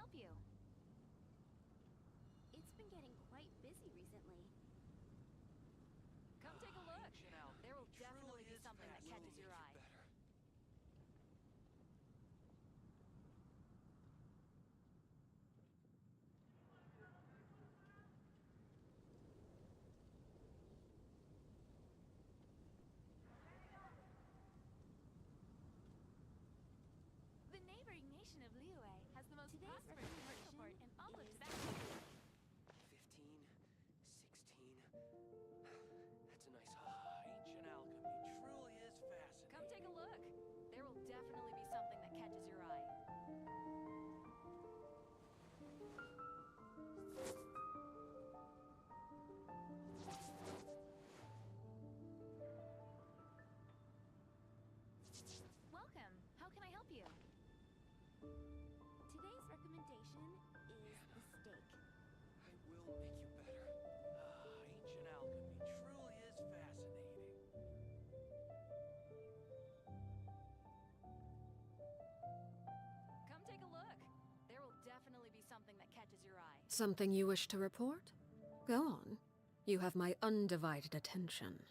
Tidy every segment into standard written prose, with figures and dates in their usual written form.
help you? It's been getting quite busy recently. Come take a look. There will definitely be something that catches your eye. The neighboring nation of Liyue has the most Today's prosperous commercial port in all of Tibet. 15, 16. That's a nice ancient alchemy. Truly is fascinating. Come take a look. There will definitely be something that catches your eye. Welcome. How can I help you? Today's recommendation is the steak. I will make you better. Ancient alchemy. Truly is fascinating. Come take a look. There will definitely be something that catches your eye. Something you wish to report? Go on. You have my undivided attention.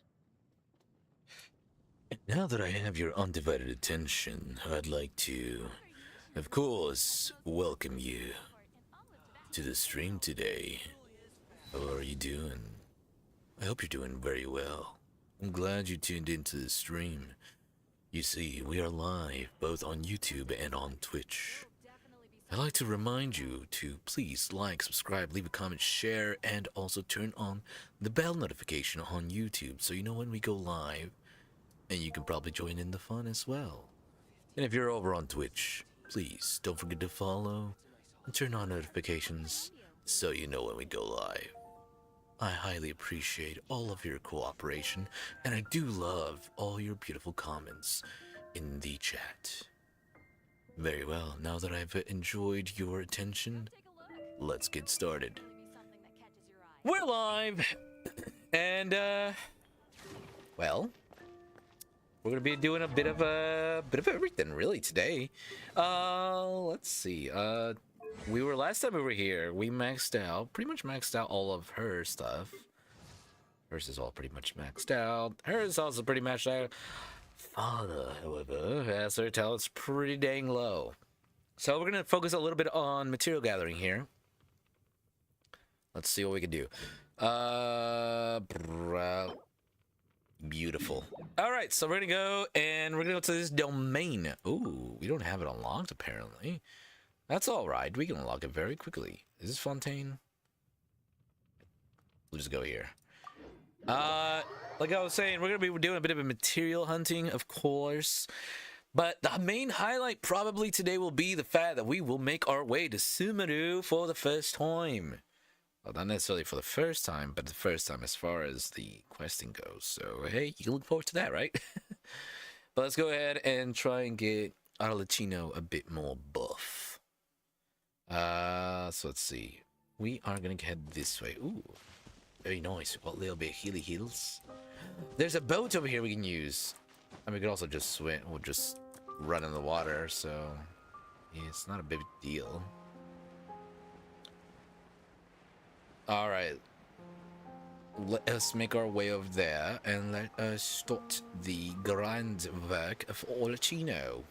Now that I have your undivided attention, I'd like to, of course, welcome you to the stream today. How are you doing? I hope you're doing very well. I'm glad you tuned into the stream. You see, we are live both on YouTube and on Twitch. I'd like to remind you to please like, subscribe, leave a comment, share, and also turn on the bell notification on YouTube so you know when we go live. And you can probably join in the fun as well. And if you're over on Twitch, please don't forget to follow and turn on notifications so you know when we go live. I highly appreciate all of your cooperation, and I do love all your beautiful comments in the chat. Very well, now that I've enjoyed your attention, let's get started. We're live! And, well, we're gonna be doing a bit of everything really today. Let's see. We were last time we were here. We pretty much maxed out all of her stuff. Hers is all pretty much maxed out. Hers is also pretty maxed out. Father, however, has her talents pretty dang low. So we're gonna focus a little bit on material gathering here. Let's see what we can do. Beautiful. All right, so we're gonna go to this domain. Ooh, we don't have it unlocked apparently. That's all right. We can unlock it very quickly. Is this Fontaine? We'll just go here. Like I was saying, we're gonna be doing a bit of a material hunting, of course. But the main highlight probably today will be the fact that we will make our way to Sumeru for the first time. Well, not necessarily for the first time, but the first time as far as the questing goes. So, hey, you can look forward to that, right? But let's go ahead and try and get Arlecchino a bit more buff. So let's see. We are going to head this way. Ooh, very nice. We've got a little bit of healy heals. There's a boat over here we can use. And we could also just swim. We'll just run in the water, so yeah, it's not a big deal. All right, let us make our way over there and let us start the grand work of Arlecchino.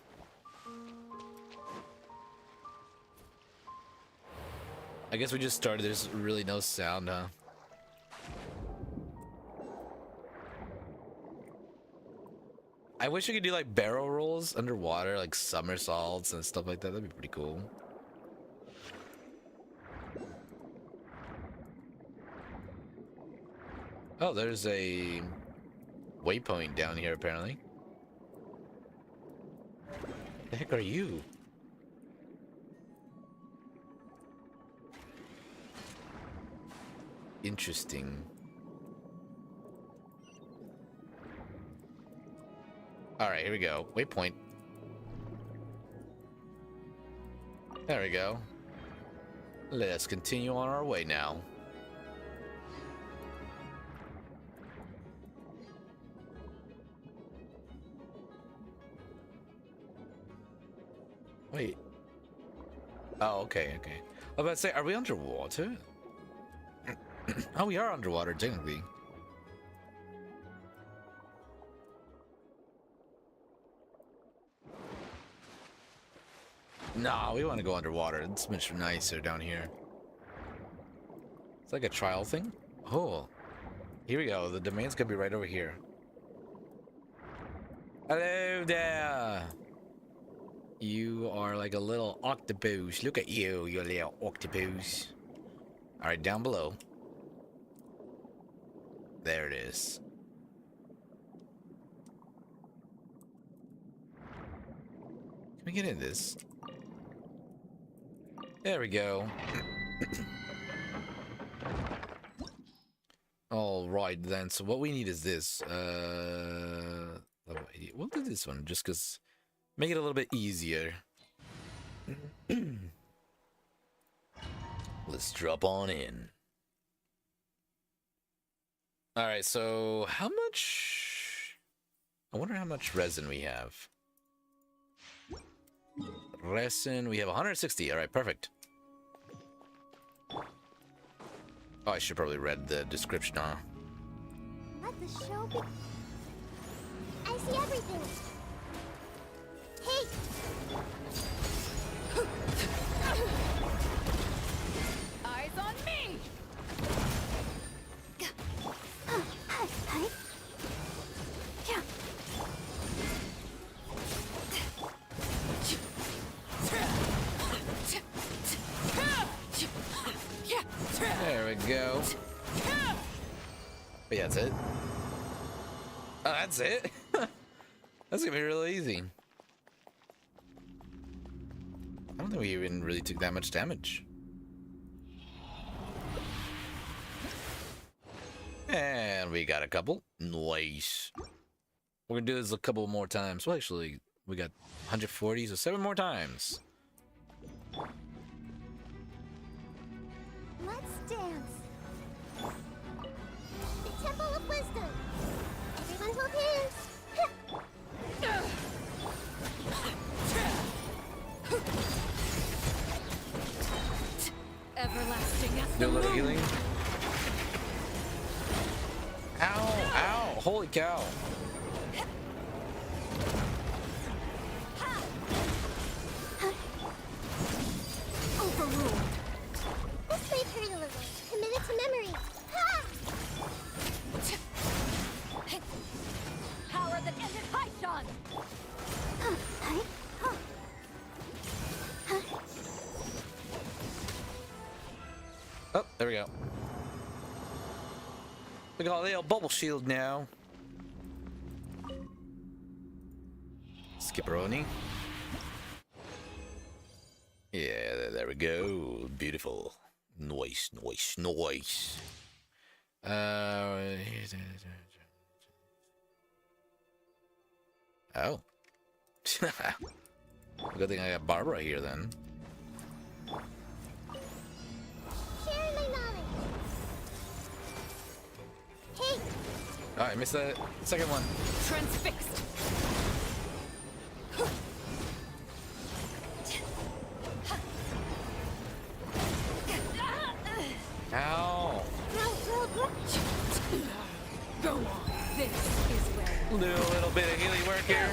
I guess we just started. There's really no sound, huh? I wish we could do like barrel rolls underwater, like somersaults and stuff like that. That'd be pretty cool. Oh, there's a waypoint down here, apparently. What the heck are you? Interesting. Alright, here we go. Waypoint. There we go. Let us continue on our way now. Wait. Oh, okay, okay. I was about to say, are we underwater? Oh, we are underwater, technically. No, we want to go underwater. It's much nicer down here. It's like a trial thing. Oh, here we go. The domain's gonna be right over here. Hello there. You are like a little octopus. Look at you, you little octopus. All right, down below. There it is. Can we get in this? There we go. All right then. So what we need is this. We'll do this one just because make it a little bit easier. Let's drop on in. All right. So how much? I wonder how much resin we have. Resin. We have 160. All right. Perfect. Oh, I should probably read the description, huh? Let the show be. I see everything. Hey! Eyes on me! There we go. But yeah, that's it. Oh, that's it? That's gonna be really easy. I don't think we even really took that much damage. And we got a couple. Nice. We're gonna do this a couple more times. Well, actually, we got 140, so 7 more times. Let's dance. The Temple of Wisdom. Everyone hold hands. Everlasting as Do the a little moon. healing. Ow! Ow! Holy cow! Overruled. This may hurt a little. Commit it to memory. Ha! Power that ended Haishan! Oh, there we go. We got a little bubble shield now. Skipperoni. Yeah, there we go. Beautiful. Nice, nice, nice. Oh. Good thing I got Barbara here then. Sharing my knowledge. Hey! Oh, I missed the second one. Transfixed! Ow! Go on. This is where Do a little bit of healing work here.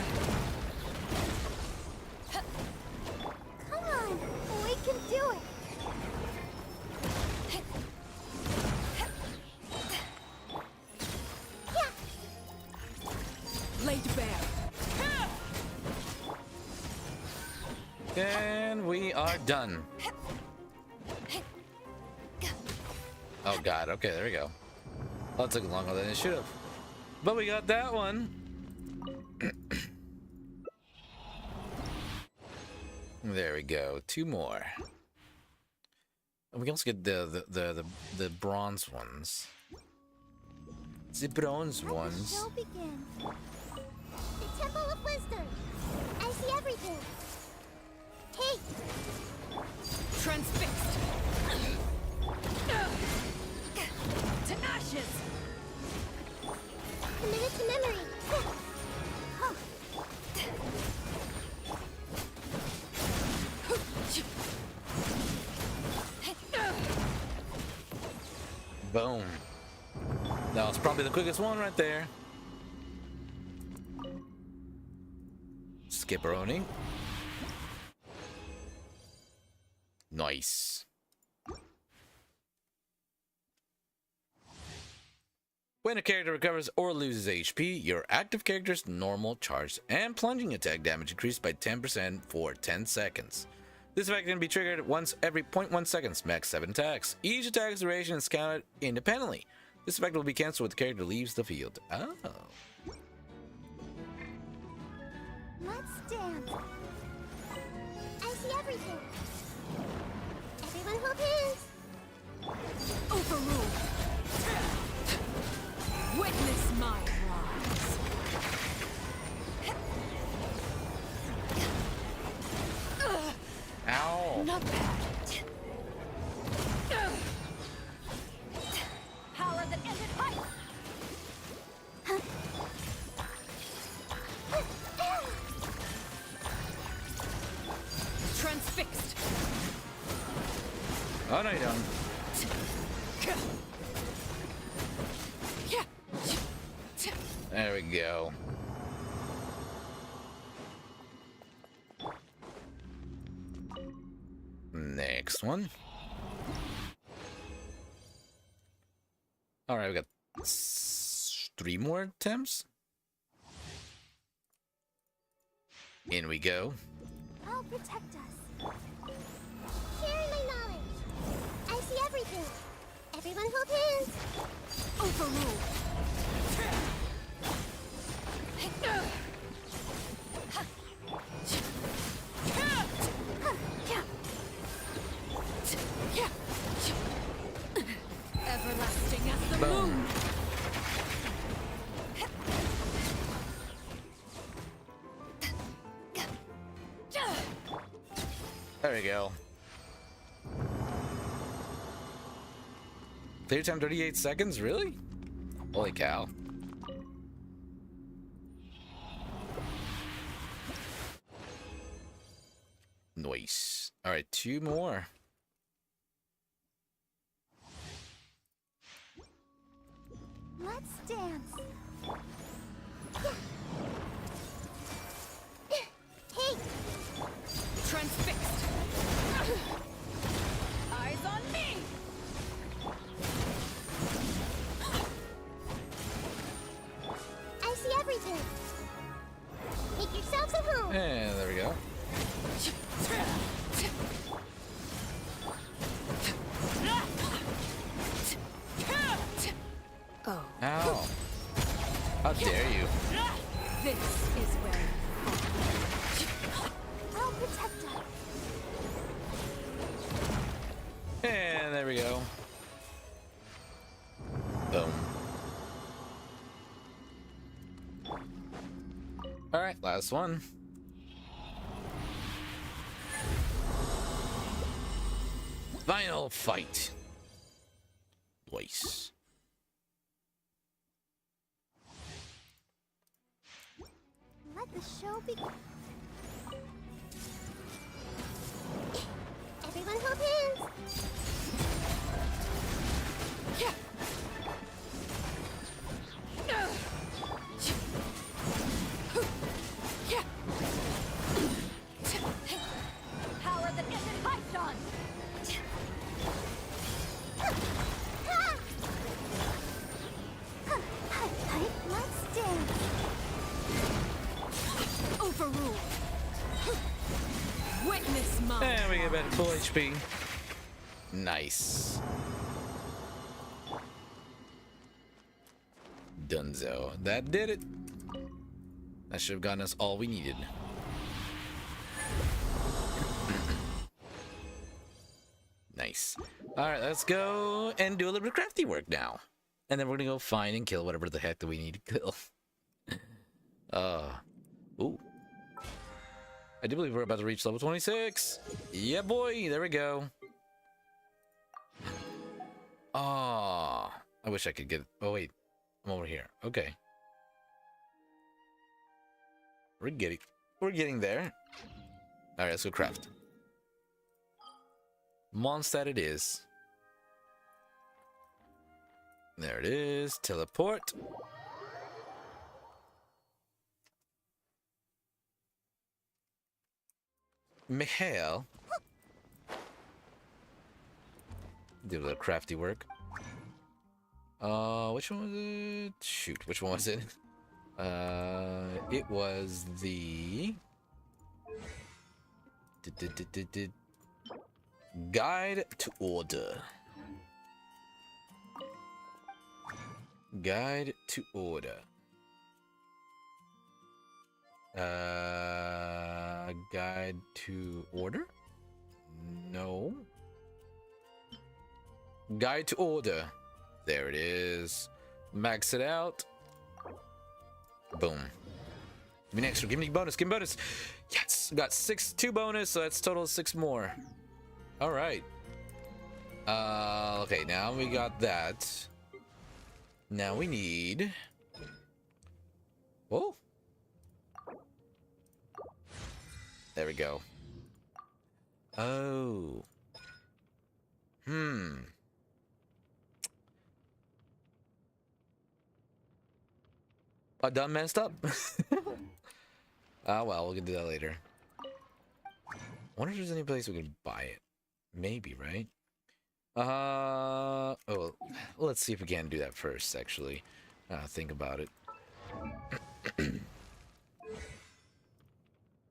Come on! We can do it! laid bare. And we are done. Oh god, okay, there we go. That took longer than it should have. But we got that one. There we go. 2 more. And we can also get the bronze ones. The bronze Let the ones. show begin. The Temple of Wisdom. I see everything. Hey! Transfixed. To ashes. Committed to memory. Boom. That was probably the quickest one right there. Skipperoni. Nice. When a character recovers or loses HP, your active character's normal, charged, and plunging attack damage increased by 10% for 10 seconds. This effect can be triggered once every 0.1 seconds, max 7 attacks. Each attack's duration is counted independently. This effect will be cancelled when the character leaves the field. Oh. Let's dance. I see everything. Everyone hold hands. Overruled. Witness my rise. Ow. Not bad. Power that ended life. Transfixed. Oh, no, you don't. There we go. Next one. All right, we got 3 more attempts. In we go. I'll protect us. Sharing my knowledge. I see everything. Everyone hold hands. Overruled. Everlasting as the Boom. moon. There we go. Clear time 38 seconds? Really? Holy cow. Nice. All right, 2 more. Let's dance. Hey, Transfixed. Eyes on me. I see everything. Make yourselves at home. And there we go. Oh, Ow. How dare you? This is where I'll protect us. And there we go. Boom. All right, last one. Final fight. Twice. Let the show begin. Everyone hold hands. power that ended Python. Let's dance. Overruled. Witness my And we get back to full HP. Nice. Dunzo. That did it. That should have gotten us all we needed. Nice. Alright, let's go and do a little bit of crafty work now. And then we're gonna go find and kill whatever the heck that we need to kill. Ooh. I do believe we're about to reach level 26. Yeah, boy. There we go. Ah, I wish I could get... Oh, wait. I'm over here. Okay. We're getting there. All right, let's go craft. Mondstadt it is. There it is. Teleport. Mikhail. Do a little crafty work. Which one was it? Shoot, which one was it? It was the... Guide to Order. Guide to Order. Guide to Order? No. Guide to Order. There it is. Max it out. Boom. Give me an extra. Give me bonus. Give me bonus. Yes. Got 2 bonus, so that's total 6 more. All right. Okay, now we got that. Now we need... Whoa. There we go. Oh. I done messed up. Ah, well, we can do that later. I wonder if there's any place we can buy it. Maybe, right? Oh, let's see if we can do that first, actually. Think about it.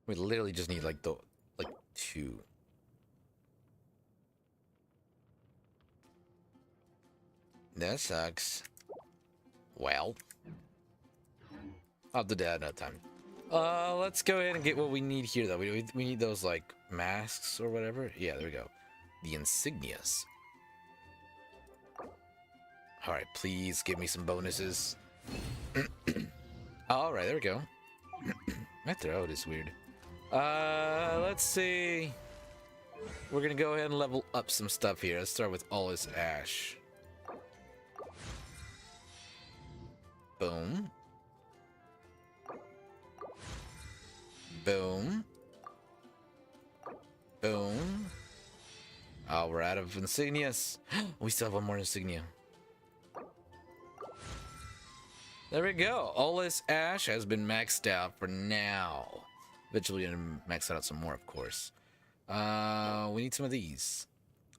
We literally just need, like 2. That sucks. Well. I'll do that another time. Let's go ahead and get what we need here, though. We need those, like, masks or whatever. Yeah, there we go. The insignias. Alright, please give me some bonuses. Alright, there we go. My throat is weird. Let's see. We're gonna go ahead and level up some stuff here. Let's start with all this ash. Boom. Boom. Boom. Oh, we're out of insignias. We still have one more insignia. There we go. All this ash has been maxed out for now. Eventually, we're gonna max out some more, of course. We need some of these.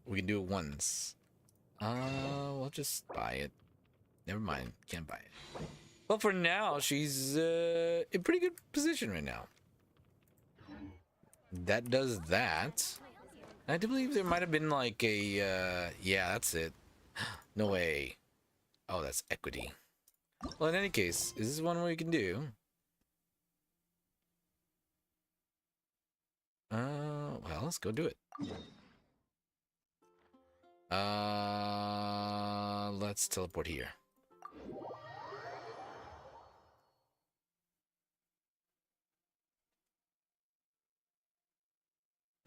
We can do it once. We'll just buy it. Never mind. Can't buy it. Well, for now, she's in pretty good position right now. That does that. I do believe there might have been like a, yeah, that's it. No way. Oh, that's equity. Well, in any case, is this one we can do? Well, let's go do it. Let's teleport here.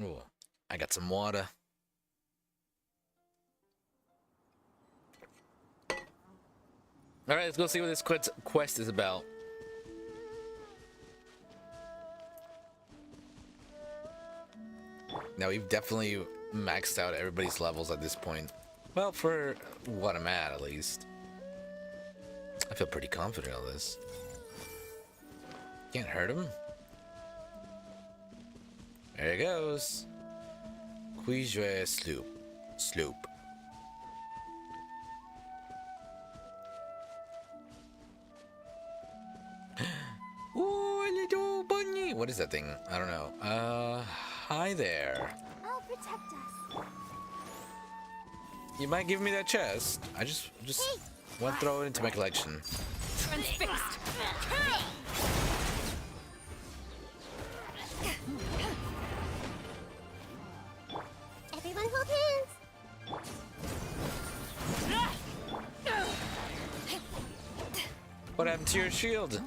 Oh, I got some water. All right, let's go see what this quest is about. Now, we've definitely maxed out everybody's levels at this point. Well, for what I'm at least. I feel pretty confident on this. Can't hurt him. There it goes. Cuijue sloop. Sloop. Ooh, a little bunny. What is that thing? I don't know. Hi there. I'll protect us. You might give me that chest. I just want to throw it into my collection. Transfixed. Everyone hold hands. What happened to your shield?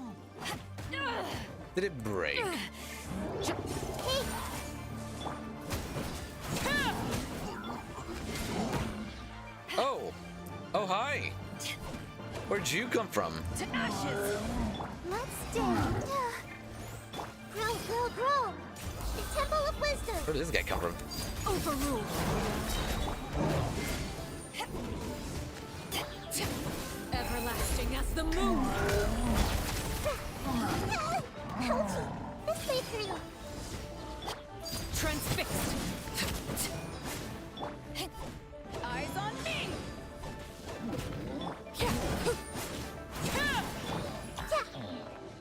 Did it break? Hey, Oh! Oh, hi! Where'd you come from? To ashes. let's dance. Grow, grow, grow. The Temple of Wisdom. Where did this guy come from? Overruled. flashing as the moon. Ouchie! This may hurt. Transfixed. Eyes on me!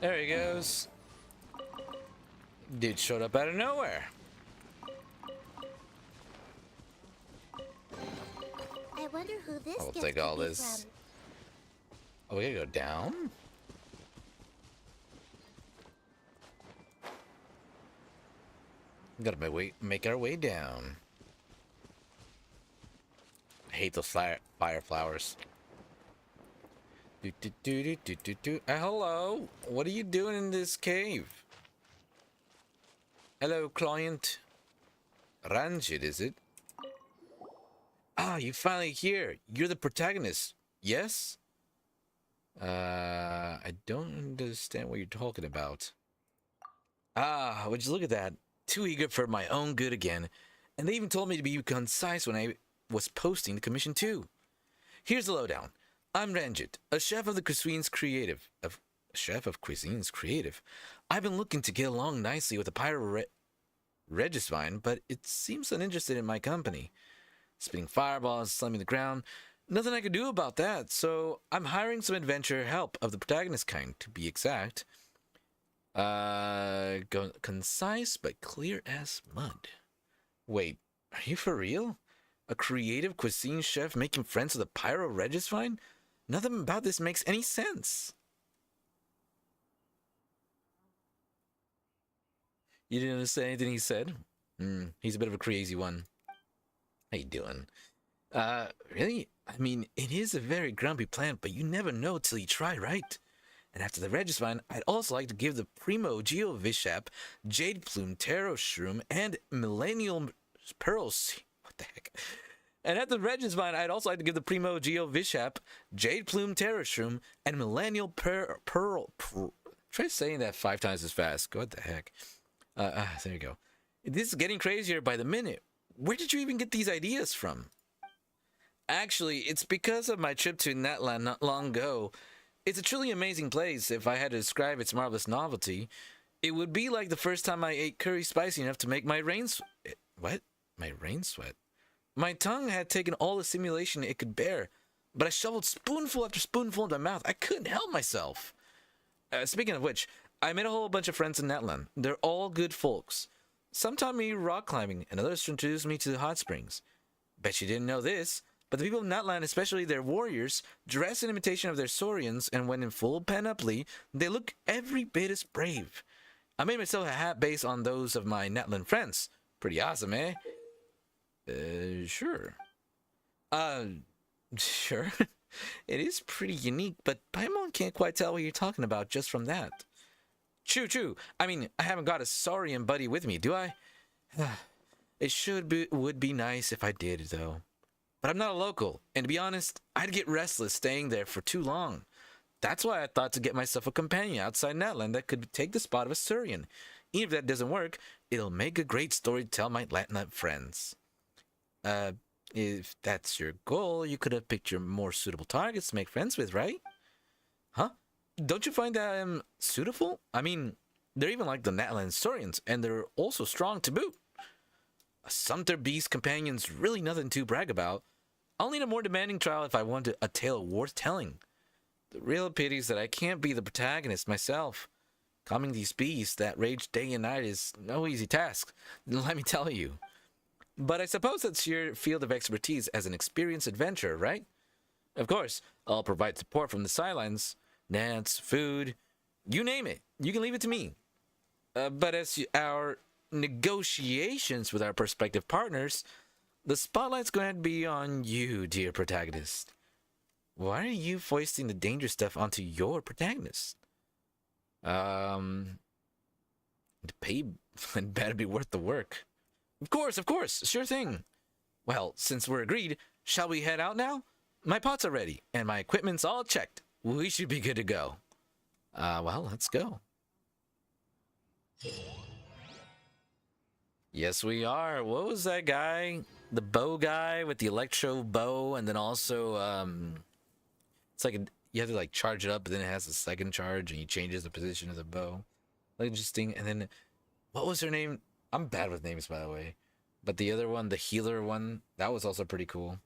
There he goes. Dude showed up out of nowhere. I wonder who this I'll gift take could all be this. from. Oh, we gotta go down? Gotta make our way down. I hate those fire flowers. Hello, what are you doing in this cave? Hello, client. Ranjit, is it? Ah, you finally here. You're the protagonist. Yes? I don't understand what you're talking about. Ah, would you look at that? Too eager for my own good again. And they even told me to be concise when I was posting the commission too. Here's the lowdown. I'm Ranjit, a chef of Cuisine's Creative. I've been looking to get along nicely with the Pyro Regisvine, but it seems uninterested in my company. Spitting fireballs, slamming the ground. Nothing I can do about that, so I'm hiring some adventure help of the protagonist kind, to be exact. Concise but clear as mud. Wait, are you for real? A creative cuisine chef making friends with a Pyro Regisvine? Nothing about this makes any sense. You didn't understand anything he said? He's a bit of a crazy one. How you doing? Really? I mean, it is a very grumpy plant, but you never know till you try, right? And after the Regisvine, I'd also like to give the Primo Geovishap, Jade Plume Taro Shroom, and Millennial Pearls. What the heck? And at the Regisvine, I'd also like to give the Primo Geovishap, Jade Plume Taro Shroom, and Millennial Pearl. Try saying that 5 times as fast. What the heck? There you go. This is getting crazier by the minute. Where did you even get these ideas from? Actually, it's because of my trip to Natlan not long ago. It's a truly amazing place. If I had to describe its marvelous novelty, it would be like the first time I ate curry spicy enough to make my rain sweat. What? My rain sweat? My tongue had taken all the stimulation it could bear, but I shoveled spoonful after spoonful into my mouth. I couldn't help myself. Speaking of which, I made a whole bunch of friends in Natlan. They're all good folks. Some taught me rock climbing, and others introduced me to the hot springs. Bet you didn't know this, but the people of Natlan, especially their warriors, dress in imitation of their Saurians, and when in full panoply, they look every bit as brave. I made myself a hat based on those of my Natlan friends. Pretty awesome, eh? Sure. Sure. It is pretty unique, but Paimon can't quite tell what you're talking about just from that. True. I mean, I haven't got a Saurian buddy with me, do I? It would be nice if I did, though. But I'm not a local, and to be honest, I'd get restless staying there for too long. That's why I thought to get myself a companion outside Natlan that could take the spot of a Saurian. Even if that doesn't work, it'll make a great story to tell my Latnut friends. If that's your goal, you could have picked your more suitable targets to make friends with, right? Huh? Don't you find that suitable? I mean, they're even like the Natlan Saurians, and they're also strong to boot. A Sumter Beast companion's really nothing to brag about. I'll need a more demanding trial if I want a tale worth telling. The real pity is that I can't be the protagonist myself. Calming these beasts that rage day and night is no easy task, let me tell you. But I suppose that's your field of expertise as an experienced adventurer, right? Of course, I'll provide support from the sidelines. Nets, food, you name it. You can leave it to me. But as our negotiations with our prospective partners, the spotlight's going to be on you, dear protagonist. Why are you foisting the dangerous stuff onto your protagonist? The pay better be worth the work. Of course, sure thing. Well, since we're agreed, shall we head out now? My pots are ready, and my equipment's all checked. We should be good to go. Well, let's go. Yes, we are. What was that guy? The bow guy with the electro bow, and then also, it's like you have to like charge it up, but then it has a second charge, and he changes the position of the bow. Like interesting. And then, what was her name? I'm bad with names, by the way. But the other one, the healer one, that was also pretty cool.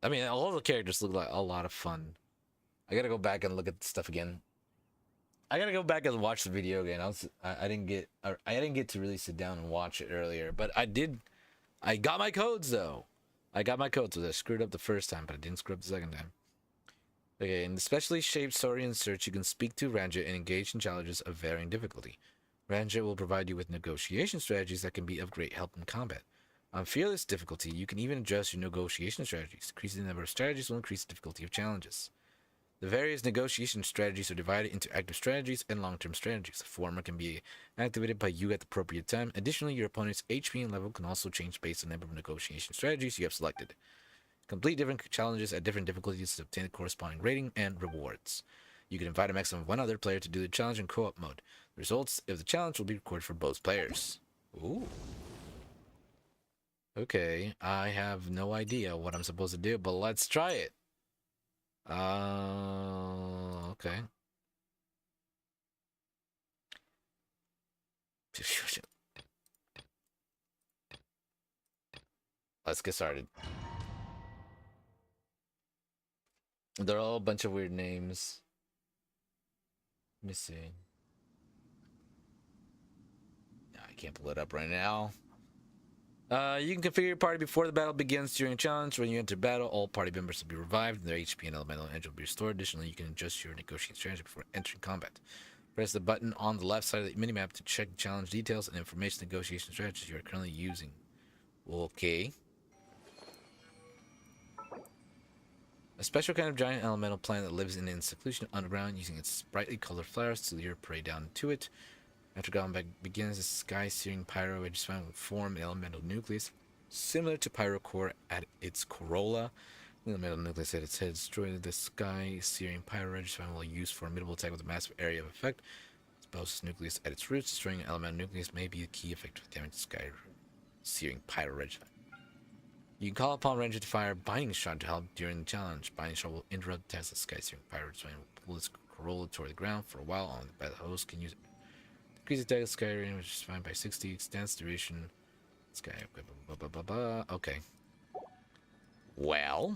I mean, all the characters look like a lot of fun. I gotta go back and look at stuff again. I gotta go back and watch the video again. I didn't get to really sit down and watch it earlier, but I did. I got my codes though. I got my codes. So I screwed up the first time, but I didn't screw up the second time. Okay, in the specially shaped Saurian search, you can speak to Ranjit and engage in challenges of varying difficulty. Ranjit will provide you with negotiation strategies that can be of great help in combat. On fearless difficulty, you can even adjust your negotiation strategies. Increasing the number of strategies will increase the difficulty of challenges. The various negotiation strategies are divided into active strategies and long-term strategies. The former can be activated by you at the appropriate time. Additionally, your opponent's HP and level can also change based on the number of negotiation strategies you have selected. Complete different challenges at different difficulties to obtain the corresponding rating and rewards. You can invite a maximum of one other player to do the challenge in co-op mode. The results of the challenge will be recorded for both players. Ooh. Okay, I have no idea what I'm supposed to do, but let's try it. Okay. Let's get started. They're all a bunch of weird names. Let me see. I can't pull it up right now. You can configure your party before the battle begins during a challenge. When you enter battle, all party members will be revived and their HP and elemental energy will be restored. Additionally, you can adjust your negotiating strategy before entering combat. Press the button on the left side of the minimap to check the challenge details and information negotiation strategies you are currently using. Okay. A special kind of giant elemental plant that lives in seclusion underground, using its brightly colored flowers to lure prey down to it. After combat begins, the sky-searing pyro edge will form an elemental nucleus, similar to pyrocore at its corolla. The elemental nucleus at its head destroys the sky-searing pyro edge will use formidable attack with a massive area of effect. Exposes nucleus at its roots. Destroying an elemental nucleus may be a key effect for damage to sky-searing pyro edge. You can call upon Ranger to fire Binding Shot to help during the challenge. Binding Shot will interrupt attacks of sky-searing pyro edge and will pull its corolla toward the ground for a while on by the host can use it. Increase attack of sky range, which is fine by 60. Extends duration. Sky. Blah, blah, blah, blah. Okay. Well.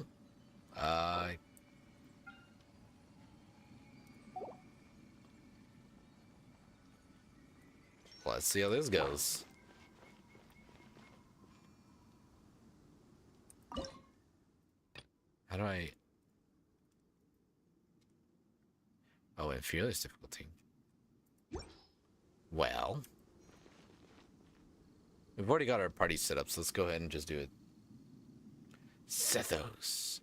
Let's see how this goes. How do I? Oh, in fearless difficulty. Well, we've already got our party set up, so let's go ahead and just do it. Sethos.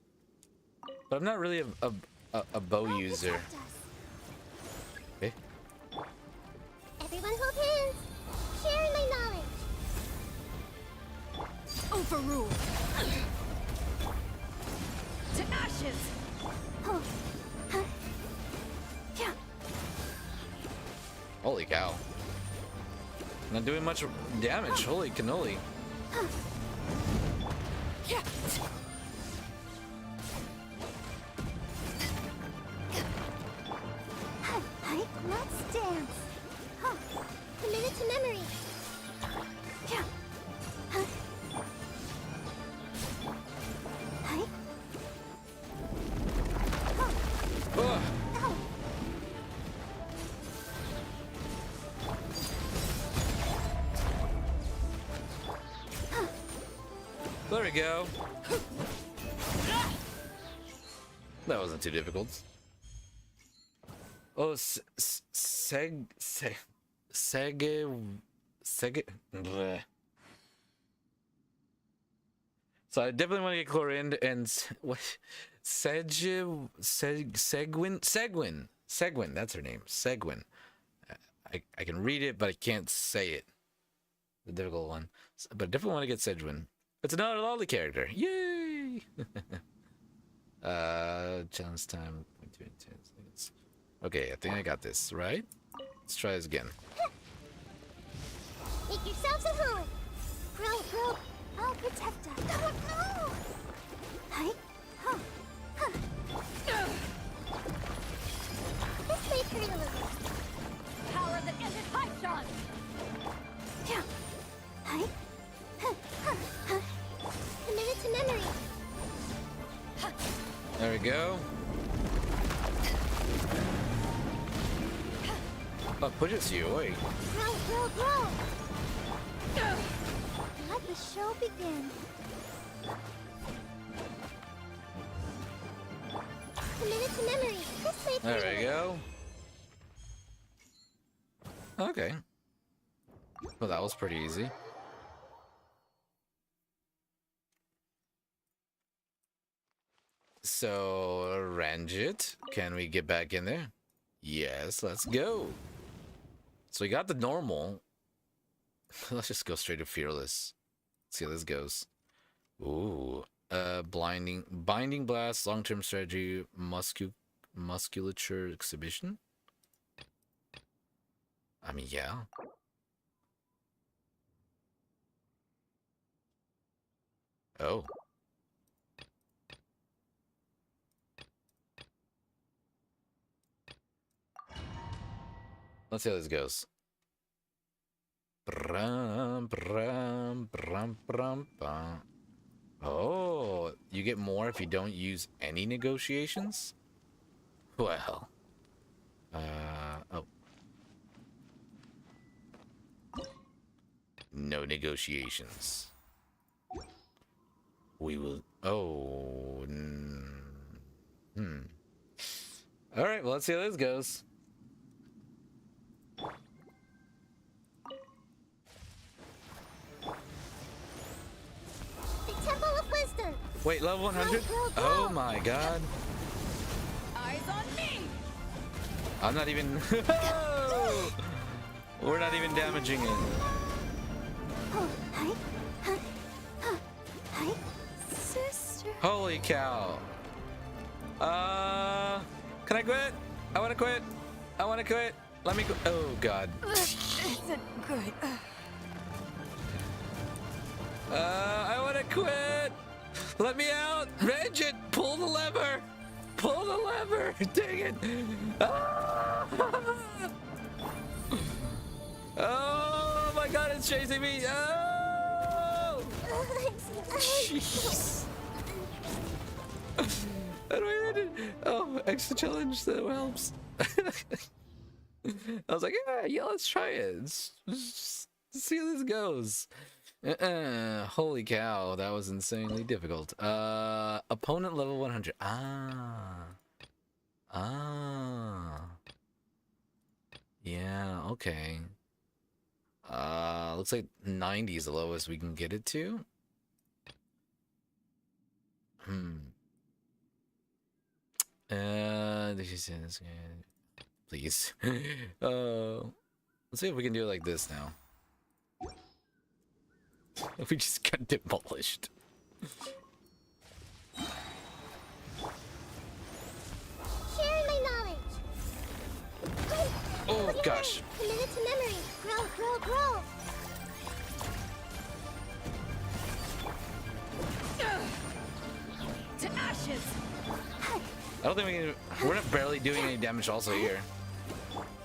But I'm not really a bow user. Okay. Everyone hold hands. Sharing my knowledge. Overrule. To ashes. Oh. Huh. Yeah. Holy cow. Not doing much damage. Holy cannoli. Yeah. Hi. Let's dance. Huh. Committed to memory. Yeah. Huh. Hi. Huh. Ugh. Ow. There we go. That wasn't too difficult. Oh, Seg. Bleh. So I definitely want to get Chlorind and what? Segwin. That's her name. Segwin. I can read it, but I can't say it. The difficult one. But I definitely want to get Segwin. It's another lolly character. Yay! Challenge time. 2 minutes. Okay, I think I got this, right? Let's try this again. Make yourselves at home. Grow. I'll protect us. No. Hi. Huh. Huh. Committed to memory. There we go. Oh, pushes you away. Grow, grow, grow. Let the show begin. Committed to memory. This way. There we go. Okay. Well, that was pretty easy. So, Ranjit, can we get back in there? Yes, let's go. So we got the normal. Let's just go straight to fearless. Let's see how this goes. Ooh. Binding blast, long-term strategy, musculature exhibition. I mean, yeah. Oh. Let's see how this goes. Oh, you get more if you don't use any negotiations? Well. Oh. No negotiations. We will... Oh. Alright, well, let's see how this goes. The Temple of Wisdom. Wait, level 100? Oh my god. Eyes on me! I'm not even... We're not even damaging it. Oh, hi. Sister. Holy cow. Can I quit? I want to quit. I want to quit. Let me go. Oh god. Isn't good. I want to quit. Let me out. Regit, pull the lever. Pull the lever. Dang it. Ah! Oh my god, it's chasing me. Oh! Jeez. How do I end it? Oh, extra challenge, that helps. I was like, yeah, let's try it. Let's see how this goes. Holy cow, that was insanely difficult. Opponent level 100. Yeah, okay. Looks like 90 is the lowest we can get it to. Please. Let's see if we can do it like this now. We just got demolished. Sharing my knowledge. Oh gosh. Committed to memory. Grow, grow, grow. To ashes! I don't think we can. We're not barely doing any damage also here.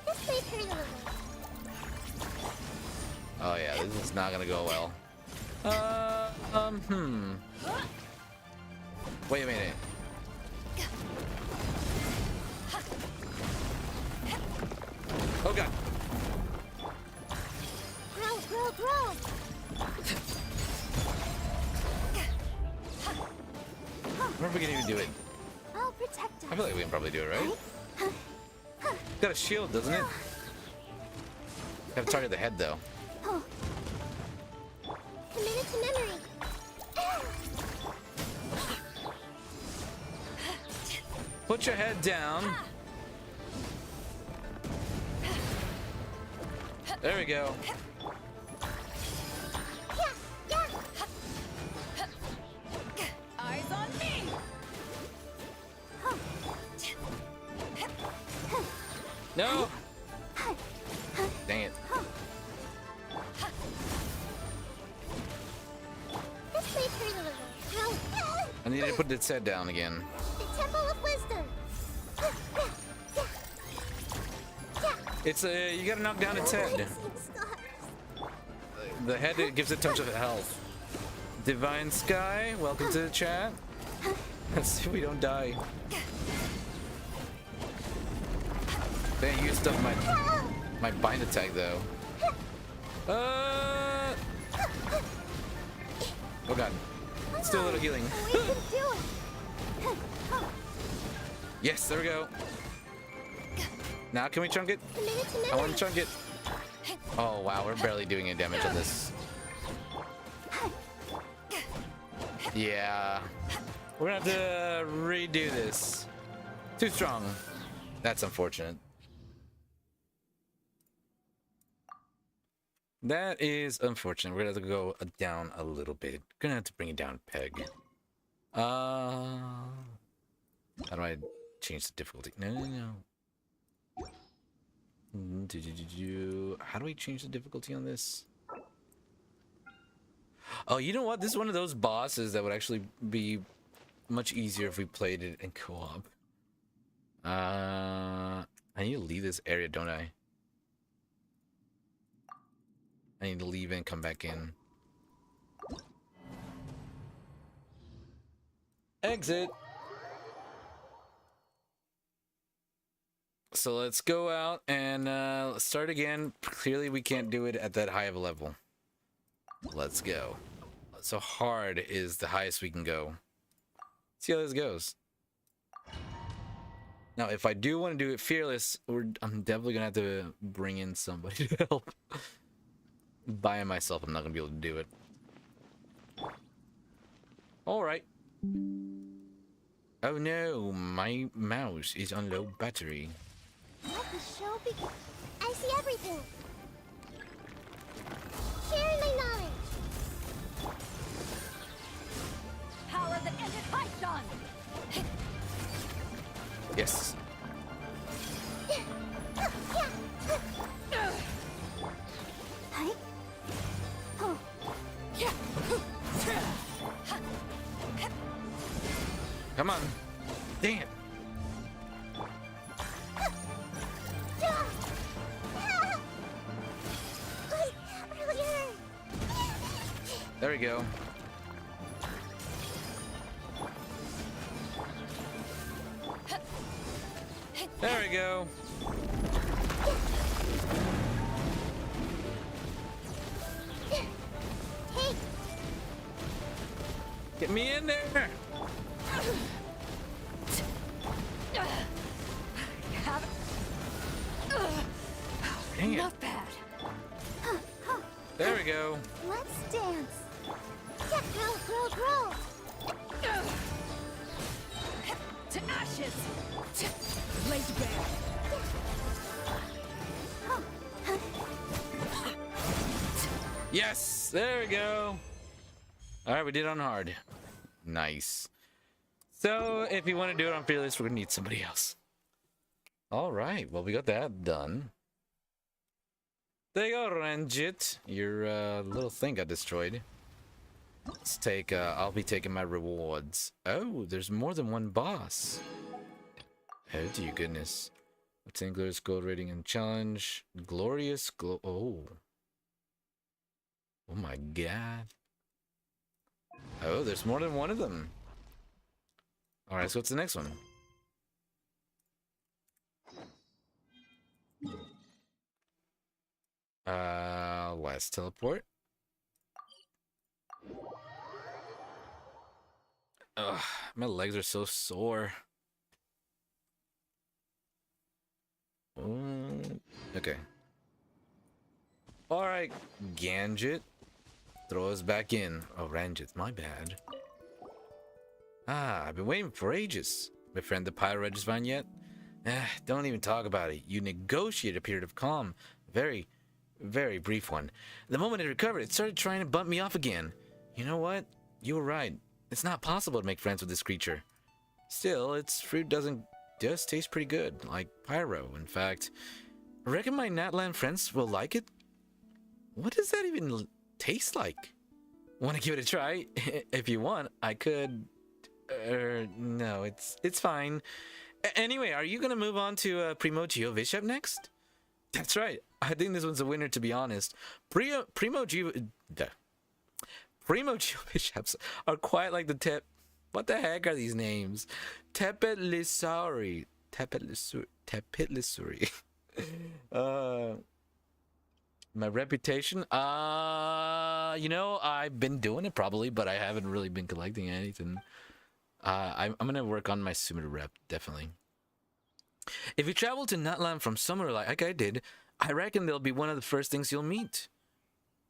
This may hurt a little. Oh yeah, this is not gonna go well. Wait a minute. Oh god. Grow, grow, grow. I wonder if we can even do it. I'll protect us. I feel like we can probably do it, right? It's got a shield, doesn't it? Gotta target the head though. Oh. Committed to memory. Put your head down. There we go. Yeah. Eyes on me! No. Dang it. This may hurt a little. I need to put its head down again. The Temple of Wisdom. It's you gotta knock down its head. The head it gives a touch of health. Divine Sky, welcome to the chat. Let's see if we don't die. They used up my bind attack though. Oh god. Still a little healing. Yes, there we go. Now can we chunk it? I want to chunk it. Oh wow, we're barely doing any damage on this. Yeah. We're gonna have to redo this. Too strong. That's unfortunate. That is unfortunate. We're gonna have to go down a little bit. Gonna have to bring it down a peg. How do I change the difficulty? No. How do we change the difficulty on this? Oh, you know what? This is one of those bosses that would actually be much easier if we played it in co-op. I need to leave this area, don't I? I need to leave and come back in. Exit! So let's go out and start again. Clearly we can't do it at that high of a level. Let's go. So hard is the highest we can go. See how this goes. Now, if I do want to do it fearless, I'm definitely gonna have to bring in somebody to help. By myself, I'm not gonna be able to do it. All right. Oh no, my mouse is on low battery. Let the show begin. I see everything. Sharing my knowledge. Power that ended Python! Yes. Hi. Oh. Come on. Dang it. There we go. There we go. Get me in there. Dang it. Not bad. There we go. Let's dance. Grow. To ashes! Laid bare! Yes, there we go. All right, we did it on hard. Nice. So if you want to do it on fearless, we're gonna need somebody else. All right, well, we got that done. There you go, Ranjit. Your little thing got destroyed. Let's take, I'll be taking my rewards. Oh, there's more than one boss. Oh, dear goodness. Obtain glorious gold rating and challenge. Glorious oh. Oh my god. Oh, there's more than one of them. Alright, so what's the next one? Last teleport. Ugh, my legs are so sore. Okay. Alright, Ganjit. Throw us back in. Oh, Ranjit, my bad. Ah, I've been waiting for ages. My friend the Pyro Regisvine yet? Don't even talk about it. You negotiate a period of calm. Very brief one. The moment it recovered, it started trying to bump me off again. You know what? You were right. It's not possible to make friends with this creature. Still, its fruit does taste pretty good, like Pyro. In fact, I reckon my Natland friends will like it. What does that even taste like? Want to give it a try? If you want, I could. No, it's fine. Anyway, are you gonna move on to Primogio Bishop next? That's right. I think this one's a winner, to be honest. Primo Geo Bishops are quite like the Tep. What the heck are these names? Tepetlisuri. My reputation? You know, I've been doing it probably, but I haven't really been collecting anything. I'm gonna work on my Sumeru rep, definitely. If you travel to Nutland from Sumeru like I did, I reckon they'll be one of the first things you'll meet.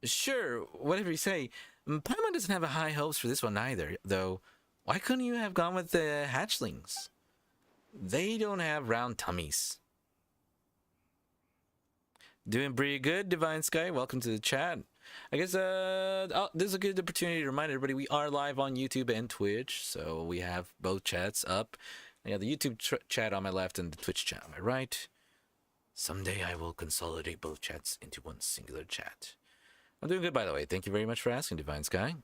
Sure, whatever you say. Paimon doesn't have high hopes for this one either, though. Why couldn't you have gone with the hatchlings? They don't have round tummies. Doing pretty good, Divine Sky. Welcome to the chat. I guess this is a good opportunity to remind everybody we are live on YouTube and Twitch, so we have both chats up. I have the YouTube chat on my left and the Twitch chat on my right. Someday I will consolidate both chats into one singular chat. I'm doing good, by the way. Thank you very much for asking, Divine Sky.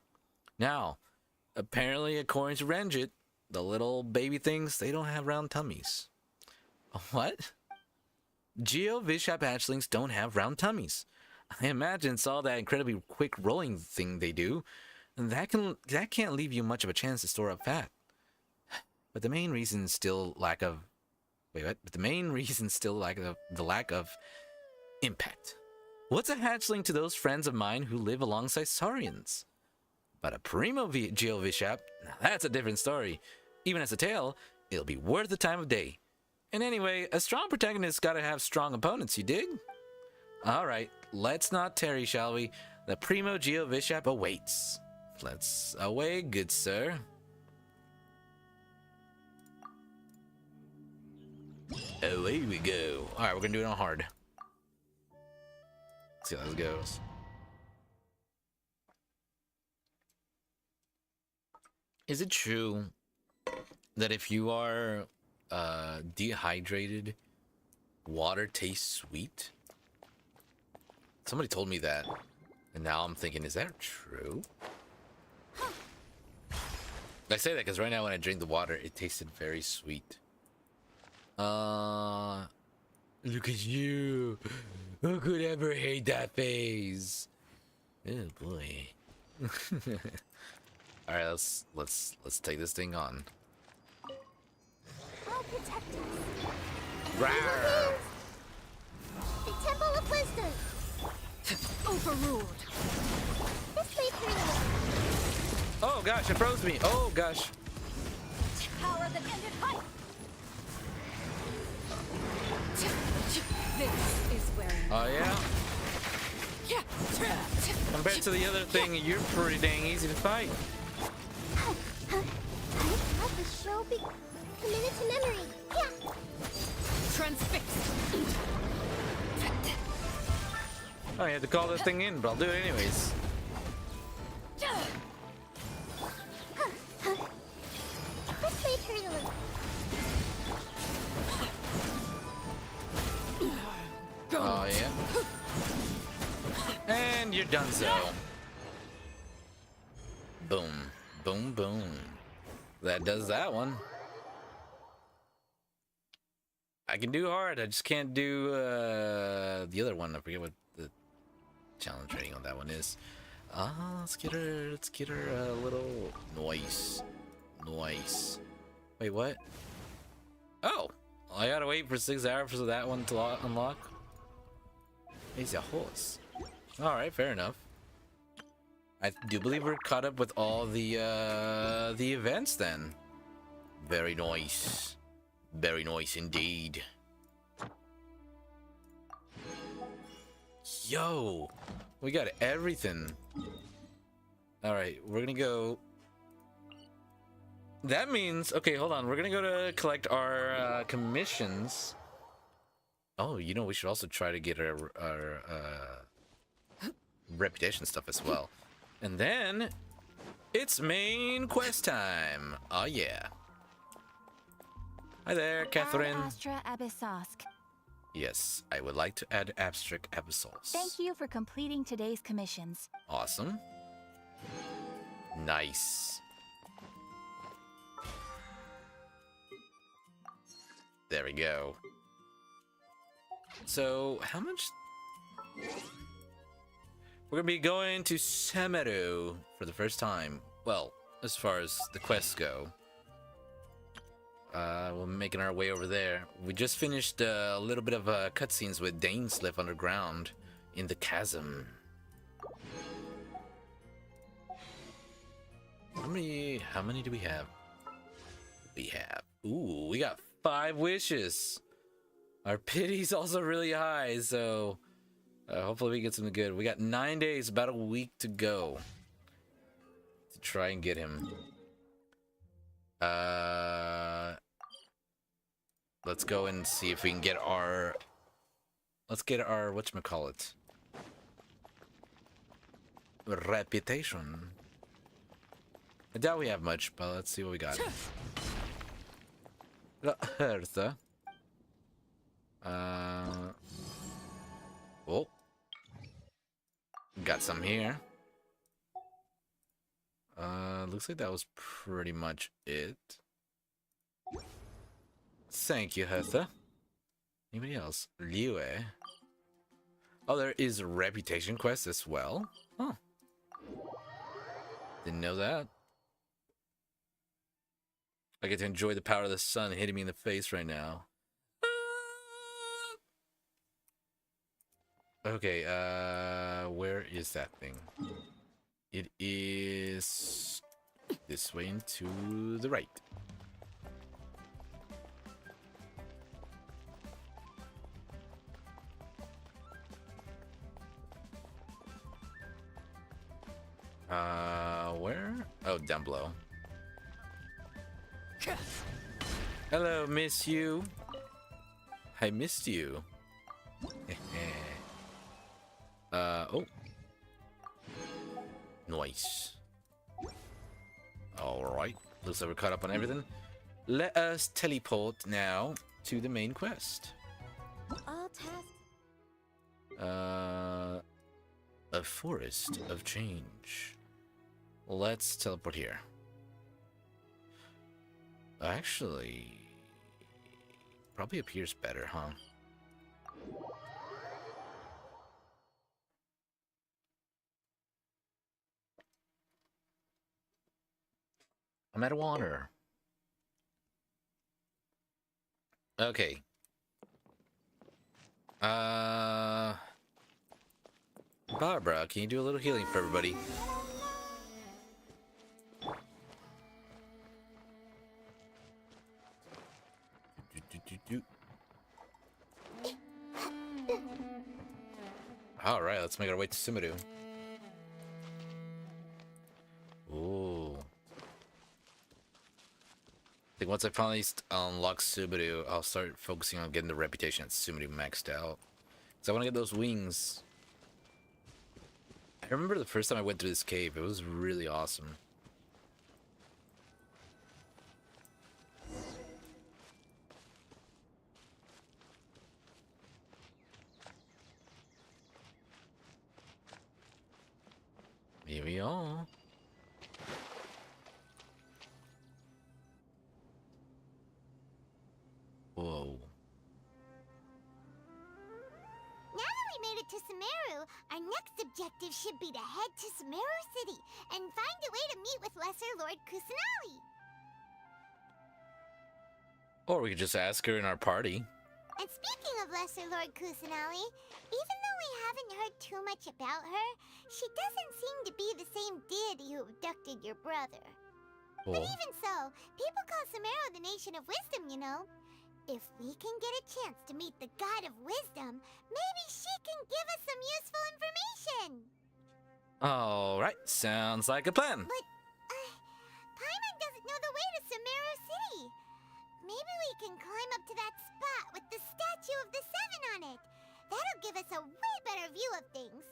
Now, apparently, according to Renjit, the little baby things, they don't have round tummies. What? Geo Vishap hatchlings don't have round tummies. I imagine it's all that incredibly quick rolling thing they do, and that can't leave you much of a chance to store up fat. But the main reason is still lack of the lack of impact. What's a hatchling to those friends of mine who live alongside Saurians? But a Primo Geo Vishap, now that's a different story. Even as a tail, it'll be worth the time of day. And anyway, a strong protagonist's gotta have strong opponents, you dig? Alright, let's not tarry, shall we? The Primo Geo Vishap awaits. Let's away, good sir. Away we go. Alright, we're gonna do it on hard. Let's see how this goes. Is it true that if you are dehydrated, water tastes sweet? Somebody told me that, and now I'm thinking, is that true? I say that because right now when I drink the water, it tasted very sweet. Look at you. Who could ever hate that phase? Oh boy. All right, let's take this thing on. I'll protect us. Rawr! The Temple of Wisdom. Overruled. This way through. Oh gosh, it froze me. Oh gosh. Power that ended height. This is where you... Oh yeah? Compared to the other thing, you're pretty dang easy to fight. Let the show be committed to memory. Yeah. Transfixed. Oh, you had to call this thing in, but I'll do it anyways. This way through. Oh yeah. And you're done so. Boom. Boom, boom. That does that one. I can do hard, I just can't do the other one. I forget what the challenge rating on that one is. Let's get her a little noise. Nice. Wait, what? Oh! I gotta wait for 6 hours for that one to unlock. He's a horse. Alright, fair enough. I do believe we're caught up with all the events then. Very nice. Very nice indeed. Yo! We got everything. Alright, we're gonna go... That means... Okay, hold on. We're gonna go to collect our commissions. Oh, you know, we should also try to get our reputation stuff as well. And then... It's main quest time. Oh, yeah. Hi there, Catherine. Astra Abyssosk. Yes, I would like to add Abstract Abyssals. Thank you for completing today's commissions. Awesome. Nice. There we go. So, how much We're gonna be going to Sumeru for the first time. Well, as far as the quests go. We're making our way over there. We just finished a little bit of cutscenes with Danes live underground in the chasm. How many do we have? We got 5 wishes. Our pity's also really high, so hopefully we get something good. We got 9 days, about a week to go to try and get him. Let's go and see if we can get our... Let's get our, whatchamacallit, reputation. I doubt we have much, but let's see what we got. Hertha. Oh. Got some here. Looks like that was pretty much it. Thank you, Hertha. Anybody else? Liu. Oh, there is a reputation quest as well. Huh. Didn't know that. I get to enjoy the power of the sun hitting me in the face right now. Okay, where is that thing? It is this way and to the right. Where? Oh, down below. Hello, miss you. I missed you. Oh. Nice. Alright. Looks like we're caught up on everything. Let us teleport now to the main quest. All tasks. A forest of change. Let's teleport here. Actually, probably appears better, huh? I'm out of water. Okay. Barbara, can you do a little healing for everybody? All right, let's make our way to Sumeru. Ooh. I think once I finally unlock Sumeru, I'll start focusing on getting the reputation at Sumeru maxed out. Because I want to get those wings. I remember the first time I went through this cave, it was really awesome. Here we are. Whoa. Now that we made it to Sumeru, our next objective should be to head to Sumeru City and find a way to meet with Lesser Lord Kusanali. Or we could just ask her in our party. And speaking of Lesser Lord Kusanali, even though we haven't heard too much about her, she doesn't seem to be the same deity who abducted your brother. Oh. But even so, people call Sumeru the Nation of Wisdom, you know. If we can get a chance to meet the God of Wisdom, maybe she can give us some useful information. Alright, sounds like a plan. But, Paimon doesn't know the way to Sumeru City. Maybe we can climb up to that spot with the statue of the Seven on it. That'll give us a way better view of things.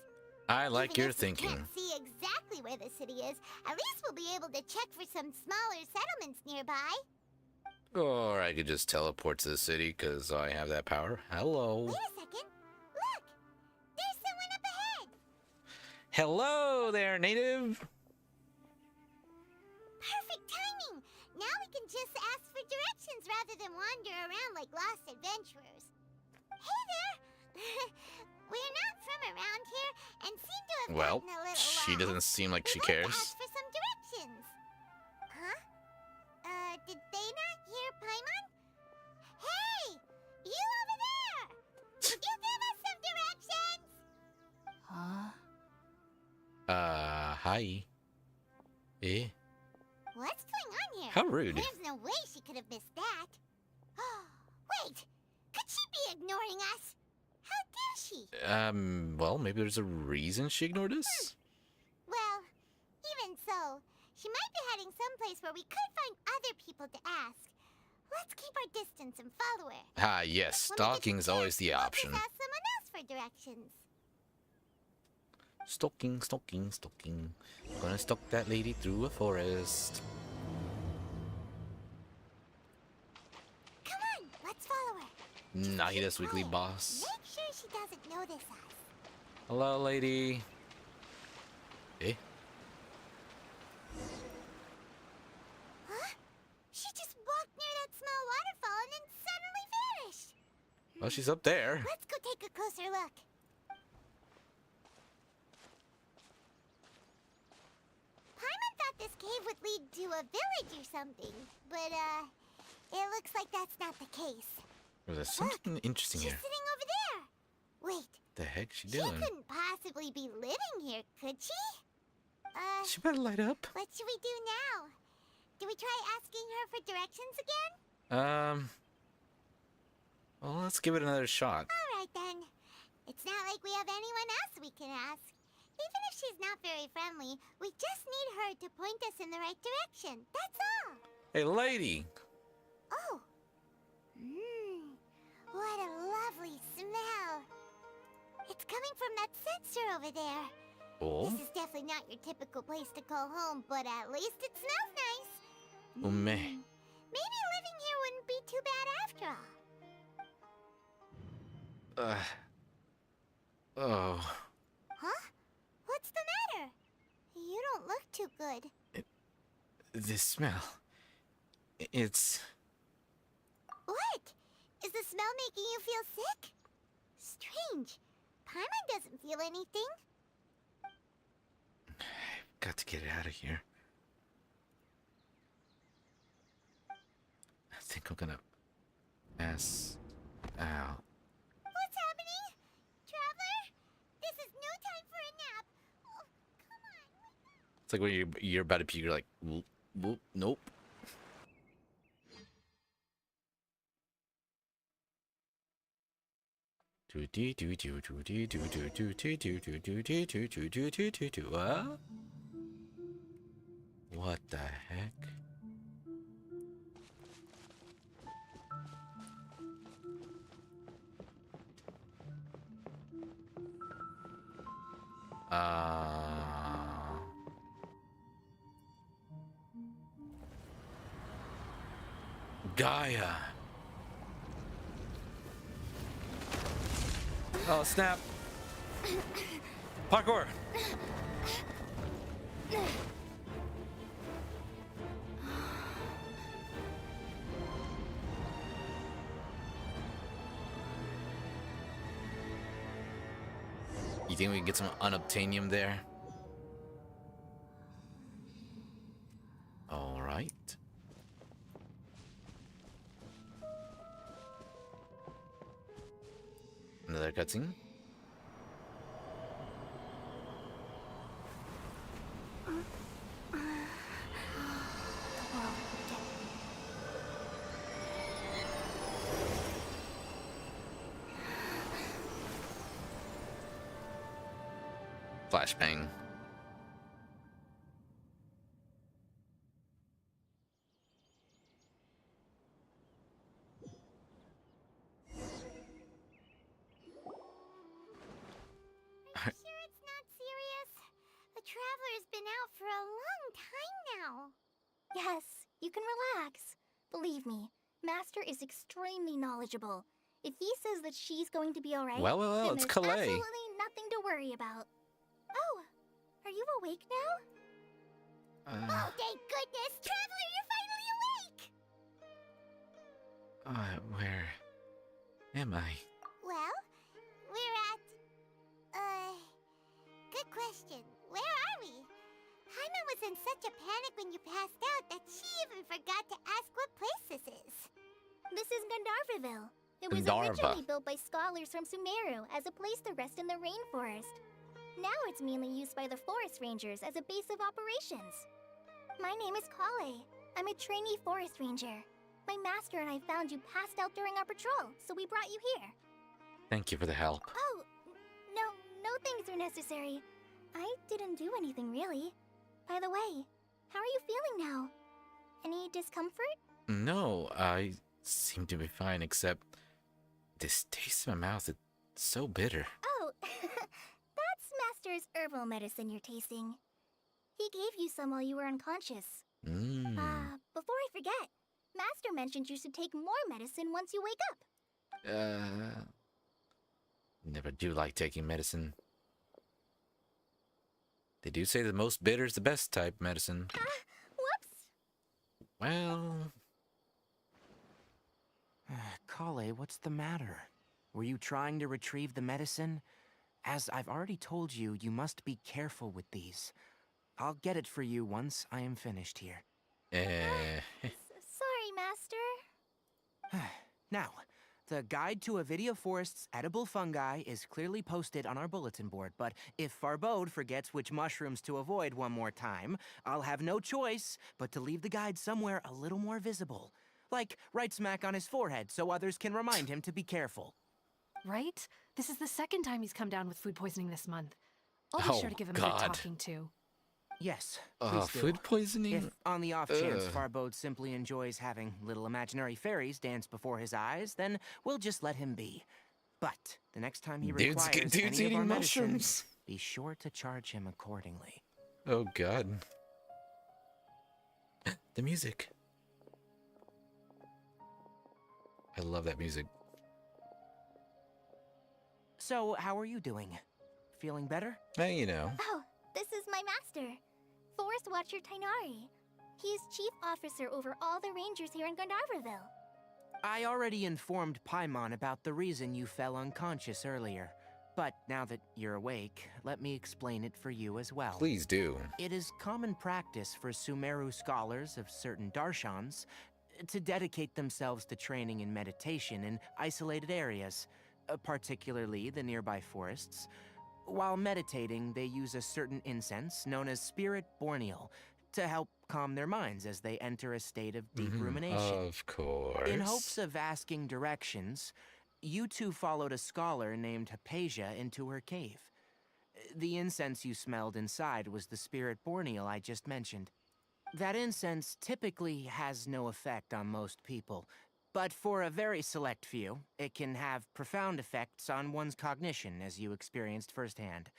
I like Even your if we thinking. can't see exactly where the city is, at least we'll be able to check for some smaller settlements nearby. Or I could just teleport to the city because I have that power. Hello. Wait a second. Look! There's someone up ahead! Hello there, native. Perfect timing! Now we can just ask for directions rather than wander around like lost adventurers. Hey there! We're not from around here and seem to have Well, gotten a little she lost. doesn't seem like she We'd like to cares. ask for some directions. Huh? Did they not hear Paimon? Hey! You over there! Could you give us some directions? Huh? Hi. Eh? What's going on here? How rude. There's no way she could have missed that. Wait! Could she be ignoring us? How dare she? Well, maybe there's a reason she ignored us? Well, even so, she might be heading someplace where we could find other people to ask. Let's keep our distance and follow her. Ah, yes, When we get stalking's there, always the we'll option. just ask someone else for directions. Stalking, stalking, stalking. Gonna stalk that lady through a forest. Come on, let's follow her. Nahida's Keep weekly quiet. boss. Make sure she doesn't notice us. Hello, lady. Eh? Huh? She just walked near that small waterfall and then suddenly vanished. Well, she's up there. Let's go take a closer look. Paimon thought this cave would lead to a village or something, but it looks like that's not the case. Well, there's something interesting She's here. sitting over there. Wait, The heck she she doing? couldn't possibly be living here, could she? She better light up. What should we do now? Do we try asking her for directions again? Well, let's give it another shot. All right then. It's not like we have anyone else we can ask. Even if she's not very friendly, we just need her to point us in the right direction. That's all. Hey, lady. Oh. What a lovely smell. It's coming from that sensor over there. Oh, This is definitely not your typical place to call home, but at least it smells nice. oh man. Maybe living here wouldn't be too bad after all. Oh, Huh? What's the matter? You don't look too good. this smell. It's... What? Is the smell making you feel sick? Strange. Paimon doesn't feel anything. Got to get it out of here. I think I'm gonna pass out. What's happening? Traveler? This is no time for a nap. Oh, come on. It's like when you're about to puke, you're like, whoop, whoop, nope. What the heck? Gaia. Oh, snap. Parkour. You think we can get some unobtainium there? All right. Another cutscene. Flashbang. Are you sure it's not serious? The Traveler's been out for a long time now. Yes, you can relax. Believe me, Master is extremely knowledgeable. If he says that she's going to be alright, Well, then it's there's Calais. absolutely nothing to worry about. Oh, are you awake now? Oh, thank goodness! Traveler, you're finally awake! Where am I? Well, we're at such a panic when you passed out that she even forgot to ask what place this is. This is Gandharvaville. It was Gandharva. originally built by scholars from Sumeru as a place to rest in the rainforest. Now it's mainly used by the forest rangers as a base of operations. My name is Kale. I'm a trainee forest ranger. My master and I found you passed out during our patrol, so we brought you here. Thank you for the help. Oh, no thanks are necessary. I didn't do anything really. By the way, how are you feeling now? Any discomfort? No, I seem to be fine, except this taste in my mouth is so bitter. Oh, that's Master's herbal medicine you're tasting. He gave you some while you were unconscious. Before I forget, Master mentioned you should take more medicine once you wake up. Never do like taking medicine. They do say the most bitter is the best type medicine. Whoops. Well... Kale, what's the matter? Were you trying to retrieve the medicine? As I've already told you, you must be careful with these. I'll get it for you once I am finished here. Sorry, Master. Now, the guide to Avidia Forest's edible fungi is clearly posted on our bulletin board, but if Farbode forgets which mushrooms to avoid one more time, I'll have no choice but to leave the guide somewhere a little more visible. Like right smack on his forehead so others can remind him to be careful. Right? This is the second time he's come down with food poisoning this month. I'll be Oh, sure to give him God. a good talking to. Yes, please do. food poisoning? If, on the off chance Ugh. Farbode simply enjoys having little imaginary fairies dance before his eyes, then we'll just let him be. But the next time he Dude's requires any of eating our mushrooms. medicines, be sure to charge him accordingly. Oh god. The music. I love that music. So, how are you doing? Feeling better? Hey, you know. Oh, this is my master, Forest Watcher Tainari. He is chief officer over all the rangers here in Gandharvaville. I already informed Paimon about the reason you fell unconscious earlier. But now that you're awake, let me explain it for you as well. Please do. It is common practice for Sumeru scholars of certain darshans to dedicate themselves to training in meditation in isolated areas, particularly the nearby forests. While meditating, they use a certain incense known as Spirit Borneal to help calm their minds as they enter a state of deep rumination. Of course. In hopes of asking directions, you two followed a scholar named Hypatia into her cave. The incense you smelled inside was the Spirit Borneal I just mentioned. That incense typically has no effect on most people, but for a very select few, it can have profound effects on one's cognition, as you experienced firsthand.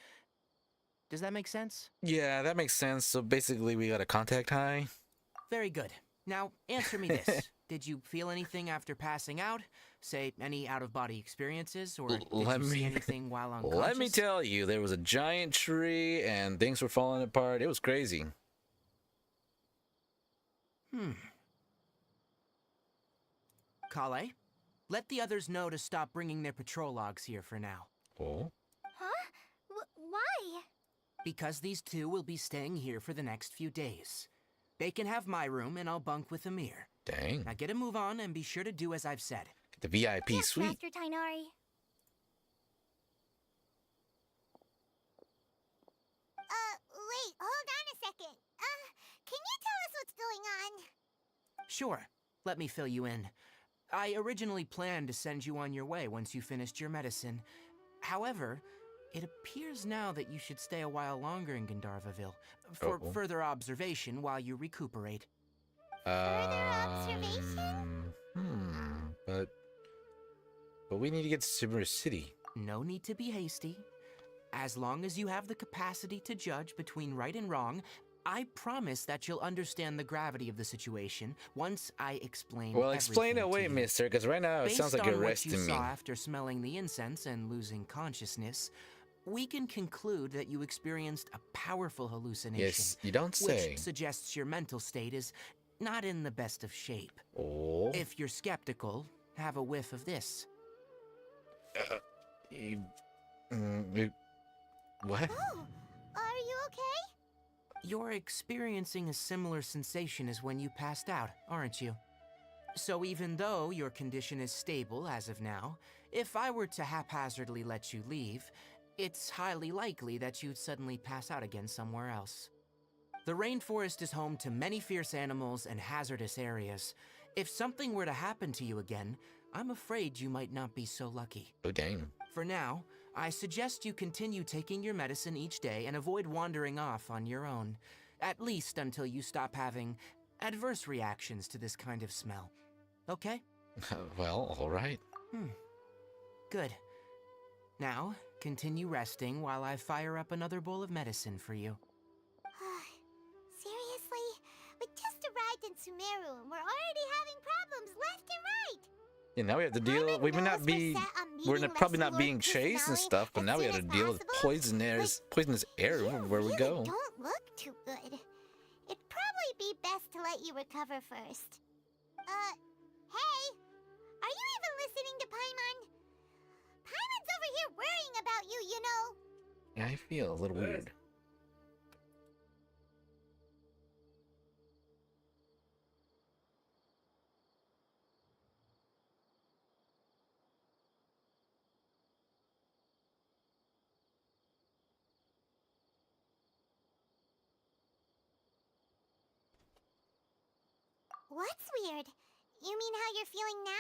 Does that make sense? Yeah, that makes sense. So basically we got a contact high. Very good. Now, answer me this. Did you feel anything after passing out? Say, any out-of-body experiences? Or did you see anything while unconscious? Let me tell you, there was a giant tree and things were falling apart. It was crazy. Kale, let the others know to stop bringing their patrol logs here for now. Oh? Huh? Why? Because these two will be staying here for the next few days. They can have my room and I'll bunk with Amir. Dang. Now get a move on and be sure to do as I've said. The VIP Yes, suite. Master Tainari. Wait, hold on a second. Can you tell us what's going on? Sure, let me fill you in. I originally planned to send you on your way once you finished your medicine. However, it appears now that you should stay a while longer in Gandharvaville for further observation while you recuperate. Further observation? But we need to get to Sumeru City. No need to be hasty. As long as you have the capacity to judge between right and wrong, I promise that you'll understand the gravity of the situation once I explain Well, explain it everything to away, you. mister, because right now it sounds like you're Based on arresting what you me. saw after smelling the incense and losing consciousness, we can conclude that you experienced a powerful hallucination. Yes, you don't say. Which suggests your mental state is not in the best of shape. Oh. If you're skeptical, have a whiff of this. What? Oh, are you okay? You're experiencing a similar sensation as when you passed out, aren't you? So even though your condition is stable as of now, if I were to haphazardly let you leave, it's highly likely that you'd suddenly pass out again somewhere else. The rainforest is home to many fierce animals and hazardous areas. If something were to happen to you again, I'm afraid you might not be so lucky. Oh, dang. For now, I suggest you continue taking your medicine each day and avoid wandering off on your own, at least until you stop having adverse reactions to this kind of smell. Okay? Well, alright. Good. Now, continue resting while I fire up another bowl of medicine for you. Seriously? We just arrived in Sumeru and we're already having problems left and right. Yeah, now we have to deal. We may not be. We're probably not being chased and stuff, but now we have to deal with poisonous air where we go. Don't look too good. It'd probably be best to let you recover first. Hey! Are you even listening to Paimon? Paimon's over here worrying about you, you know. Yeah, I feel a little weird. What's weird? You mean how you're feeling now?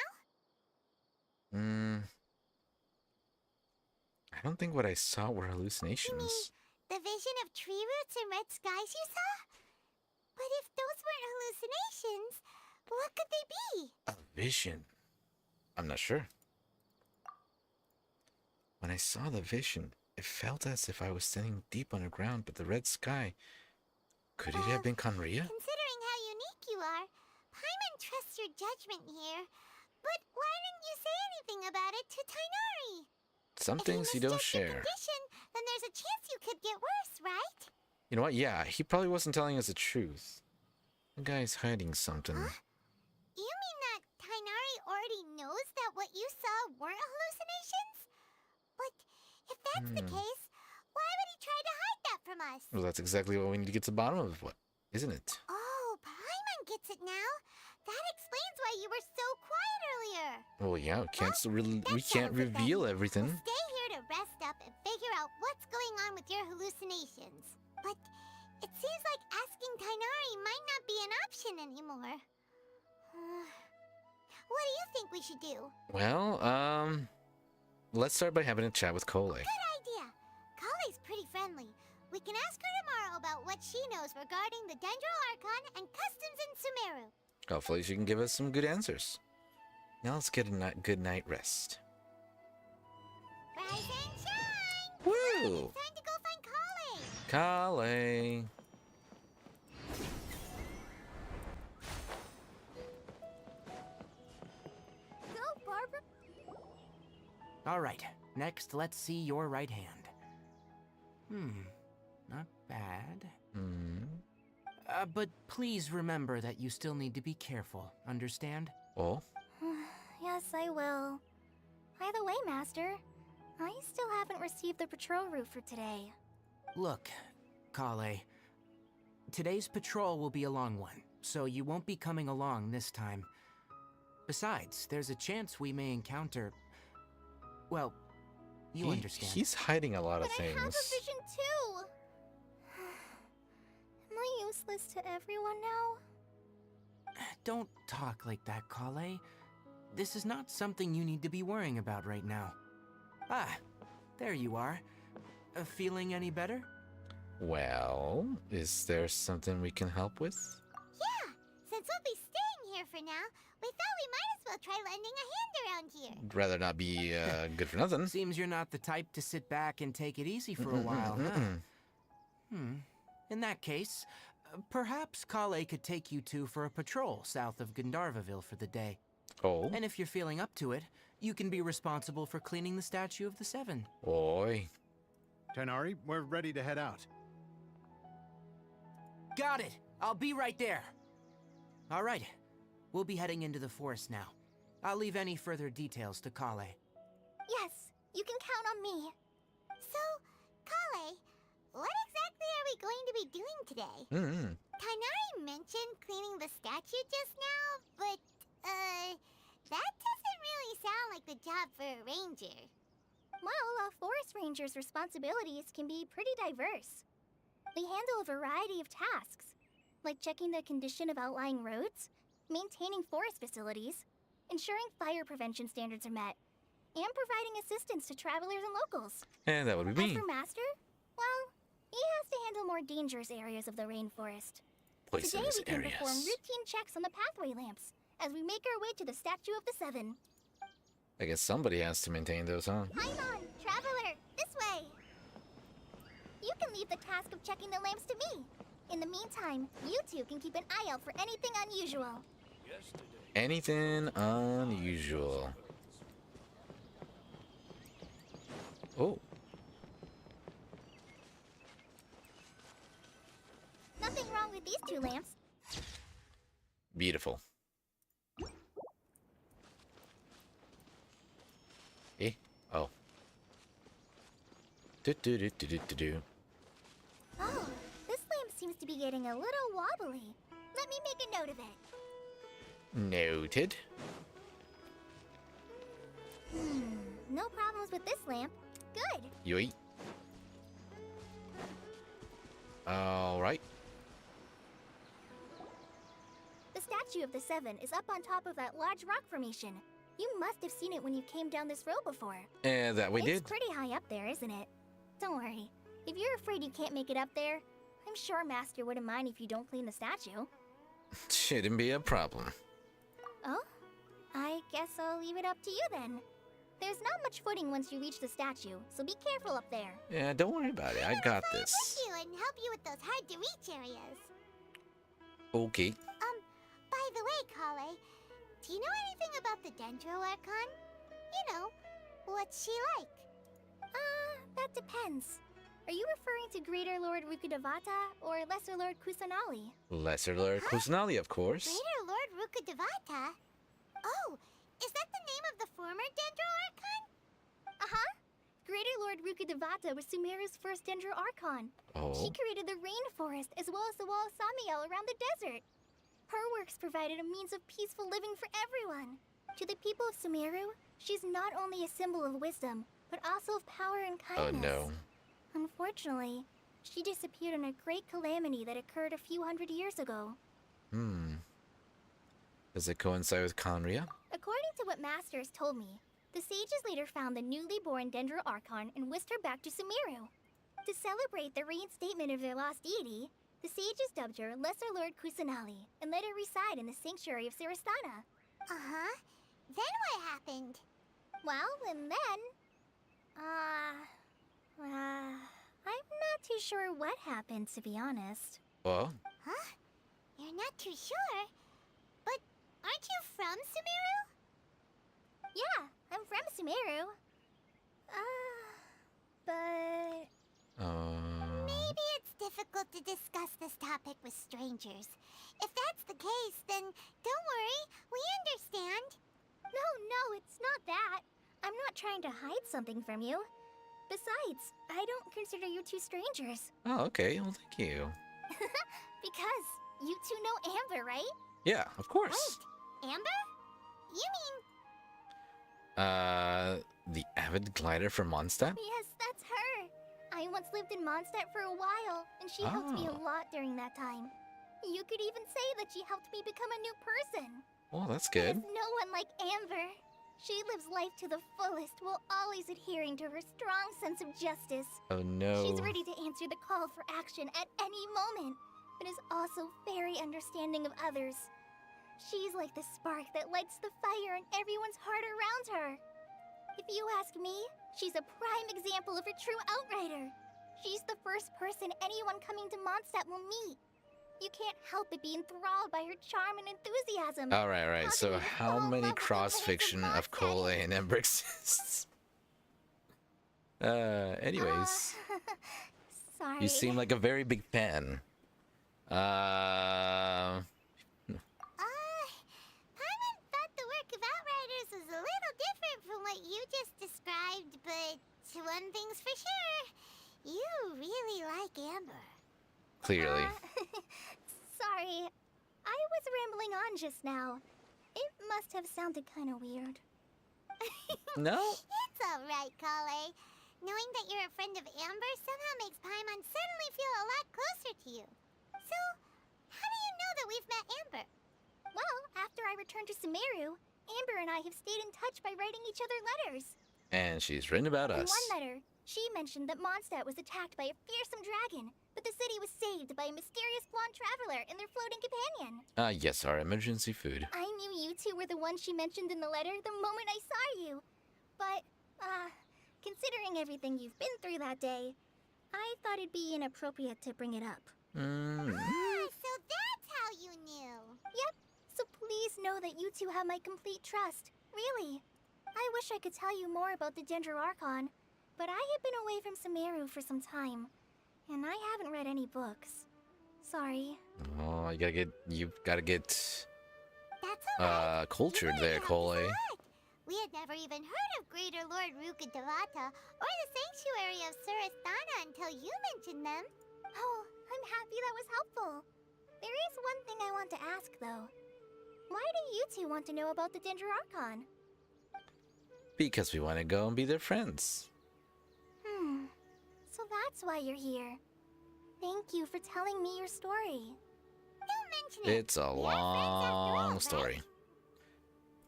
I don't think what I saw were You mean hallucinations. the vision of tree roots and red skies you saw? But if those weren't hallucinations, what could they be? A vision? I'm not sure. When I saw the vision, it felt as if I was standing deep underground, but the red sky. Could it have been Conria? Considering how unique you are, Paimon trusts your judgment here. But why didn't you say anything about it to Tainari? Some If he things you don't misjudged your share. condition, then there's a chance you could get worse, right? You know what? Yeah, he probably wasn't telling us the truth. The guy's hiding something. Huh? You mean that Tainari already knows that what you saw weren't hallucinations? But if that's the case, why would he try to hide that from us? Well, that's exactly what we need to get to the bottom of, isn't it? Oh, Paimon gets it now. That explains why you were so quiet earlier. Well, yeah, we can't settles it then. reveal everything. We'll stay here to rest up and figure out what's going on with your hallucinations. But it seems like asking Tainari might not be an option anymore. What do you think we should do? Well, let's start by having a chat with Cole. Good idea. Kale's pretty friendly. We can ask her tomorrow about what she knows regarding the Dendro Archon and customs in Sumeru. Hopefully she can give us some good answers. Now let's get a good night rest. Rise and shine! Woo! It's time to go find Kale! Kale. Go, Barbara! Alright, next let's see your right hand. Not bad. But please remember that you still need to be careful, understand? Oh? Yes, I will. By the way, Master, I still haven't received the patrol route for today. Look, Kale, today's patrol will be a long one, so you won't be coming along this time. Besides, there's a chance we may encounter... Well, you understand. He's hiding a lot of But things. I have a vision too! Am I useless to everyone now? Don't talk like that, Kale. This is not something you need to be worrying about right now. Ah, there you are. Feeling any better? Well, is there something we can help with? Yeah, since we'll be staying here for now, we thought we might as well try lending a hand around here. I'd rather not be good for nothing. Seems you're not the type to sit back and take it easy for a while, huh? In that case, perhaps Kale could take you two for a patrol south of Gandharvaville for the day. Oh? And if you're feeling up to it, you can be responsible for cleaning the Statue of the Seven. Oi. Tainari, we're ready to head out. Got it! I'll be right there! Alright, we'll be heading into the forest now. I'll leave any further details to Kale. Yes, you can count on me. So, Kale, what exactly are we going to be doing today? Tainari mentioned cleaning the statue just now, but, that doesn't really sound like the job for a ranger. Well, a forest ranger's responsibilities can be pretty diverse. They handle a variety of tasks, like checking the condition of outlying roads, maintaining forest facilities, ensuring fire prevention standards are met, and providing assistance to travelers and locals. And that would be As me. for Master, well, he has to handle more dangerous areas of the rainforest. Today Poisonous we can areas. perform routine checks on the pathway lamps as we make our way to the Statue of the Seven. I guess somebody has to maintain those, huh? Paimon, traveler, this way! You can leave the task of checking the lamps to me. In the meantime, you two can keep an eye out for anything unusual. Anything unusual. Oh. Nothing wrong with these two lamps. Beautiful. Eh? Oh. Do. Oh, this lamp seems to be getting a little wobbly. Let me make a note of it. Noted. No problems with this lamp. Good. Yoy. Alright. The Statue of the Seven is up on top of that large rock formation. You must have seen it when you came down this road before. That we did. It's pretty high up there, isn't it? Don't worry. If you're afraid you can't make it up there, I'm sure Master wouldn't mind if you don't clean the statue. Shouldn't be a problem. Oh? I guess I'll leave it up to you then. There's not much footing once you reach the statue, so be careful up there. Yeah, don't worry about it. I got this. You and help you with those hard-to-reach areas. Okay. By the way, Kale, do you know anything about the Dendro Archon? You know, what's she like? That depends. Are you referring to Greater Lord Rukkhadevata or Lesser Lord Kusanali? Lesser Lord Kusanali, of course. Greater Lord Rukkhadevata? Oh, is that the name of the former Dendro Archon? Uh-huh. Greater Lord Rukkhadevata was Sumeru's first Dendro Archon. Oh. She created the rainforest as well as the wall of Samiel around the desert. Her works provided a means of peaceful living for everyone. To the people of Sumeru, she's not only a symbol of wisdom, but also of power and kindness. Oh no. Unfortunately, she disappeared in a great calamity that occurred a few hundred years ago. Does it coincide with Conria? According to what Master has told me, the sages later found the newly born Dendro Archon and whisked her back to Sumeru. To celebrate the reinstatement of their lost deity, the sages dubbed her Lesser Lord Kusanali and let her reside in the sanctuary of Sarastana. Uh-huh. Then what happened? Well, and then... I'm not too sure what happened, to be honest. Well, Huh? You're not too sure? But aren't you from Sumeru? Yeah, I'm from Sumeru. But... Maybe it's difficult to discuss this topic with strangers. If that's the case, then don't worry, we understand. No, it's not that. I'm not trying to hide something from you. Besides, I don't consider you two strangers. oh, okay. Well, thank you. Because you two know Amber, right? Yeah, of course. Wait, Amber? You mean... The avid glider from Mondstadt? Yes, that's her. I once lived in Mondstadt for a while, and she helped me a Oh. lot during that time. You could even say that she helped me become a new person. Well, that's good. There's no one like Amber. She lives life to the fullest while always adhering to her strong sense of justice. Oh no. She's ready to answer the call for action at any moment, but is also very understanding of others. She's like the spark that lights the fire in everyone's heart around her. If you ask me, she's a prime example of a true outrider. She's the first person anyone coming to Mondstadt will meet. You can't help but be enthralled by her charm and enthusiasm. Alright. So Causing you to how fall in many love with the cross-fiction ways of Cole and Ember exists? Anyways. Sorry. You seem like a very big fan. Paimon thought the work of Outriders was a little different from what you just described, but one thing's for sure. You really like Clearly. Sorry. I was rambling on just now. It must have sounded kind of weird. No? It's alright, Kale. Knowing that you're a friend of Amber somehow makes Paimon suddenly feel a lot closer to you. So, how do you know that we've met Amber? Well, after I returned to Sumeru, Amber and I have stayed in touch by writing each other letters. And she's written about In us. one letter, she mentioned that Mondstadt was attacked by a fearsome dragon, but the city was saved by a mysterious blonde traveler and their floating companion. Yes, our emergency food. I knew you two were the ones she mentioned in the letter the moment I saw you. But, considering everything you've been through that day, I thought it'd be inappropriate to bring it up. So that's how you knew. Yep, so please know that you two have my complete trust. Really. I wish I could tell you more about the Dendro Archon, but I have been away from Sumeru for some time, and I haven't read any books. Sorry. Oh, you've gotta get That's alright. cultured You there, don't have to Cole. select. We had never even heard of Greater Lord Rukkhadevata or the Sanctuary of Surasthana until you mentioned them. Oh, I'm happy that was helpful. There is one thing I want to ask, though. Why do you two want to know about the Dendro Archon? Because we want to go and be their friends. So that's why you're here. Thank you for telling me your story. Don't mention it. It's a We're friends after all, long right? story.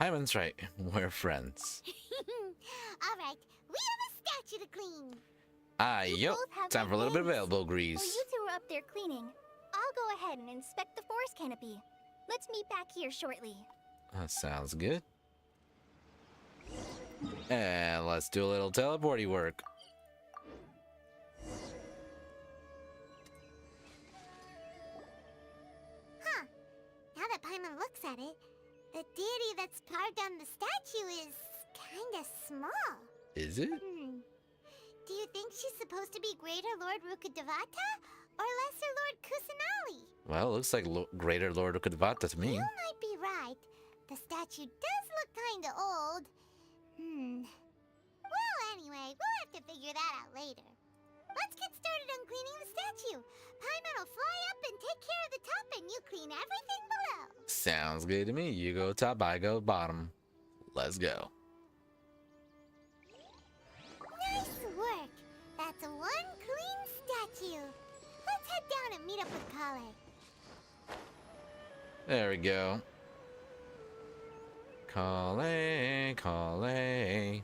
Hyman's right. We're friends. Alright, we have a statue to clean. Yo. both have Time good for a little bit of names. elbow While grease. you two are up there cleaning, I'll go ahead and inspect the forest canopy. Let's meet back here shortly. That sounds good. And let's do a little teleporty work. Huh. Now that Paimon looks at it, the deity that's carved on the statue is kinda small. Is it? Do you think she's supposed to be Greater Lord Rukkhadevata or Lesser Lord Kusanali? Well, it looks like Greater Lord Rukkhadevata to me. You might be right. The statue does look kinda old. Well, anyway, we'll have to figure that out later. Let's get started on cleaning the statue. Paimon will fly up and take care of the top, and you clean everything below. Sounds good to me. You go top, I go bottom. Let's go. Nice work. That's one clean statue. Let's head down and meet up with Kale. There we go. Kale, Kale.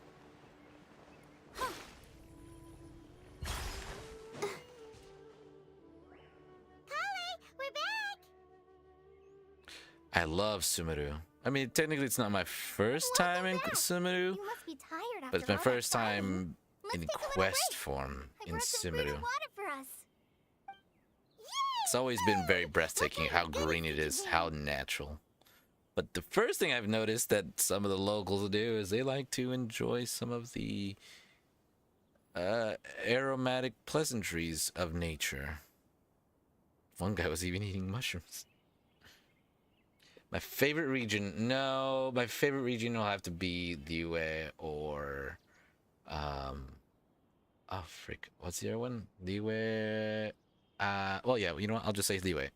Kale, we're back. I love Sumeru. I mean, technically, it's not my first time in Sumeru, You must be tired after but it's my all that first fighting. time Let's in take a little quest break. form I in brought some fruit Sumeru. and water for us. It's always been very breathtaking how green it is, how natural. But the first thing I've noticed that some of the locals do is they like to enjoy some of the aromatic pleasantries of nature. One guy was even eating mushrooms. My favorite region, no, my favorite region will have to be Liyue or, oh frick, what's the other one? Liyue, well, yeah, you know what, I'll just say Liyue.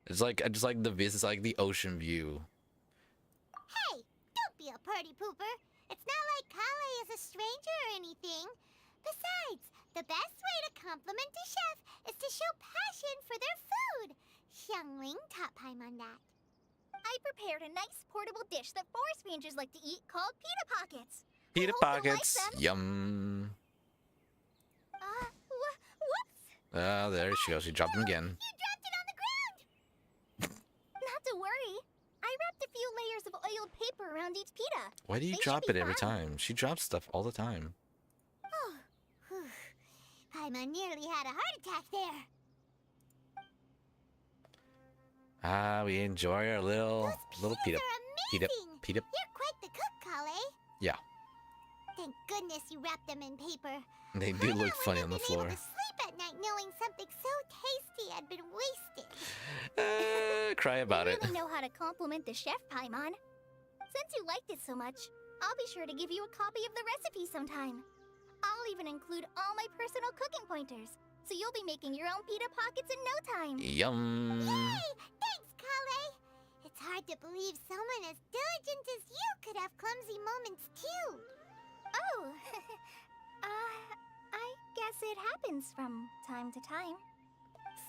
I just like the views, it's like the ocean view. Hey, don't be a party pooper. It's not like Kale is a stranger or anything. Besides, the best way to compliment a chef is to show passion for their food. Xiangling taught Paimon that. I prepared a nice portable dish that forest rangers like to eat called pita pockets. Pita I hope you'll like pockets, them. yum. Whoops! There she goes, she dropped them again. You dropped it on the ground! Not to worry. I wrapped a few layers of oiled paper around each pita. Why do you They should drop be it every fine. time? She drops stuff all the time. Oh, whew. Paimon nearly had a heart attack there. We enjoy our little Those pita. pitas are Pita. amazing. Pita. You're quite the cook, Kale. Yeah, Thank goodness you wrapped them in paper. they do Paimon look funny on wouldn't the have been floor. able to sleep at night knowing something so tasty had been wasted. Cry about you it. really know how to compliment the chef, Paimon. Since you liked it so much, I'll be sure to give you a copy of the recipe sometime. I'll even include all my personal cooking pointers, so you'll be making your own pita pockets in no time. Yum. Yay! Thanks, Kale! It's hard to believe someone as diligent as you could have clumsy moments, too. Oh, I guess it happens from time to time.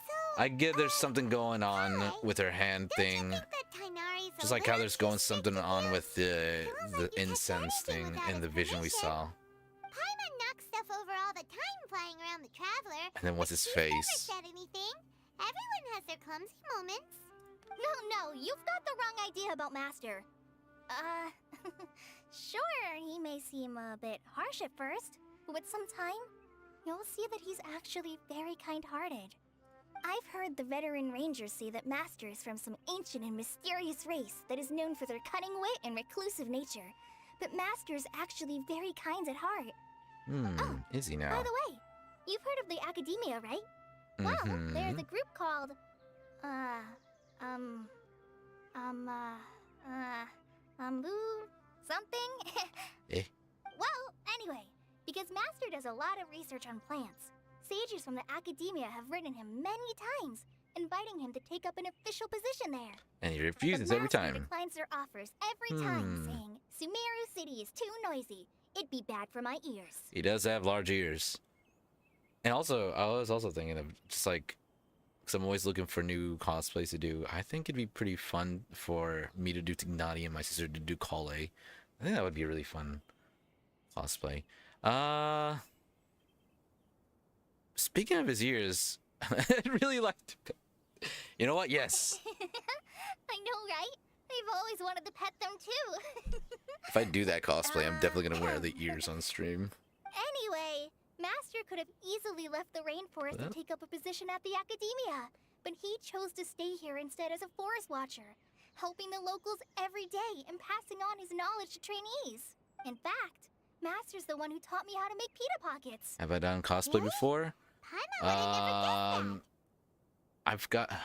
So, I get there's something going on Kale, with her hand don't you thing. think that Tighnari's a Just like how little there's too going strict something to on you? with the Feels like you touch incense anything thing without in the his vision we permission. saw. Paimon knocks stuff over all the time flying around the Traveler. And then what's but his she's face? never said anything. Everyone has their clumsy moments. No, you've got the wrong idea about Master. Sure, he may seem a bit harsh at first, but with some time, you'll see that he's actually very kind-hearted. I've heard the veteran rangers say that Master is from some ancient and mysterious race that is known for their cunning wit and reclusive nature. But Master is actually very kind at heart. Is he By now? the way, you've heard of the Academia, right? Well, there's a group called, something? Eh? Well, anyway, because Master does a lot of research on plants, sages from the Academia have written him many times, inviting him to take up an official position there. And he But refuses every Master time. declines their offers every time, saying, Sumeru City is too noisy. It'd be bad for my ears. He does have large ears. And also, I was also thinking of just like, because I'm always looking for new cosplays to do. I think it'd be pretty fun for me to do Tignati and my sister to do Kale. I think that would be a really fun cosplay. Speaking of his ears, I'd really like to. You know what? Yes. I know, right? I've always wanted to pet them too. If I do that cosplay, I'm definitely gonna wear the ears on stream. Anyway, Master could have easily left the rainforest to take up a position at the Academia, but he chose to stay here instead as a forest watcher, helping the locals every day and passing on his knowledge to trainees. In fact, Master's the one who taught me how to make pita pockets. Have I done cosplay before? Paimon would have never guessed that.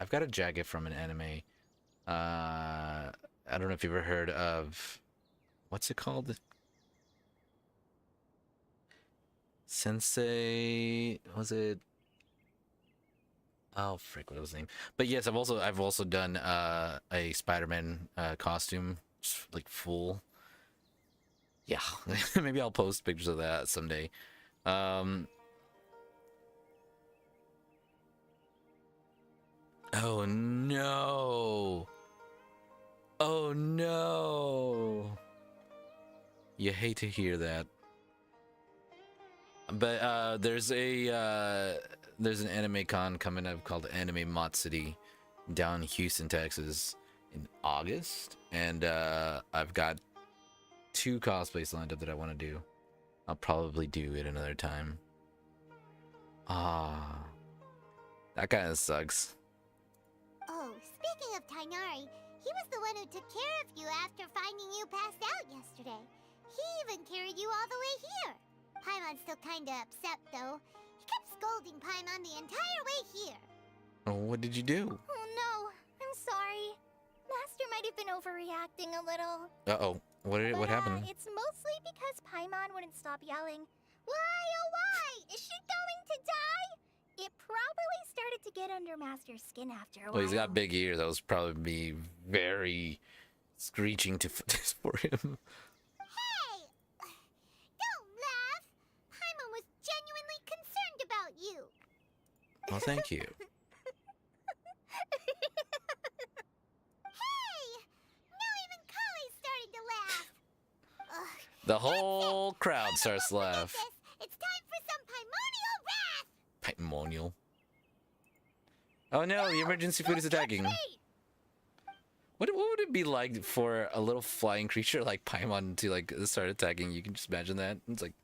I've got a jacket from an anime. I don't know if you've ever heard of, what's it called? Sensei, was it? Oh frick, what was his name? But yes, I've also done a Spider-Man costume, just, like full. Yeah, maybe I'll post pictures of that someday. Oh no! Oh no! You hate to hear that. But there's an anime con coming up called Anime Matsuri down in Houston, Texas in August, and I've got 2 cosplays lined up that I want to do. I'll probably do it another time. That kind of sucks. Oh, speaking of Tighnari, he was the one who took care of you after finding you passed out yesterday. He even carried you all the way here. Paimon's still kinda upset, though. He kept scolding Paimon the entire way here. Oh, what did you do? Oh no, I'm sorry. Master might have been overreacting a little. Uh-oh. What happened? It's mostly because Paimon wouldn't stop yelling, "Why, oh why? Is she going to die?" It probably started to get under Master's skin after a while. Well, he's got big ears. That was probably very screeching to for him. Hey! Don't laugh! Paimon was genuinely concerned about you. Well, thank you. Hey! Now even Kale's starting to laugh. Ugh, The whole crowd starts to laugh. it's time for some Paimonial wrath! Paimonial. Oh no, the emergency food is attacking. What would it be like for a little flying creature like Paimon to like start attacking? You can just imagine that. It's like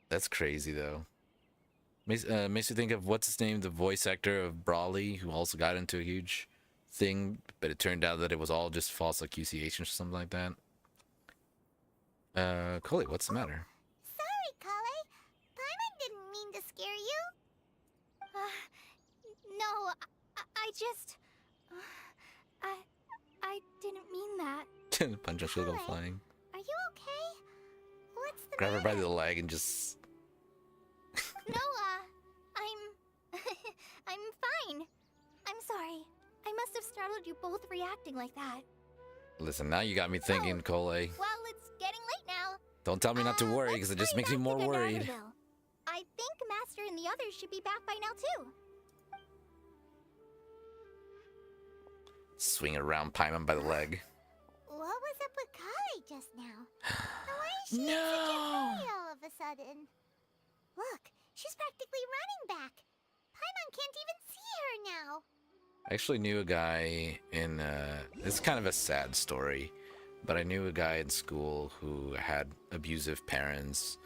that's crazy though. Makes you think of what's his name, the voice actor of Brawley, who also got into a huge thing, but it turned out that it was all just false accusation or something like that. Coley, what's the matter? Sorry, Kale. Paimon didn't mean to scare you. No, I just... I didn't mean that. Punch her, she'll go Chloe? flying. Are you okay? What's the Grab her matter? by the leg and just. No, I'm fine. I'm sorry. I must have startled you both reacting like that. Listen, now you got me thinking, Cole. Well, it's getting late now. Don't tell me not to worry, because it just makes me more worried. I think Master and the others should be back by now, too. Swing around Paimon by the leg. What was up with Kali just now? And why is she in such a No! hurry all of a sudden? Look, she's practically running back. Paimon can't even see her now. I actually knew a guy in, it's kind of a sad story, but I knew a guy in school who had abusive parents,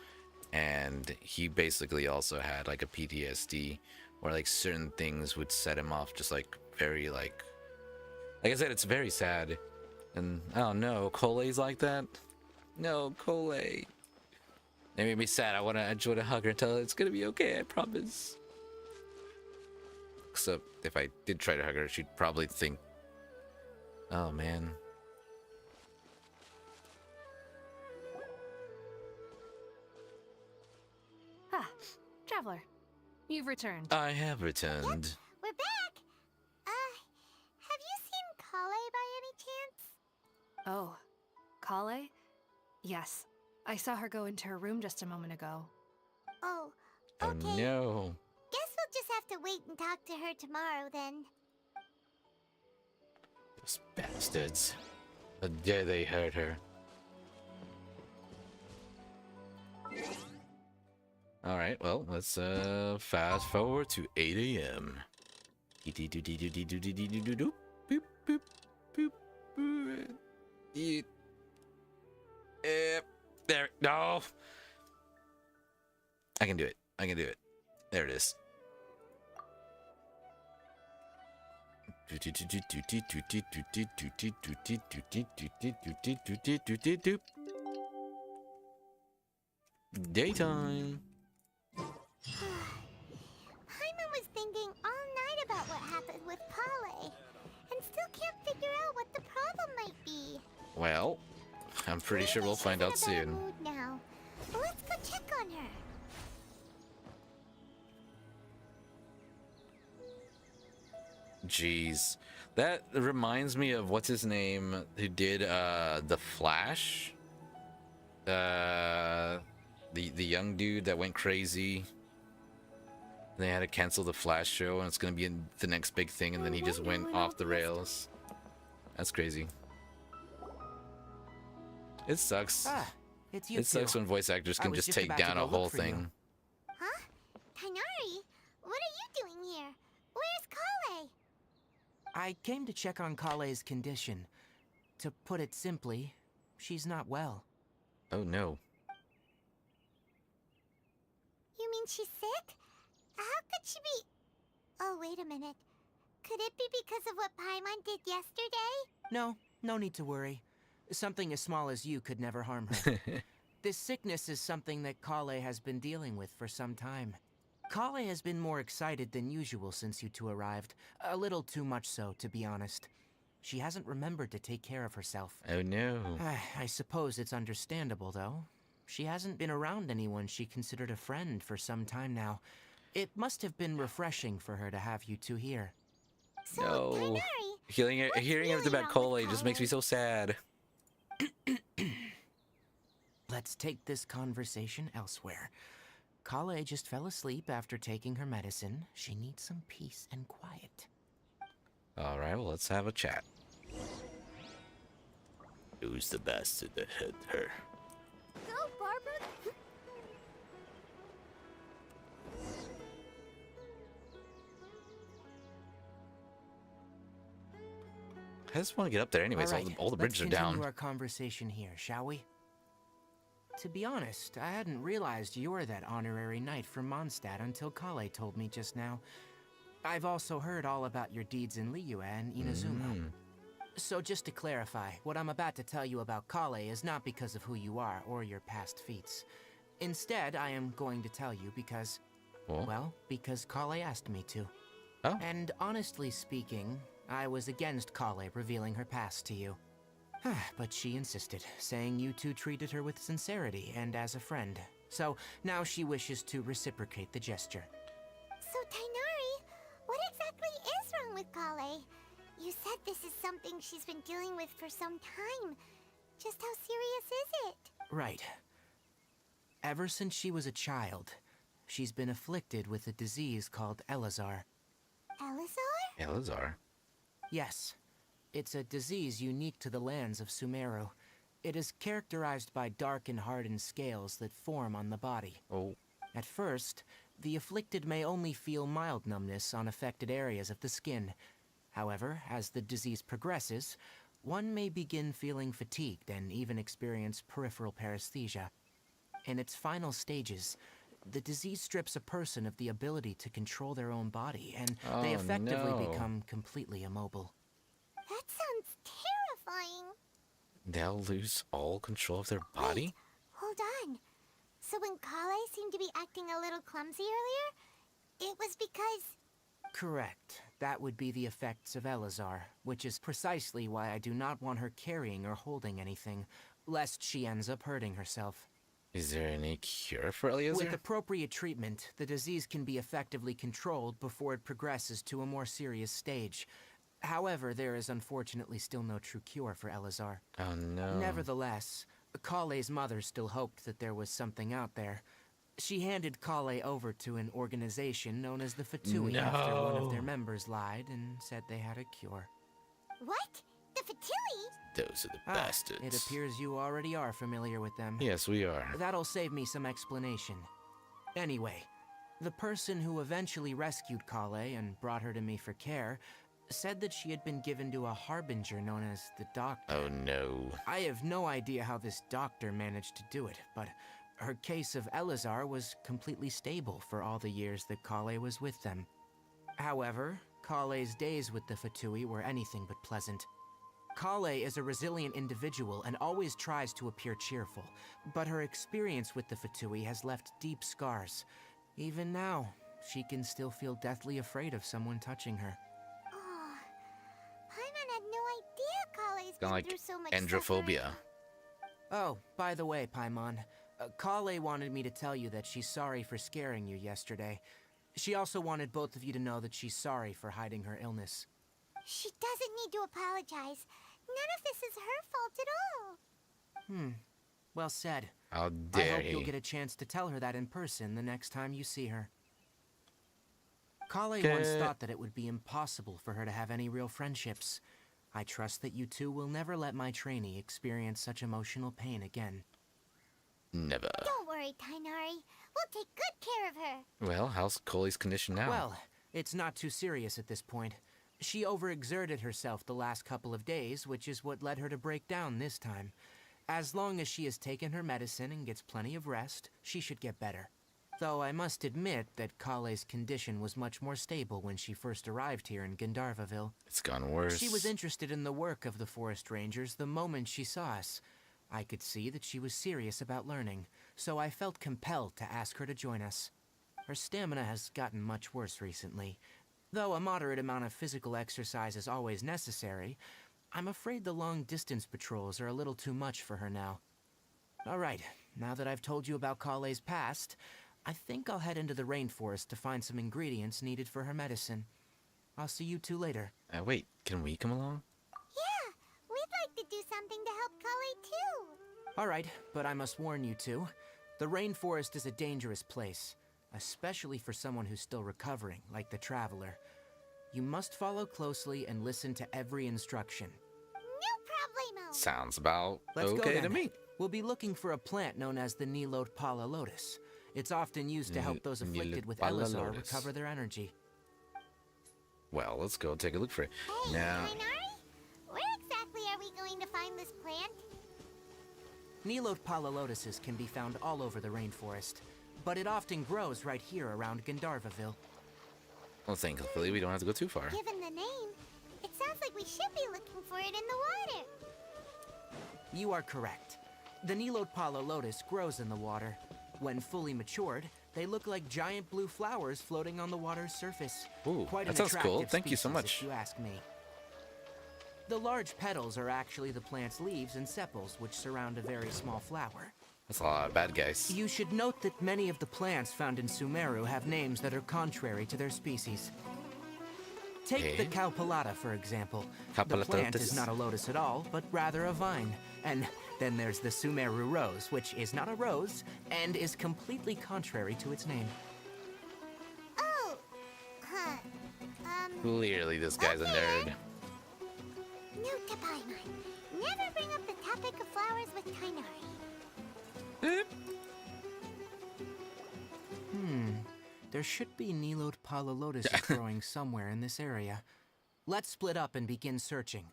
and he basically also had like a PTSD, where like certain things would set him off just like very like I said, it's very sad. And oh no, Cole's like that? No, Cole. It made me sad. I just wanna hug her and tell her it's gonna be okay, I promise. Except if I did try to hug her, she'd probably think, oh man. Ah, Traveler. You've returned. I have returned. We're back. Have you seen Kale by any chance? Oh, Kale? Yes. I saw her go into her room just a moment ago. Oh, Oh okay. no. Guess we'll just have to wait and talk to her tomorrow then. Those bastards. How dare they hurt her. Alright, well, let's fast forward to 8 a.m. There, no! I can do it. I can do it. There it is. Daytime. Paimon was thinking all night about what happened with Kale, and still can't figure out what the problem might be. Well, I'm pretty sure we'll find out She's in a bad soon. mood now. But let's go check on her. Jeez. That reminds me of what's his name who did The Flash? The young dude that went crazy. They had to cancel the Flash show and it's gonna be in the next big thing, and then he just went off the rails. That's crazy. It sucks. Ah, it's you It sucks two. when voice actors I can was just just take about to down go a look whole for you. thing. Huh? Tainari? What are you doing here? Where's Kale? I came to check on Kale's condition. To put it simply, she's not well. Oh no. You mean she's sick? How could she be... Oh, wait a minute. Could it be because of what Paimon did yesterday? No need to worry. Something as small as you could never harm her. This sickness is something that Kale has been dealing with for some time. Kale has been more excited than usual since you two arrived. A little too much so, to be honest. She hasn't remembered to take care of herself. Oh no. I suppose it's understandable, though. She hasn't been around anyone she considered a friend for some time now. It must have been refreshing for her to have you two here. So, No. Tainari, Hearing everything about Cole just makes me so sad. Let's take this conversation elsewhere. Kale just fell asleep after taking her medicine. She needs some peace and quiet. Alright, well, let's have a chat. Who's the bastard that hit her? go, Barbara. I just want to get up there anyways. All right, All the bridges are let's continue down. our conversation here, shall we? To be honest, I hadn't realized you're that honorary knight from Mondstadt until Kale told me just now. I've also heard all about your deeds in Liyue and Inazuma. So just to clarify, what I'm about to tell you about Kale is not because of who you are or your past feats. Instead, I am going to tell you because... Oh. Well, because Kale asked me to. Oh. And honestly speaking, I was against Kale revealing her past to you. But she insisted, saying you two treated her with sincerity and as a friend. So now she wishes to reciprocate the gesture. So, Tainari, what exactly is wrong with Kale? You said this is something she's been dealing with for some time. Just how serious is it? Right. Ever since she was a child, she's been afflicted with a disease called Elazar. Elazar? Elazar? Yes. It's a disease unique to the lands of Sumeru. It is characterized by dark and hardened scales that form on the body. Oh. At first, the afflicted may only feel mild numbness on affected areas of the skin. However, as the disease progresses, one may begin feeling fatigued and even experience peripheral paresthesia. In its final stages, the disease strips a person of the ability to control their own body, and they effectively become completely immobile. That sounds terrifying. They'll lose all control of their body? Wait, hold on. So when Kale seemed to be acting a little clumsy earlier, it was because... Correct. That would be the effects of Elazar, which is precisely why I do not want her carrying or holding anything, lest she ends up hurting herself. Is there any cure for Elazar? With appropriate treatment, the disease can be effectively controlled before it progresses to a more serious stage. However, there is unfortunately still no true cure for Elazar. Oh no. Nevertheless, Kale's mother still hoped that there was something out there. She handed Kale over to an organization known as the Fatui after one of their members lied and said they had a cure. What? The Fatui? Those are the bastards. It appears you already are familiar with them. Yes, we are. That'll save me some explanation. Anyway, the person who eventually rescued Kale and brought her to me for care said that she had been given to a harbinger known as the Doctor. Oh no. I have no idea how this doctor managed to do it, but her case of Elazar was completely stable for all the years that Kale was with them. However, Kale's days with the Fatui were anything but pleasant. Kale is a resilient individual and always tries to appear cheerful, but her experience with the Fatui has left deep scars. Even now, she can still feel deathly afraid of someone touching her. Oh, Paimon had no idea Kale's been Kind of like through so much androphobia. suffering. Oh, by the way, Paimon, Kale wanted me to tell you that she's sorry for scaring you yesterday. She also wanted both of you to know that she's sorry for hiding her illness. She doesn't need to apologize. None of this is her fault at all. Well said. How I dare hope he? you'll get a chance to tell her that in person the next time you see her. Kale once Okay. thought that it would be impossible for her to have any real friendships. I trust that you two will never let my trainee experience such emotional pain again. Never. Don't worry, Tainari. We'll take good care of her. Well, how's Cole's condition now? Well, it's not too serious at this point. She overexerted herself the last couple of days, which is what led her to break down this time. As long as she has taken her medicine and gets plenty of rest, she should get better. Though I must admit that Kale's condition was much more stable when she first arrived here in Gandharvaville. It's gone worse. She was interested in the work of the forest rangers the moment she saw us. I could see that she was serious about learning, so I felt compelled to ask her to join us. Her stamina has gotten much worse recently. Though a moderate amount of physical exercise is always necessary, I'm afraid the long-distance patrols are a little too much for her now. All right, now that I've told you about Kale's past, I think I'll head into the rainforest to find some ingredients needed for her medicine. I'll see you two later. Wait, can we come along? Yeah, we'd like to do something to help Kale too. All right, but I must warn you two. The rainforest is a dangerous place, especially for someone who's still recovering, like the Traveler. You must follow closely and listen to every instruction. No problemo. Sounds about Let's go okay then. to me. We'll be looking for a plant known as the Nilode Pala Lotus. It's often used to help those afflicted with Pala Elazar Lotus. recover their energy. Well, let's go take a look for it. Hey, Now, Tainari, where exactly are we going to find this plant? Nilode Pala Lotuses can be found all over the rainforest, but it often grows right here around Gandharvaville. well, thankfully we don't have to go too far. Given the name, it sounds like we should be looking for it in the water. You are correct. The Nilode Pala Lotus grows in the water. When fully matured, They look like giant blue flowers floating on the water's surface. Ooh, Quite that an sounds cool. attractive Thank you so species, much. if you ask me. The large petals are actually the plant's leaves and sepals, which surround a very small flower. That's a lot of bad guys. You should note that many of the plants found in Sumeru have names that are contrary to their species. Take the cowpelata, for example. The plant is not a lotus at all, but rather a vine. And then there's the Sumeru rose, which is not a rose, and is completely contrary to its name. Oh, Clearly, this guy's a nerd. Note to Paimon. Never bring up the topic of flowers with Tainari. There should be Nilode Pala lotuses growing somewhere in this area. Let's split up and begin searching.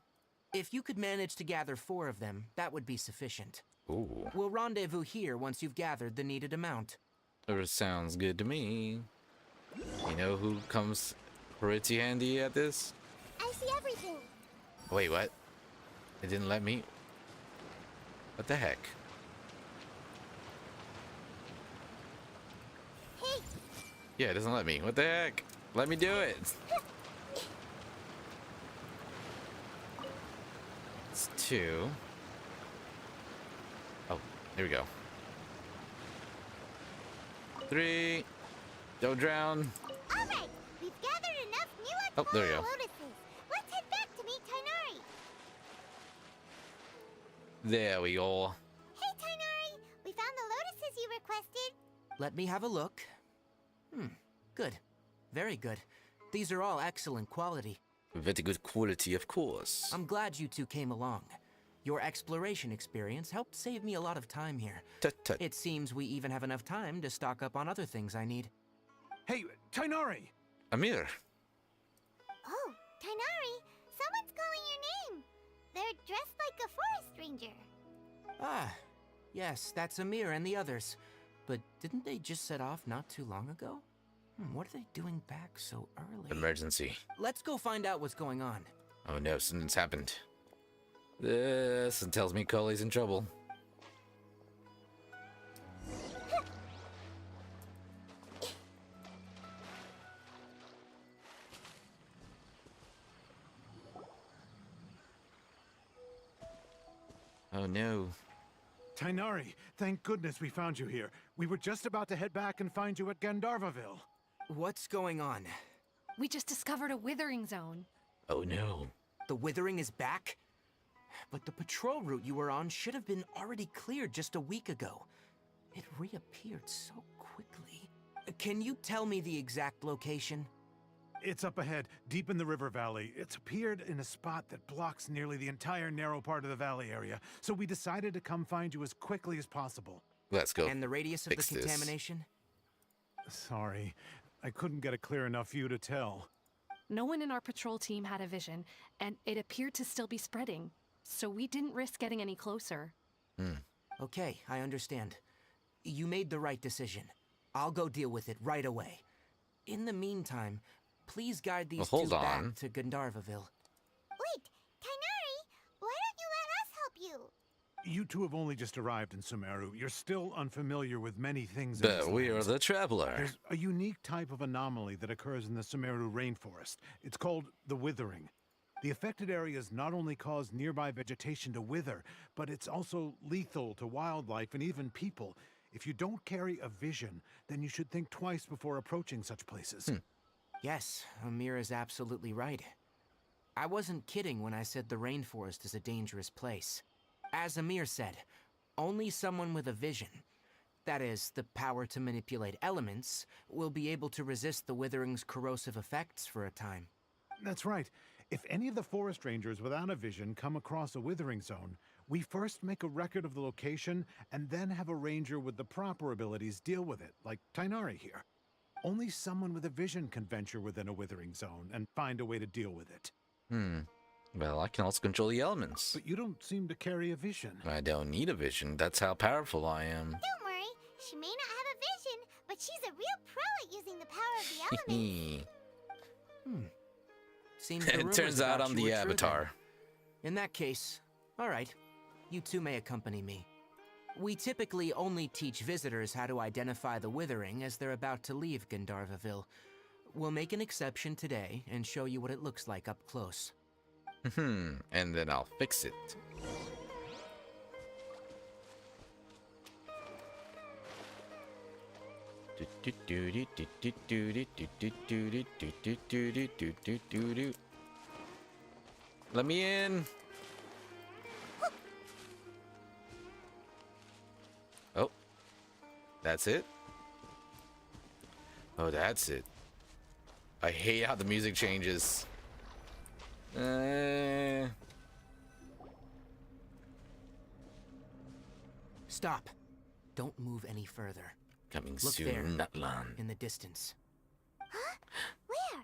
If you could manage to gather 4 of them, that would be sufficient. Ooh. We'll rendezvous here once you've gathered the needed amount. That sounds good to me. You know who comes pretty handy at this? I see everything. Wait, what? It didn't let me? What the heck? Hey, Yeah, it doesn't let me. What the heck? Let me do it. It's 2. Oh, there we go. 3. Don't drown. all right. We've gathered enough Nilode Oh, there you Pala go. lotuses. Let's head back to meet Tainari. There we go. Hey, Tainari. We found the lotuses you requested. Let me have a look. Good. Very good. These are all excellent quality. Very good quality, of course. I'm glad you two came along. Your exploration experience helped save me a lot of time here. Tut tut. It seems we even have enough time to stock up on other things I need. Hey, Tainari! Amir. Oh, Tainari. Someone's calling your name. They're dressed like a forest ranger. Ah, yes, that's Amir and the others. But didn't they just set off not too long ago? What are they doing back so early? Emergency. Let's go find out what's going on. Oh no, something's happened. This tells me Cole's in trouble. Oh no. Tainari, thank goodness we found you here. We were just about to head back and find you at Gandharvaville. What's going on? We just discovered a withering zone. Oh no. The withering is back? But the patrol route you were on should have been already cleared just a week ago. It reappeared so quickly. Can you tell me the exact location? It's up ahead, deep in the river valley. It's appeared in a spot that blocks nearly the entire narrow part of the valley area, so we decided to come find you as quickly as possible. Let's go. And the radius of the fix this. contamination? Sorry, I couldn't get a clear enough view to tell. No one in our patrol team had a vision, and it appeared to still be spreading. So we didn't risk getting any closer. Okay, I understand. You made the right decision. I'll go deal with it right away. In the meantime, please guide these Well, hold two on. back to Gandharvaville. Wait, Tainari, why don't you let us help you? You two have only just arrived in Sumeru. You're still unfamiliar with many things in this But we are land. the traveler. There's a unique type of anomaly that occurs in the Sumeru rainforest. It's called the withering. The affected areas not only cause nearby vegetation to wither, but it's also lethal to wildlife and even people. If you don't carry a vision, then you should think twice before approaching such places. Yes, Amir is absolutely right. I wasn't kidding when I said the rainforest is a dangerous place. As Amir said, only someone with a vision, that is, the power to manipulate elements, will be able to resist the withering's corrosive effects for a time. That's right. If any of the forest rangers without a vision come across a withering zone, we first make a record of the location and then have a ranger with the proper abilities deal with it, like Tainari here. Only someone with a vision can venture within a withering zone and find a way to deal with it. Well, I can also control the elements. But you don't seem to carry a vision. I don't need a vision. That's how powerful I am. Don't worry, she may not have a vision, but she's a real pro at using the power of the elements. Seems the It rumors turns out about I'm you the were true then. avatar. In that case, all right, you two may accompany me. We typically only teach visitors how to identify the withering as they're about to leave Gandharvaville. We'll make an exception today and show you what it looks like up close. And then I'll fix it. Let me in. Oh, that's it? Oh, that's it. I hate how the music changes. Stop. Don't move any further. Coming Look soon, there, Nutlan. in the distance. Huh? Where?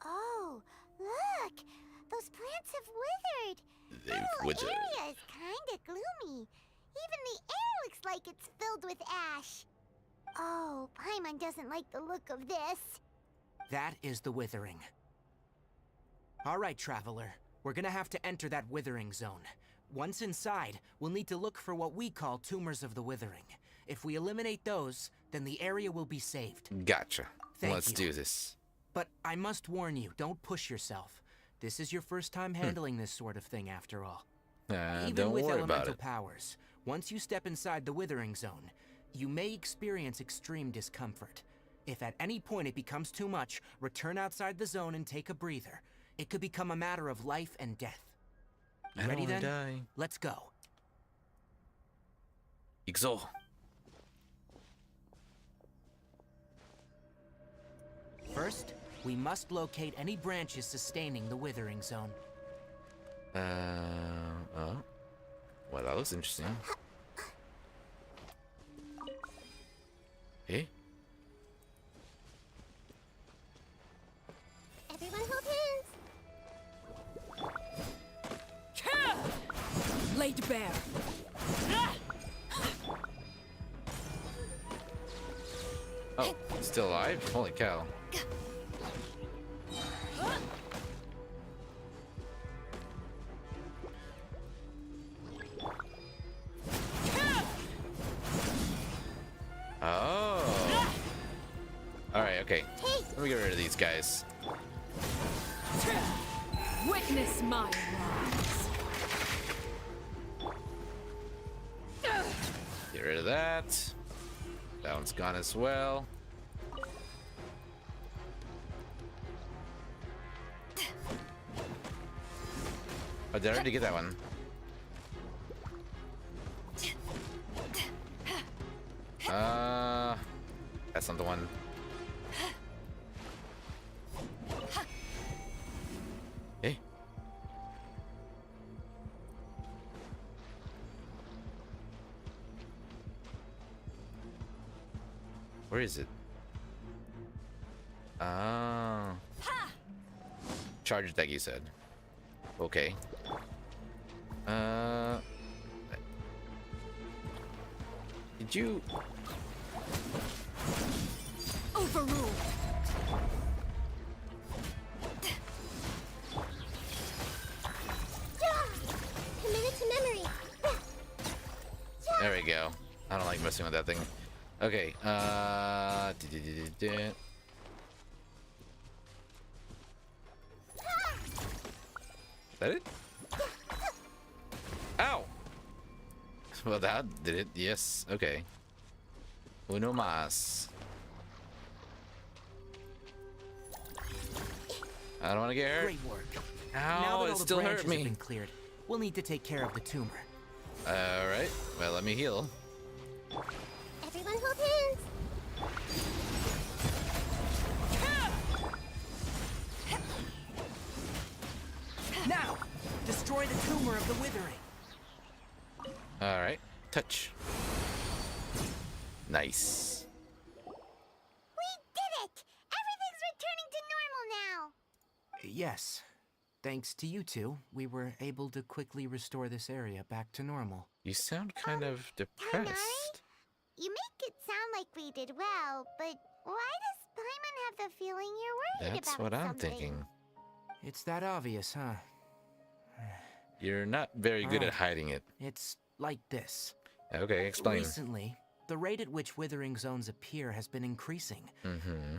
Oh, look! Those plants have withered. They've The whole withered. area is kinda gloomy. Even the air looks like it's filled with ash. Oh, Paimon doesn't like the look of this. That is the withering. All right, traveler. We're gonna have to enter that withering zone. Once inside, we'll need to look for what we call tumors of the withering. If we eliminate those, then the area will be saved. Gotcha. Thank Let's you. do this. But I must warn you, don't push yourself. This is your first time handling this sort of thing, after all. Even Don't with worry about elemental it. powers, once you step inside the withering zone, you may experience extreme discomfort. If at any point it becomes too much, return outside the zone and take a breather. It could become a matter of life and death. I You don't ready wanna then? die. Let's go. Ixo. First, we must locate any branches sustaining the withering zone. Oh. Well, that looks interesting. Hey? Everyone hold hands. Laid bare. Oh, still alive? Holy cow. Oh. Alright, okay. Let me get rid of these guys. Witness my rise. Get rid of that. That one's gone as well. Oh, did I already get that one? That's not the one. Hey. Where is it? Charge attack, you said. Okay. Did you? Overruled. Committed to memory. There we go. I don't like messing with that thing. Okay. Is that it? Ow! Well, that did it. Yes. Okay. Uno más. I don't want to get hurt. Great work. Ow! Now that It all the still hurt branches have me. been cleared, we'll need to take care of the tumor. All right. Well, let me heal. Everyone hold hands. Now, destroy the tumor of the withering. All right. Touch. Nice. We did it! Everything's returning to normal now. Yes. Thanks to you two, we were able to quickly restore this area back to normal. You sound kind of depressed. You make it sound like we did well, but why does Paimon have the feeling you're worried That's about what I'm something? thinking. It's that obvious, huh? You're not very good Alright. at hiding it. It's like this. Okay, explain. Recently, the rate at which withering zones appear has been increasing.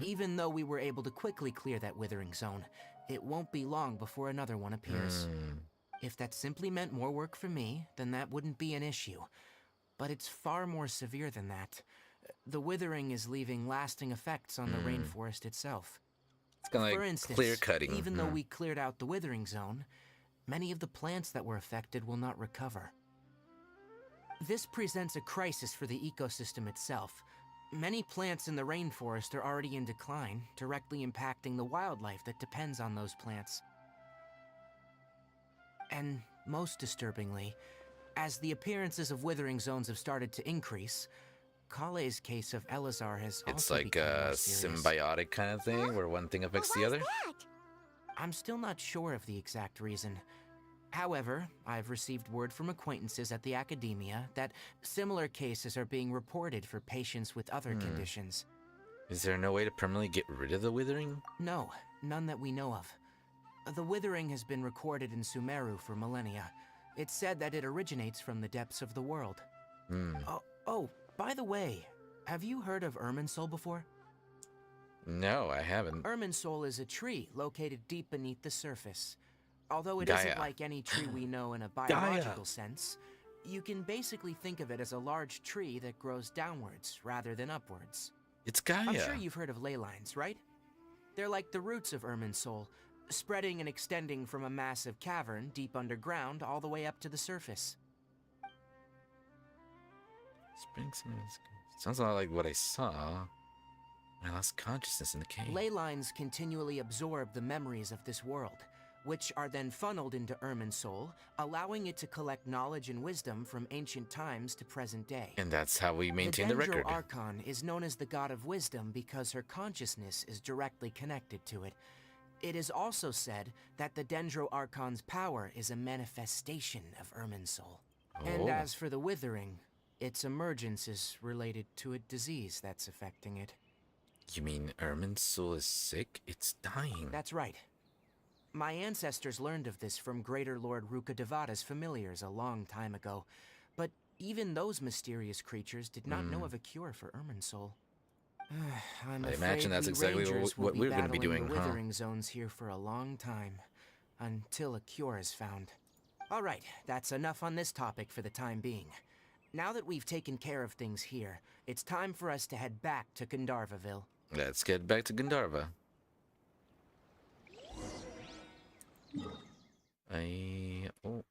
Even though we were able to quickly clear that withering zone, it won't be long before another one appears. If that simply meant more work for me, then that wouldn't be an issue. But it's far more severe than that. The withering is leaving lasting effects on the rainforest itself. It's kind of For like instance, clear-cutting. even though we cleared out the withering zone, many of the plants that were affected will not recover. This presents a crisis for the ecosystem itself. Many plants in the rainforest are already in decline, directly impacting the wildlife that depends on those plants. And most disturbingly, as the appearances of withering zones have started to increase, Kale's case of Elazar has It's also like become a more serious. symbiotic kind of thing where one thing affects the other. I'm still not sure of the exact reason. However, I've received word from acquaintances at the academia that similar cases are being reported for patients with other conditions. Is there no way to permanently get rid of the withering? No, none that we know of. The withering has been recorded in Sumeru for millennia. It's said that it originates from the depths of the world. Oh, by the way, have you heard of Irminsul before? No, I haven't. Irminsul is a tree located deep beneath the surface. Although it isn't like any tree we know in a biological sense, you can basically think of it as a large tree that grows downwards rather than upwards. It's Gaia. I'm sure you've heard of ley lines, right? They're like the roots of Irminsul, spreading and extending from a massive cavern deep underground all the way up to the surface. Sounds a lot like what I saw when I lost consciousness in the cave. Ley lines continually absorb the memories of this world, which are then funneled into Irminsul, allowing it to collect knowledge and wisdom from ancient times to present day. And that's how we maintain the record. The Dendro Archon is known as the god of wisdom because her consciousness is directly connected to it. It is also said that the Dendro Archon's power is a manifestation of Irminsul. And as for the withering, its emergence is related to a disease that's affecting it. You mean Irminsul is sick? It's dying. That's right. My ancestors learned of this from Greater Lord Rukkhadevata's familiars a long time ago, but even those mysterious creatures did not know of a cure for Irminsul. I imagine that's exactly what we're going to be doing, the withering zones here for a long time, until a cure is found. All right, that's enough on this topic for the time being. Now that we've taken care of things here, it's time for us to head back to Gandharvaville. Let's get back to Gandharva. Can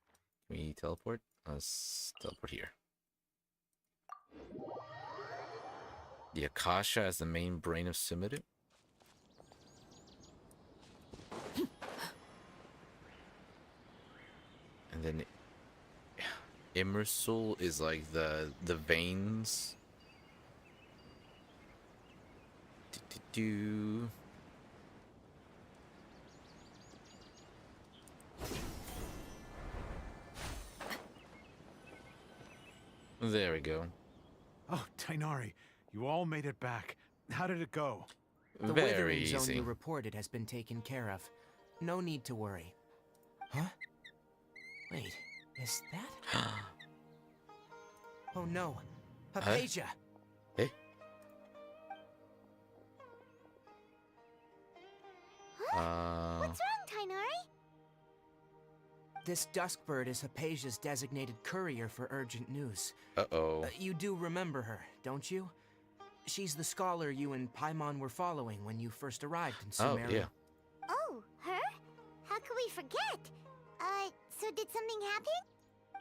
we teleport? Let's teleport here. The Akasha as the main brain of Sumeru. And then Immersul is like the veins. There we go. Oh, Tainari, you all made it back. How did it go? The Very withering zone easy. you reported has been taken care of. No need to worry. Huh? Wait, is that? Oh no, Hypatia! Hey? What's wrong, Tainari? This Duskbird is Hypatia's designated courier for urgent news. Uh-oh. You do remember her, don't you? She's the scholar you and Paimon were following when you first arrived in Sumeru. Oh, yeah. Oh, her? How could we forget? So did something happen?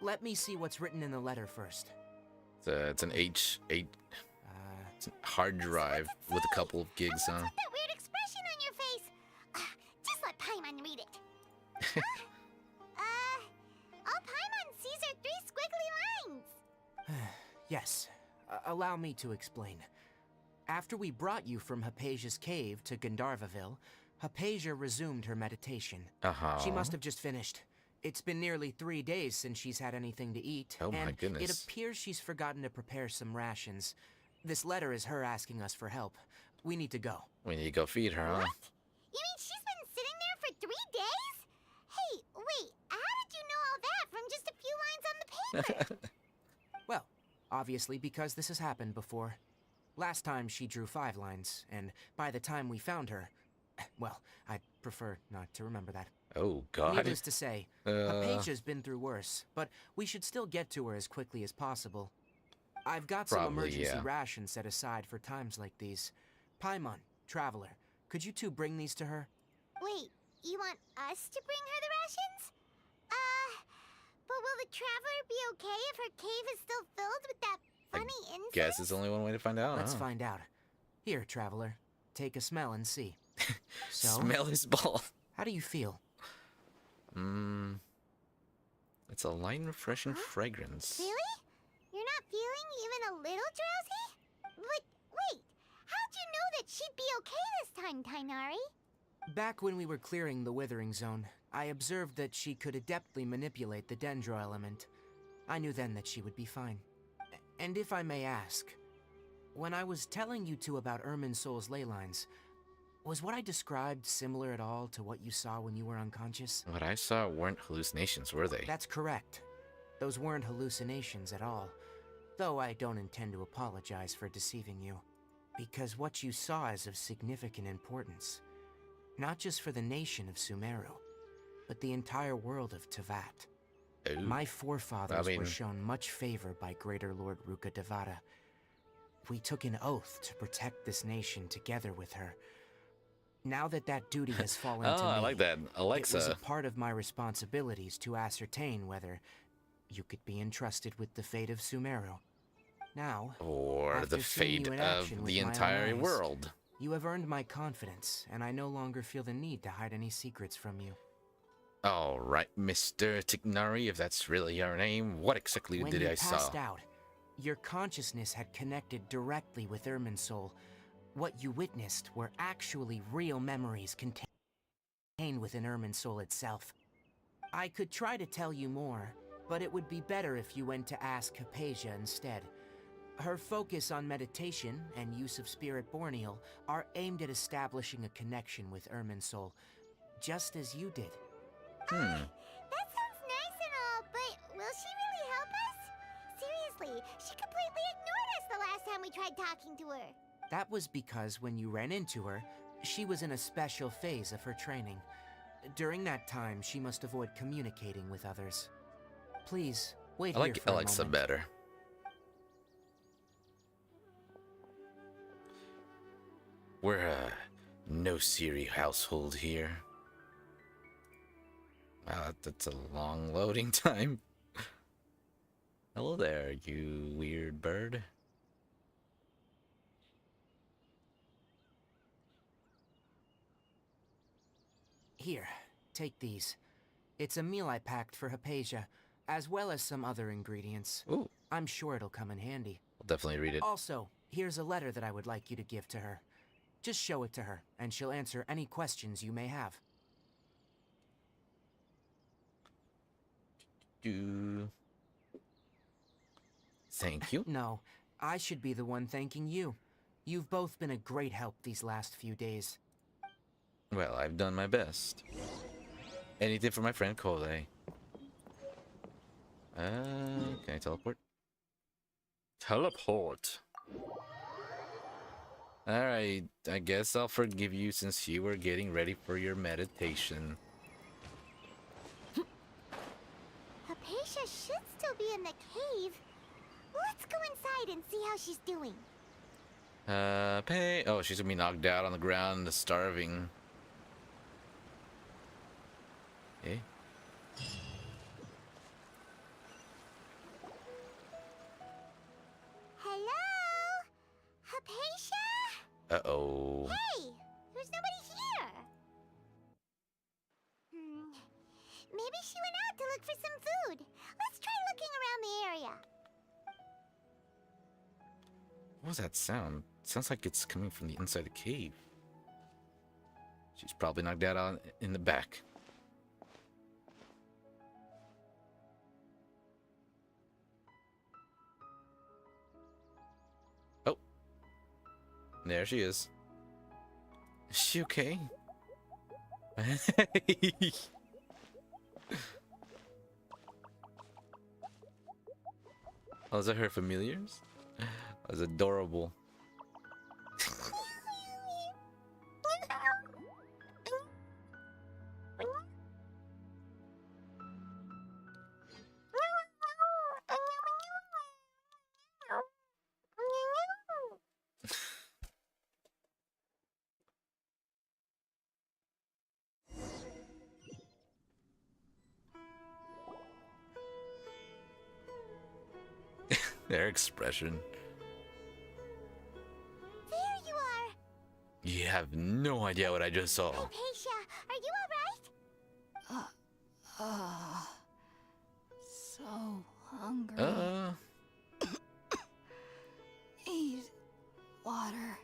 Let me see what's written in the letter first. It's an H8 it's a hard drive with a couple of gigs on. What's with that weird expression on your face? Just let Paimon read it. All Paimon sees are 3 squiggly lines. Yes, allow me to explain. After we brought you from Hypatia's cave to Gandharvaville, Hypatia resumed her meditation. She must have just finished. It's been nearly 3 days since she's had anything to eat. Oh my goodness. It appears she's forgotten to prepare some rations. This letter is her asking us for help. We need to go. We need to go feed her, huh? What? You mean she's been sitting there for 3 days? Hey, wait, how did you know all that from just a few lines on the paper? Well, obviously because this has happened before. Last time she drew 5 lines, and by the time we found her... Well, I'd prefer not to remember that. Oh, God. Needless to say, Hypatia's been through worse, but we should still get to her as quickly as possible. I've got some emergency rations set aside for times like these. Paimon, Traveler, could you two bring these to her? Wait, you want us to bring her the rations? But will the Traveler be okay if her cave is still filled with that funny incense? Guess it's only one way to find out. Let's find out. Here, Traveler, take a smell and see. So, smell his ball. How do you feel? It's a light and refreshing fragrance. Really? You're not feeling even a little drowsy? But wait, how'd you know that she'd be okay this time, Tighnari? Back when we were clearing the Withering Zone, I observed that she could adeptly manipulate the Dendro element. I knew then that she would be fine. And if I may ask, when I was telling you two about Irminsul's ley lines, was what I described similar at all to what you saw when you were unconscious? What I saw weren't hallucinations, were they? That's correct. Those weren't hallucinations at all. Though I don't intend to apologize for deceiving you. Because what you saw is of significant importance. Not just for the nation of Sumeru, but the entire world of Teyvat. Ooh. My forefathers were shown much favor by Greater Lord Ruka Devata. We took an oath to protect this nation together with her. Now that that duty has fallen to me, I like that. Alexa. It was a part of my responsibilities to ascertain whether you could be entrusted with the fate of Sumeru. Now, or after the seeing fate you in of action with the my own entire eyes, world. You have earned my confidence, and I no longer feel the need to hide any secrets from you. All right, Mr. Tighnari, if that's really your name, what exactly did I saw? When you passed out, your consciousness had connected directly with Irminsul. What you witnessed were actually real memories contained within Irminsul itself. I could try to tell you more, but it would be better if you went to ask Hypatia instead. Her focus on meditation and use of Spirit Borneal are aimed at establishing a connection with Irminsul, just as you did. That sounds nice and all, but will she really help us? Seriously, she completely ignored us the last time we tried talking to her. That was because when you ran into her, she was in a special phase of her training. During that time, she must avoid communicating with others. Please, wait here for a moment. Alexa better. We're a no-Siri household here. Wow, that's a long loading time. Hello there, you weird bird. Here, take these. It's a meal I packed for Hypatia, as well as some other ingredients. Ooh. I'm sure it'll come in handy. I'll definitely read it. Also, here's a letter that I would like you to give to her. Just show it to her, and she'll answer any questions you may have. Thank you. No, I should be the one thanking you. You've both been a great help these last few days. Well, I've done my best. Anything for my friend Cole. Can I teleport? Teleport. Alright, I guess I'll forgive you since you were getting ready for your meditation. Hypatia should still be in the cave. Let's go inside and see how she's doing. Oh, she's gonna be knocked out on the ground, starving. Eh? Hello? Hypatia? Uh-oh. Hey! There's nobody here! Maybe she went out to look for some food. Let's try looking around the area. What was that sound? It sounds like it's coming from the inside the cave. She's probably knocked out in the back. Oh. There she is. Is she okay? Those are her familiars? That's adorable. Their expression. There you are. You have no idea what I just saw. Hypatia, are you alright? So hungry. Need water.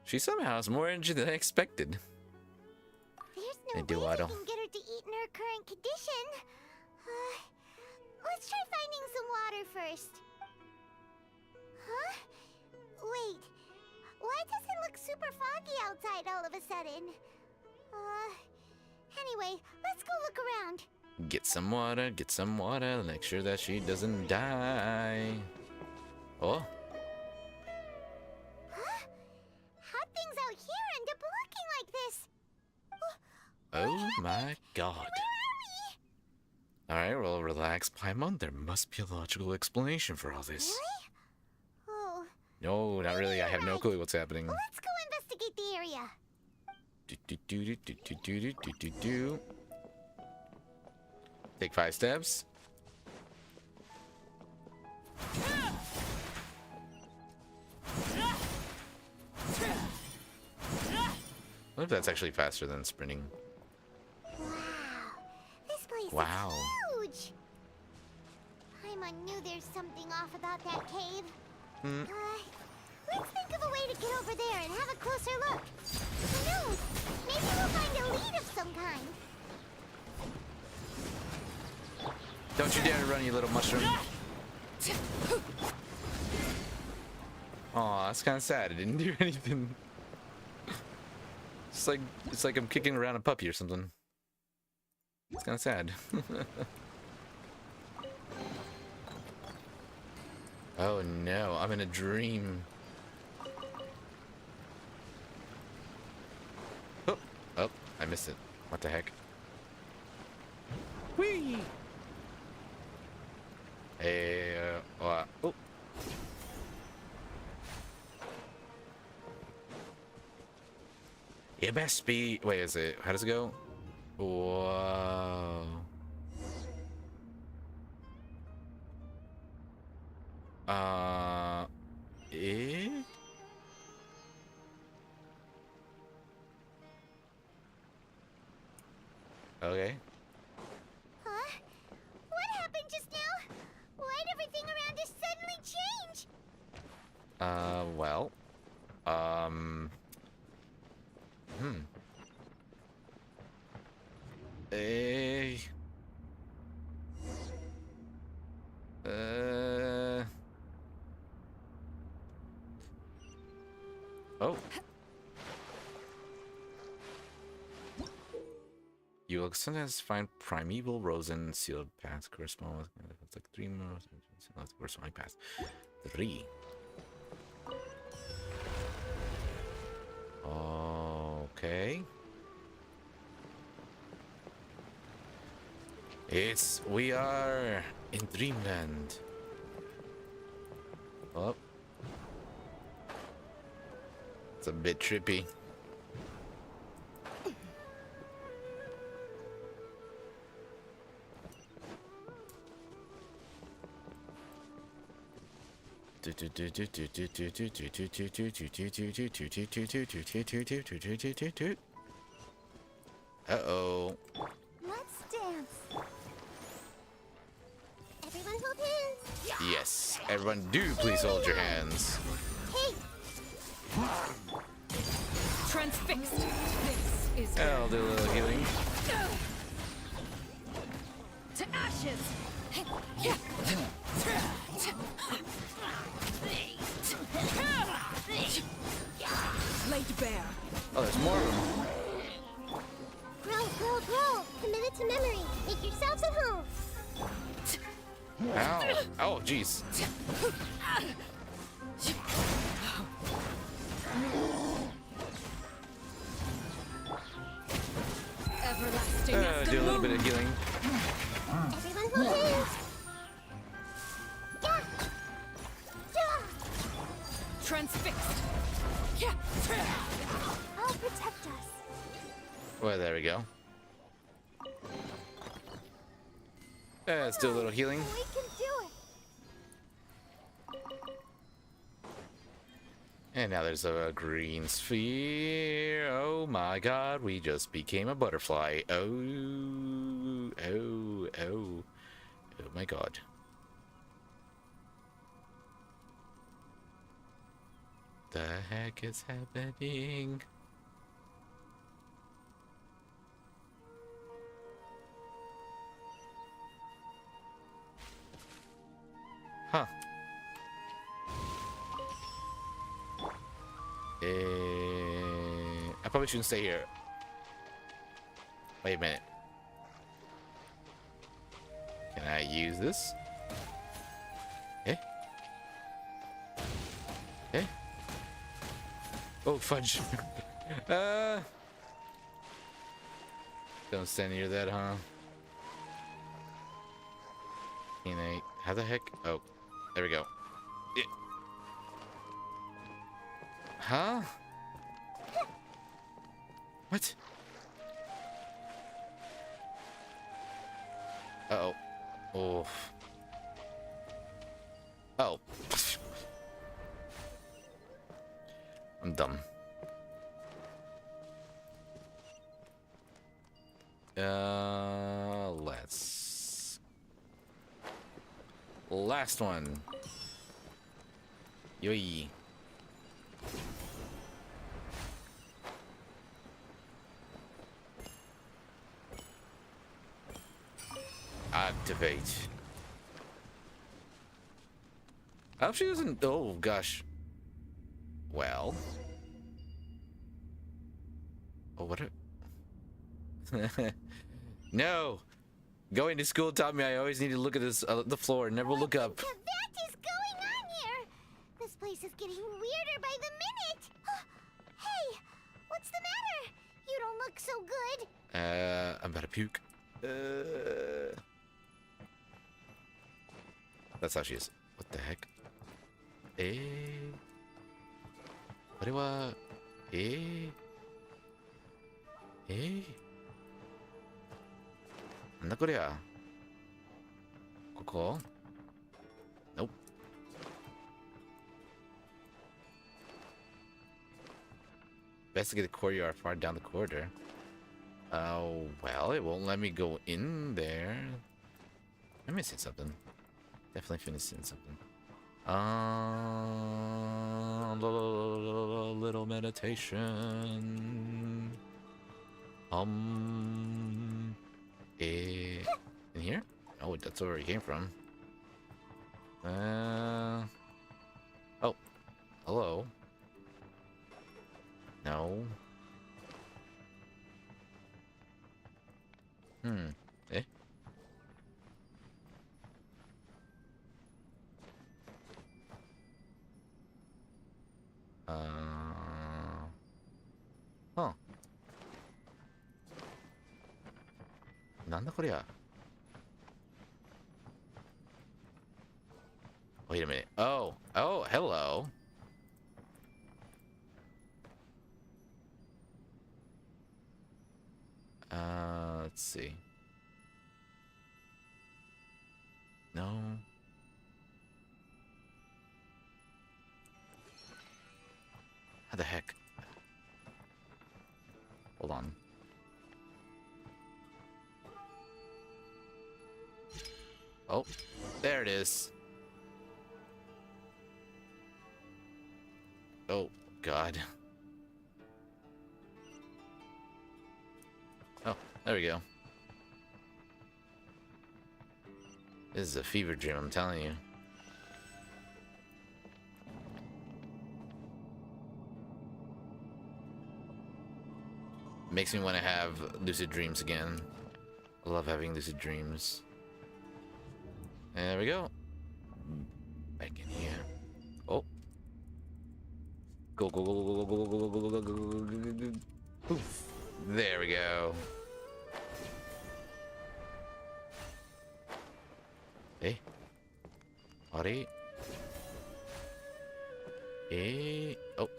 She somehow has more energy than I expected. There's no I do, way I we don't. can get her to eat in her current condition. Let's try finding some water first. Huh? Wait. Why does it look super foggy outside all of a sudden? Anyway, let's go look around. Get some water, make sure that she doesn't die. Oh, Huh? How'd things out here end up looking like this? oh my god. Where are we? Alright, well, relax, Paimon. There must be a logical explanation for all this. Really? Oh, No, not really. I have no clue what's happening. let's go investigate the area. Do. Take 5 steps. What if that's actually faster than sprinting? Wow, this place Wow. is huge. Paimon knew there's something off about that cave. Let's think of a way to get over there and have a closer look. Who knows? Maybe we'll find a lead of some kind. Don't you dare run, you little mushroom. Aw, that's kind of sad. It didn't do anything. It's like I'm kicking around a puppy or something. It's kind of sad. Oh no, I'm in a dream. Oh, I missed it. What the heck? Whee! Hey, oh. It must be. Wait, is it? How does it go? Whoa. Eh? Okay. Huh? What happened just now? Why'd everything around us suddenly change? Well. Eh. Oh. You will sometimes find primeval rosen sealed paths correspond with it's like 3 more corresponding paths. 3. Okay. We are in Dreamland. Oh. It's a bit trippy. Uh-oh. Let's dance. Everyone hold hands. Yes, everyone do please hold your hands. Hey, Transfixed. This is I'll do a little healing. to ashes. Laid bare. Oh, there's more of them. grow. Commit it to memory. Make yourselves at home. Ow. Oh, jeez. Everlasting Do a little bit of healing. Everyone hold hands. transfixed. I'll protect us. Well, there we go. Let's do a little healing. We can do it. And now there's a green sphere. Oh my god, we just became a butterfly. Oh my god. The heck is happening? Huh. I probably shouldn't stay here. Wait a minute. Can I use this? Eh? Eh? Oh, fudge. Don't stand near that, huh? Can I... How the heck? Oh, there we go. Yeah. Huh? What? Uh-oh. Oh. Oh. I'm dumb. Let's... Last one. Yoi. Activate. I hope she doesn't... Oh, gosh. Well. Oh, what a... No! Going to school taught me I always need to look at this, the floor and never look up. What is going on here? This place is getting weirder by the minute. Hey, what's the matter? You don't look so good. I'm about to puke. That's how she is. What the heck? What? Nanda korea? Koko? Nope. Best to get the courtyard far down the corridor. Oh, well, it won't let me go in there. I'm missing something. Definitely missing something. Little meditation. In here? Oh, that's where he came from. Oh, hello. No. Eh? Huh. Nanda korea? Wait a minute. Oh, hello. Let's see. No. How the heck? Hold on. Oh, there it is. Oh, God. Oh, there we go. This is a fever dream, I'm telling you. Makes me want to have lucid dreams again. I love having lucid dreams. There we go. Back in here. Oh. Go, go, go, go, go, go, go, go, go, go, go, go, go, go. Poof. There we go. Hey. Howdy. Hey. Oh.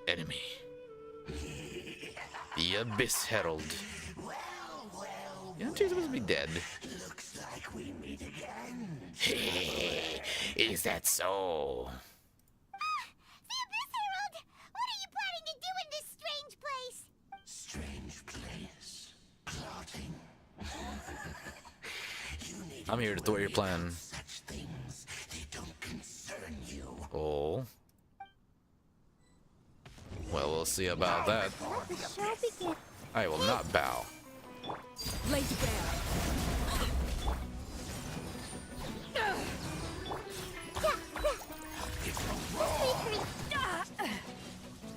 Enemy. The Abyss Herald. Yeah, she's supposed to be dead. Looks like we meet again. Hey, is that so? The Abyss Herald! What are you planning to do in this strange place? Strange place. Plotting. You need I'm here to thwart your plan. such things. They don't concern you. Oh. Well, we'll see about that. Let the show begin. I will not bow. Lay bare.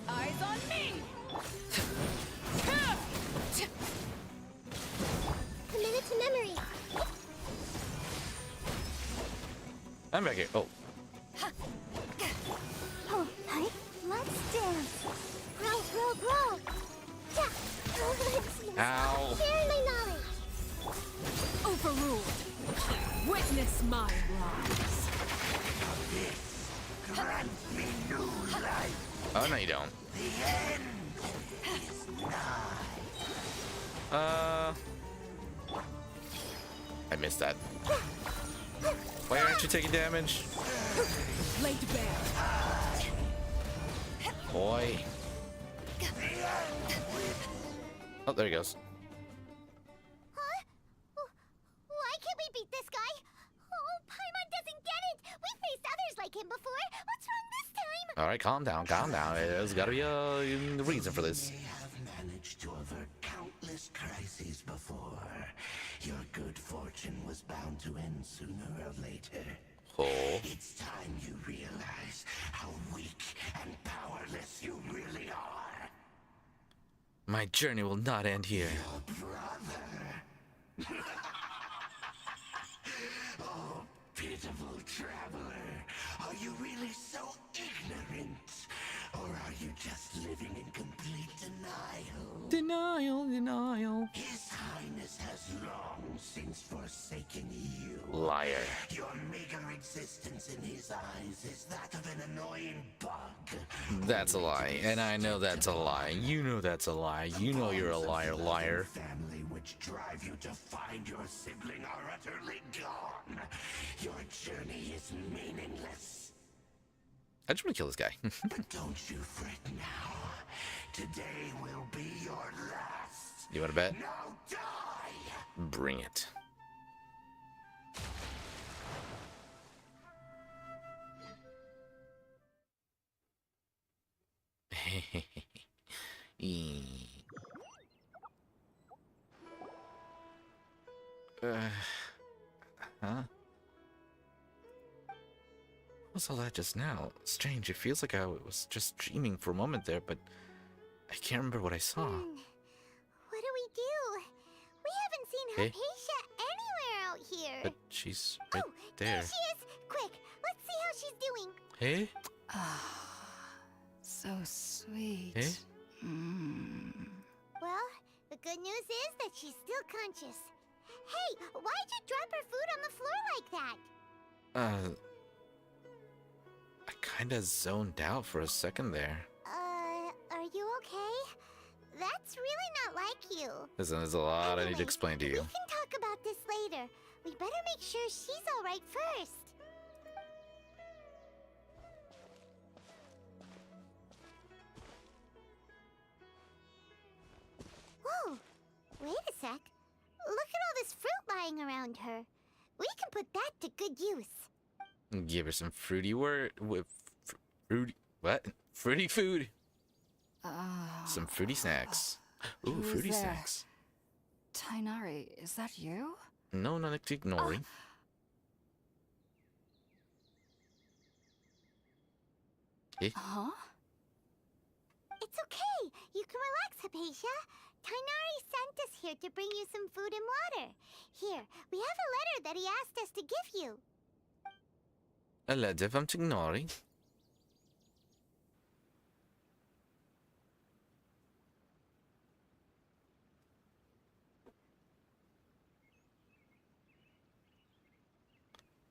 Eyes on me. Commit to memory. I'm back here. Oh. Oh, hi. Let's dance. Growl, growl, growl. Yeah. Ow. Share my knowledge. Overruled. Witness my rise. Grant me new life. Oh, no, you don't. The end is nigh. I missed that. Why aren't you taking damage? Laid bare. Boy. Oh, there he goes. Huh? Why can't we beat this guy? Oh, Paimon doesn't get it! We've faced others like him before! What's wrong this time? Alright, calm down, calm down. There's gotta be a reason for this. They have managed to avert countless crises before. Your good fortune was bound to end sooner or later. Oh. It's time you realize how weak and powerless you really are. My journey will not end here. Your brother. Oh, pitiful traveler. Are you really so ignorant? Or are you just living in complete denial? Denial, denial. His Highness has long since forsaken you. Liar. Your meager existence in his eyes is that of an annoying bug. That's a lie, and I know that's a lie. You know that's a lie. You know you're a liar, liar. Family which drive you to find your sibling are utterly gone. Your journey is meaningless. I just want to kill this guy. But don't you fret now. Today will be your last. You want to bet? Now die! Bring it. Huh? What's all that just now? Strange, it feels like I was just dreaming for a moment there, but I can't remember what I saw. What do we do? We haven't seen Hey? Hypatia anywhere out here. But she's right Oh, there. she is! Quick, let's see how she's doing. Hey? So sweet. Hey? Well, the good news is that she's still conscious. Hey, why'd you drop her food on the floor like that? I kinda zoned out for a second there. Are you okay? That's really not like you. Listen, there's a lot I need to Anyway, explain to We you. can talk about this later. We better make sure she's alright first. Whoa! Wait a sec. Look at all this fruit lying around her. We can put that to good use. Give her some fruity fruity what? Fruity food. Some fruity snacks. Ooh, who is fruity there? snacks. Tainari, is that you? No, not ignoring. Eh? Huh? It's okay. You can relax, Hypatia. Tainari sent us here to bring you some food and water. Here, we have a letter that he asked us to give you. A letter from Tignori?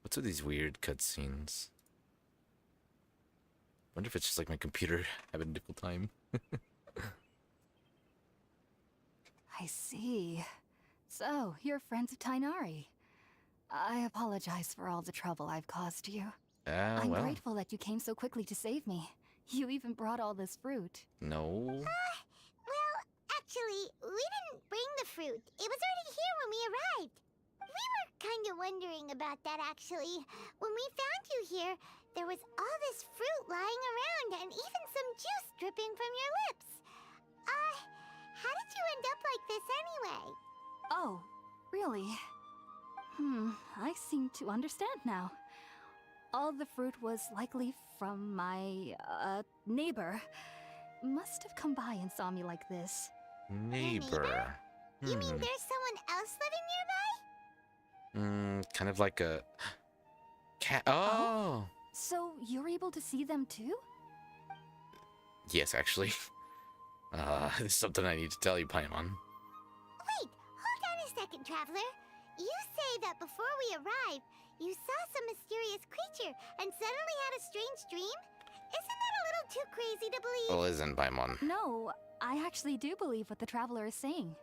What's with these weird cutscenes? Wonder if it's just like my computer having a difficult time. I see. So, you're friends of Tainari. I apologize for all the trouble I've caused you. I'm Well. grateful that you came so quickly to save me. You even brought all this fruit. No. Well, actually, we didn't bring the fruit. It was already here when we arrived. We were kind of wondering about that, actually. When we found you here, there was all this fruit lying around and even some juice dripping from your lips. How did you end up like this anyway? Oh, really? I seem to understand now. All the fruit was likely from my, neighbor. Must have come by and saw me like this. Neighbor. You mean there's someone else living nearby? Kind of like a cat. Oh. So you're able to see them too? Yes, actually. There's something I need to tell you, Paimon. Wait, hold on a second, Traveler. You say that before we arrived, you saw some mysterious creature and suddenly had a strange dream? Isn't that a little too crazy to believe? Well, isn't Paimon? No, I actually do believe what the Traveler is saying.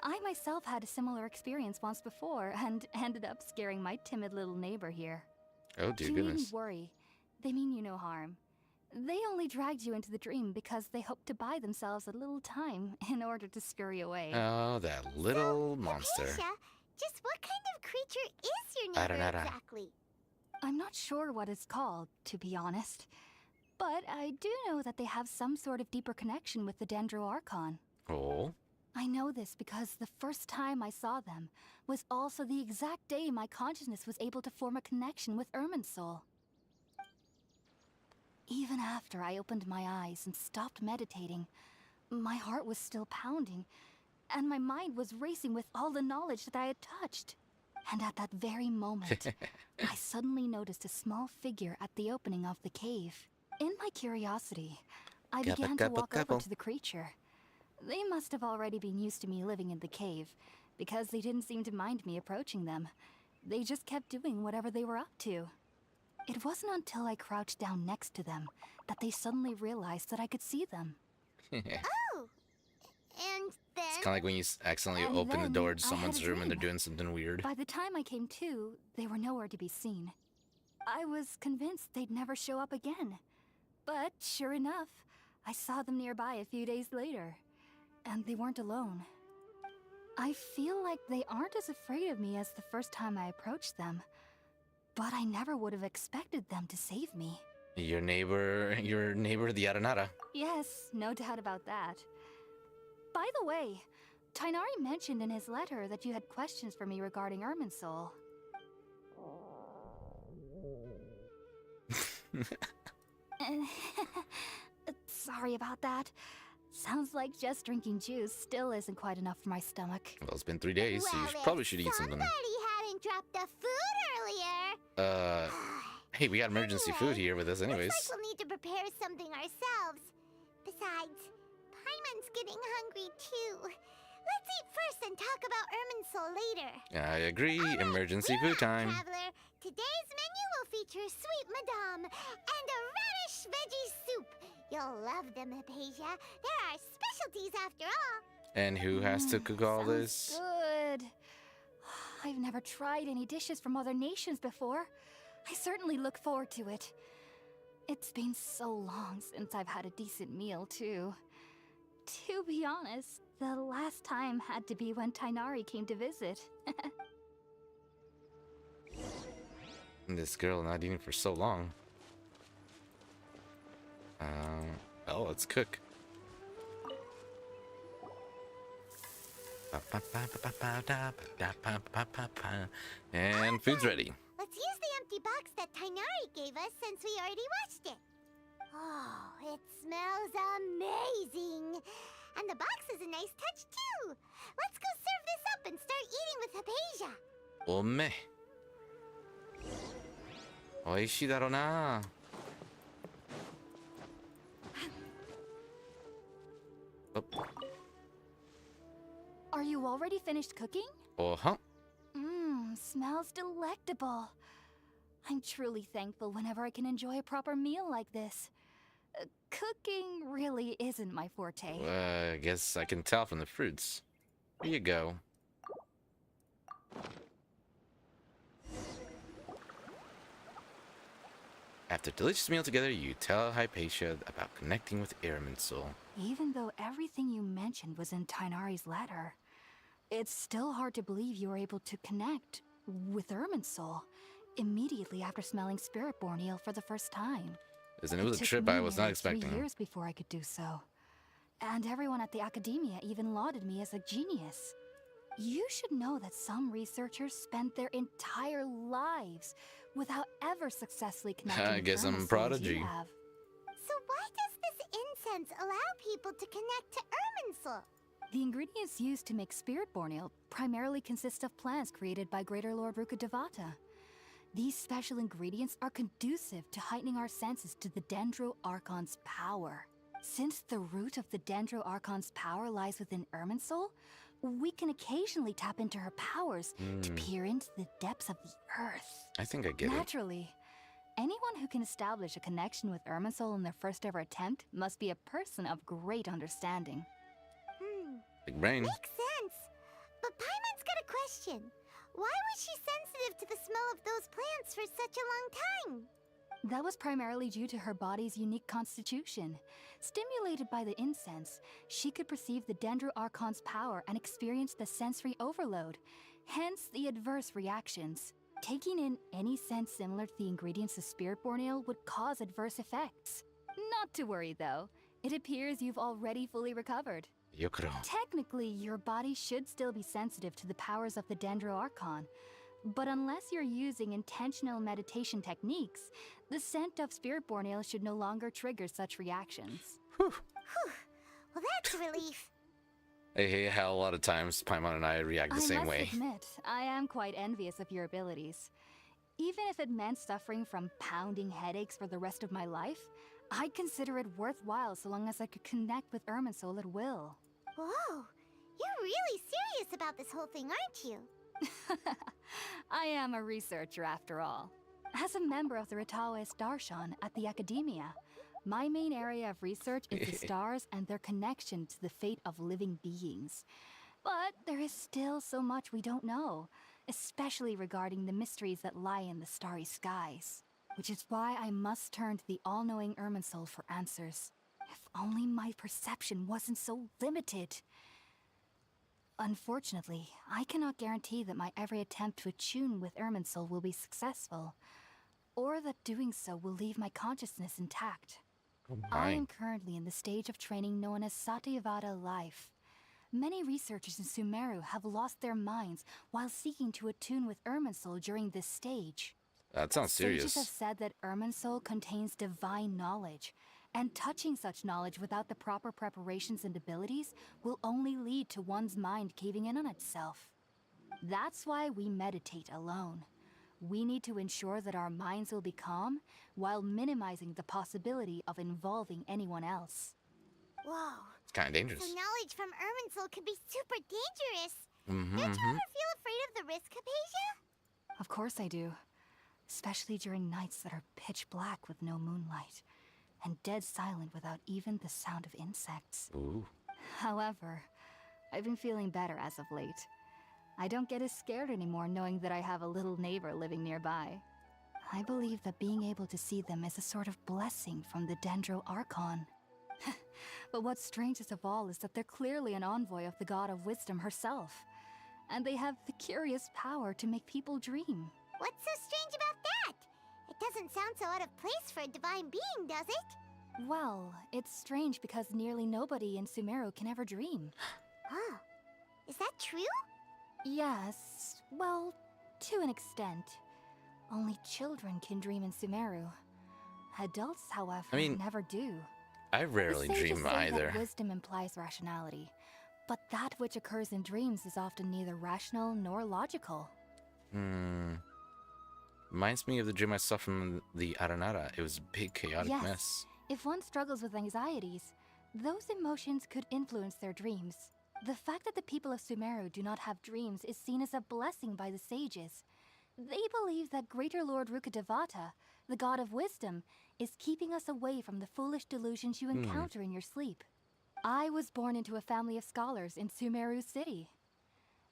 I myself had a similar experience once before and ended up scaring my timid little neighbor here. Oh, dear You goodness. needn't worry. They mean you no harm. They only dragged you into the dream because they hoped to buy themselves a little time in order to scurry away. Oh, that little monster. Hypatia, just what kind of creature is your neighbor Aranara. exactly? I'm not sure what it's called, to be honest. But I do know that they have some sort of deeper connection with the Dendro Archon. Oh. I know this because the first time I saw them was also the exact day my consciousness was able to form a connection with Irminsul. Even after I opened my eyes and stopped meditating, my heart was still pounding, and my mind was racing with all the knowledge that I had touched. And at that very moment, I suddenly noticed a small figure at the opening of the cave. In my curiosity, I began to walk over to the creature. They must have already been used to me living in the cave, because they didn't seem to mind me approaching them. They just kept doing whatever they were up to. It wasn't until I crouched down next to them that they suddenly realized that I could see them. Oh! And then... It's kind of like when you accidentally And open the then door to I had someone's a room and they're dream. doing something weird. By the time I came to, they were nowhere to be seen. I was convinced they'd never show up again. But sure enough, I saw them nearby a few days later. And they weren't alone. I feel like they aren't as afraid of me as the first time I approached them. But I never would have expected them to save me. Your neighbor, the Aranara. Yes, no doubt about that. By the way, Tainari mentioned in his letter that you had questions for me regarding Irminsul. Sorry about that. Sounds like just drinking juice still isn't quite enough for my stomach. Well, it's been 3 days, so you Well, probably should eat something. Somebody hadn't dropped the food earlier. Hey, we got emergency food here with us anyways. Looks like we'll need to prepare something ourselves. Besides, Paimon's getting hungry too. Let's eat first and talk about Irminsul later. I agree. Alright, Emergency we're food on, time. Traveler. Today's menu will feature sweet madame and a radish veggie soup. You'll love them, Hypatia. There are specialties after all. And who has to cook all Sounds this? Good. I've never tried any dishes from other nations before. I certainly look forward to it. It's been so long since I've had a decent meal, too. To be honest, the last time had to be when Tainari came to visit. This girl not eating for so long. Oh, let's cook. And food's ready. Let's use the empty box that Tainari gave us since we already watched it. Oh, it smells amazing. And the box is a nice touch, too. Let's go serve this up and start eating with Hypatia. おめ。美味しいだろうな。Oh. Are you already finished cooking? Uh-huh. Smells delectable. I'm truly thankful whenever I can enjoy a proper meal like this. Cooking really isn't my forte. I guess I can tell from the fruits. Here you go. After a delicious meal together, you tell Hypatia about connecting with Irminsul. Even though everything you mentioned was in Tighnari's letter, it's still hard to believe you were able to connect with Irminsul immediately after smelling Spiritborn eel for the first time. Listen, it was a took trip me I was not nearly expecting. 3 years before I could do so. And everyone at the academia even lauded me as a genius. You should know that some researchers spend their entire lives without ever successfully connecting I with guess I'm a Irminsul as prodigy. you have. So why does this incense allow people to connect to Irminsul? The ingredients used to make Spiritborn ale primarily consist of plants created by Greater Lord Rukkhadevata. These special ingredients are conducive to heightening our senses to the Dendro Archon's power. Since the root of the Dendro Archon's power lies within Irminsul, we can occasionally tap into her powers to peer into the depths of the earth. I think I get it. Naturally, anyone who can establish a connection with Irminsul in their first ever attempt must be a person of great understanding. Big brain. Makes sense. But Paimon's got a question. Why was she sensitive to the smell of those plants for such a long time? That was primarily due to her body's unique constitution. Stimulated by the incense, she could perceive the Dendro Archon's power and experience the sensory overload, hence the adverse reactions. Taking in any scent similar to the ingredients of Spiritborn ale would cause adverse effects. Not to worry though, it appears you've already fully recovered. Yokoro. Technically, your body should still be sensitive to the powers of the Dendro Archon, but unless you're using intentional meditation techniques, the scent of Spiritborn ale should no longer trigger such reactions. Well, that's a relief. I hate how a lot of times Paimon and I react the same way. I must admit, I am quite envious of your abilities. Even if it meant suffering from pounding headaches for the rest of my life, I'd consider it worthwhile so long as I could connect with Irminsul at will. Whoa, you're really serious about this whole thing, aren't you? I am a researcher after all. As a member of the Ratawe Starshan at the Academia, my main area of research is the stars and their connection to the fate of living beings. But there is still so much we don't know, especially regarding the mysteries that lie in the starry skies. Which is why I must turn to the all-knowing Irminsul for answers. If only my perception wasn't so limited. Unfortunately, I cannot guarantee that my every attempt to attune with Irminsul will be successful, or that doing so will leave my consciousness intact. I am currently in the stage of training known as Satyavada life. Many researchers in Sumeru have lost their minds while seeking to attune with Irminsul during this stage. That sounds serious. Sages have said that Irminsul contains divine knowledge, and touching such knowledge without the proper preparations and abilities will only lead to one's mind caving in on itself. That's why we meditate alone. We need to ensure that our minds will be calm while minimizing the possibility of involving anyone else. Whoa. It's kind of dangerous. So knowledge from Irminsul could be super dangerous. Mm-hmm, Don't you ever feel afraid of the risk, Hypatia? Of course I do. Especially during nights that are pitch black with no moonlight, and dead silent without even the sound of insects. Ooh. However, I've been feeling better as of late. I don't get as scared anymore knowing that I have a little neighbor living nearby. I believe that being able to see them is a sort of blessing from the Dendro Archon. But what's strangest of all is that they're clearly an envoy of the God of Wisdom herself, and they have the curious power to make people dream. What's so strange about that? It doesn't sound so out of place for a divine being, does it? Well, it's strange because nearly nobody in Sumeru can ever dream. Oh, is that true? Yes, well, to an extent. Only children can dream in Sumeru. Adults, however, I mean, never do. I rarely The sages dream say either. that wisdom implies rationality, but that which occurs in dreams is often neither rational nor logical. Reminds me of the dream I saw from the Aranara. It was a big chaotic Yes, mess. if one struggles with anxieties, those emotions could influence their dreams. The fact that the people of Sumeru do not have dreams is seen as a blessing by the sages. They believe that Greater Lord Rukkhadevata, the god of wisdom, is keeping us away from the foolish delusions you encounter in your sleep. I was born into a family of scholars in Sumeru City.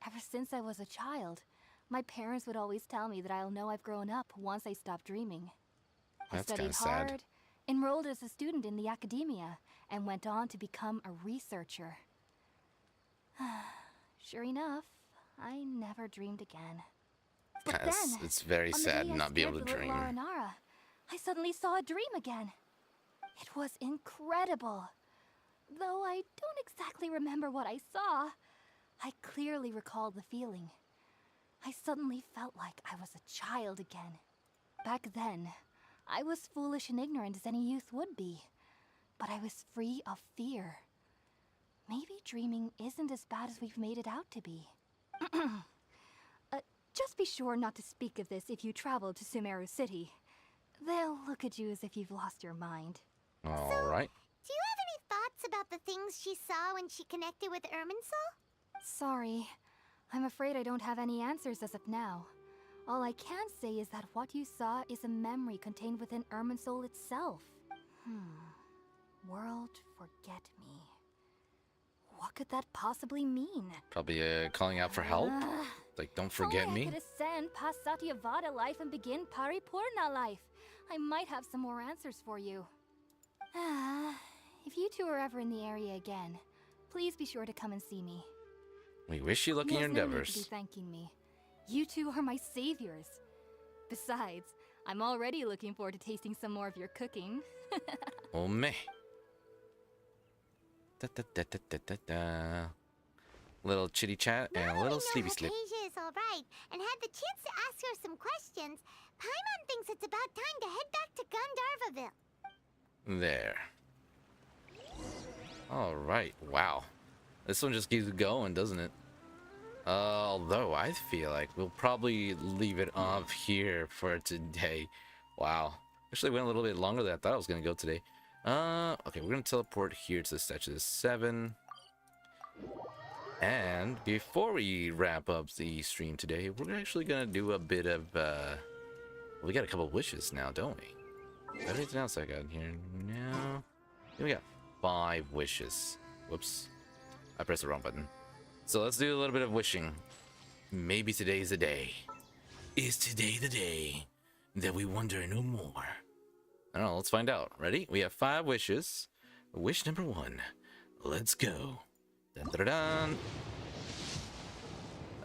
Ever since I was a child, my parents would always tell me that I'll know I've grown up once I stop dreaming. That's I kinda studied sad. hard, enrolled as a student in the academia, and went on to become a researcher. Sure enough, I never dreamed again. But then, It's very on the sad day I not be able to stared at dream. little Aranara, I suddenly saw a dream again. It was incredible. Though I don't exactly remember what I saw, I clearly recall the feeling. I suddenly felt like I was a child again. Back then, I was foolish and ignorant as any youth would be, but I was free of fear. Maybe dreaming isn't as bad as we've made it out to be. Just be sure not to speak of this if you travel to Sumeru City. They'll look at you as if you've lost your mind. Alright. Do you have any thoughts about the things she saw when she connected with Irminsul? Sorry. I'm afraid I don't have any answers as of now. All I can say is that what you saw is a memory contained within Irminsul itself. World forget me. What could that possibly mean? Probably calling out for help. Like, don't forget Only me. I could ascend past Satyavada life and begin Paripurna life. I might have some more answers for you. If you two are ever in the area again, please be sure to come and see me. We wish you luck in your There's no need to be endeavors. thanking me. You two are my saviors. Besides, I'm already looking forward to tasting some more of your cooking. Oh, me. Da, da, da, da, da, da, da. Little chitty chat and a little sleepy sleep. Hypatia is alright, and had the chance to ask her some questions, Paimon thinks it's about time to head back to Gandharvaville. There. Alright, wow. This one just keeps going, doesn't it? Although I feel like we'll probably leave it off here for today. Wow. Actually went a little bit longer than I thought I was going to go today. Okay, we're going to teleport here to the Statue of 7. And before we wrap up the stream today, we're actually going to do a bit of, we got a couple wishes now, don't we? Everything else I got in here? No. We got 5 wishes. Whoops. I pressed the wrong button. So let's do a little bit of wishing. Maybe today's the day. Is today the day that we wonder no more? I don't know, let's find out. Ready? We have 5 wishes. Wish number 1. Let's go. Dun, dun, dun,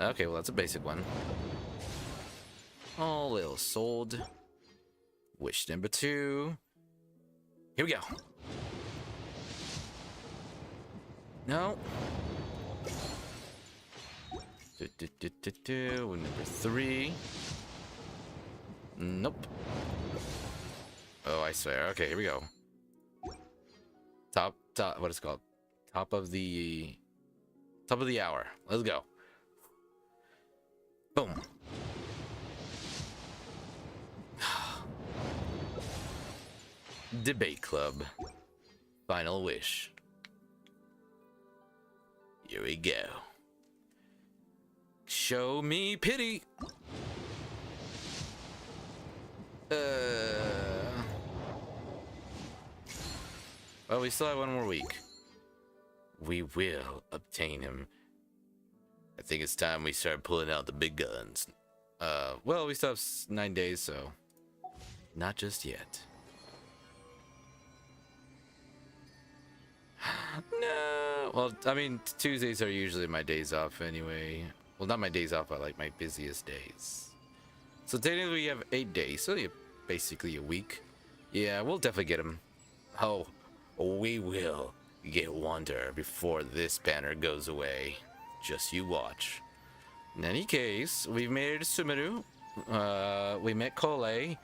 dun. Okay, well that's a basic one. Oh, little sold. Wish number 2. Here we go. No. Number 3. Nope. Oh, I swear. Okay, here we go. Top, what is it called? Top of the hour. Let's go. Boom. Debate club. Final wish. Here we go. Show me pity. Well, we still have 1 more week. We will obtain him. I think it's time we start pulling out the big guns. Well, we still have 9 days, so not just yet. No. Well, I mean, Tuesdays are usually my days off anyway. Well, not my days off, but like my busiest days. So technically we have 8 days, so yeah, basically a week. Yeah, we'll definitely get him. Oh, we will get Wander before this banner goes away. Just you watch. In any case, we've made it to Sumeru. We met Kole.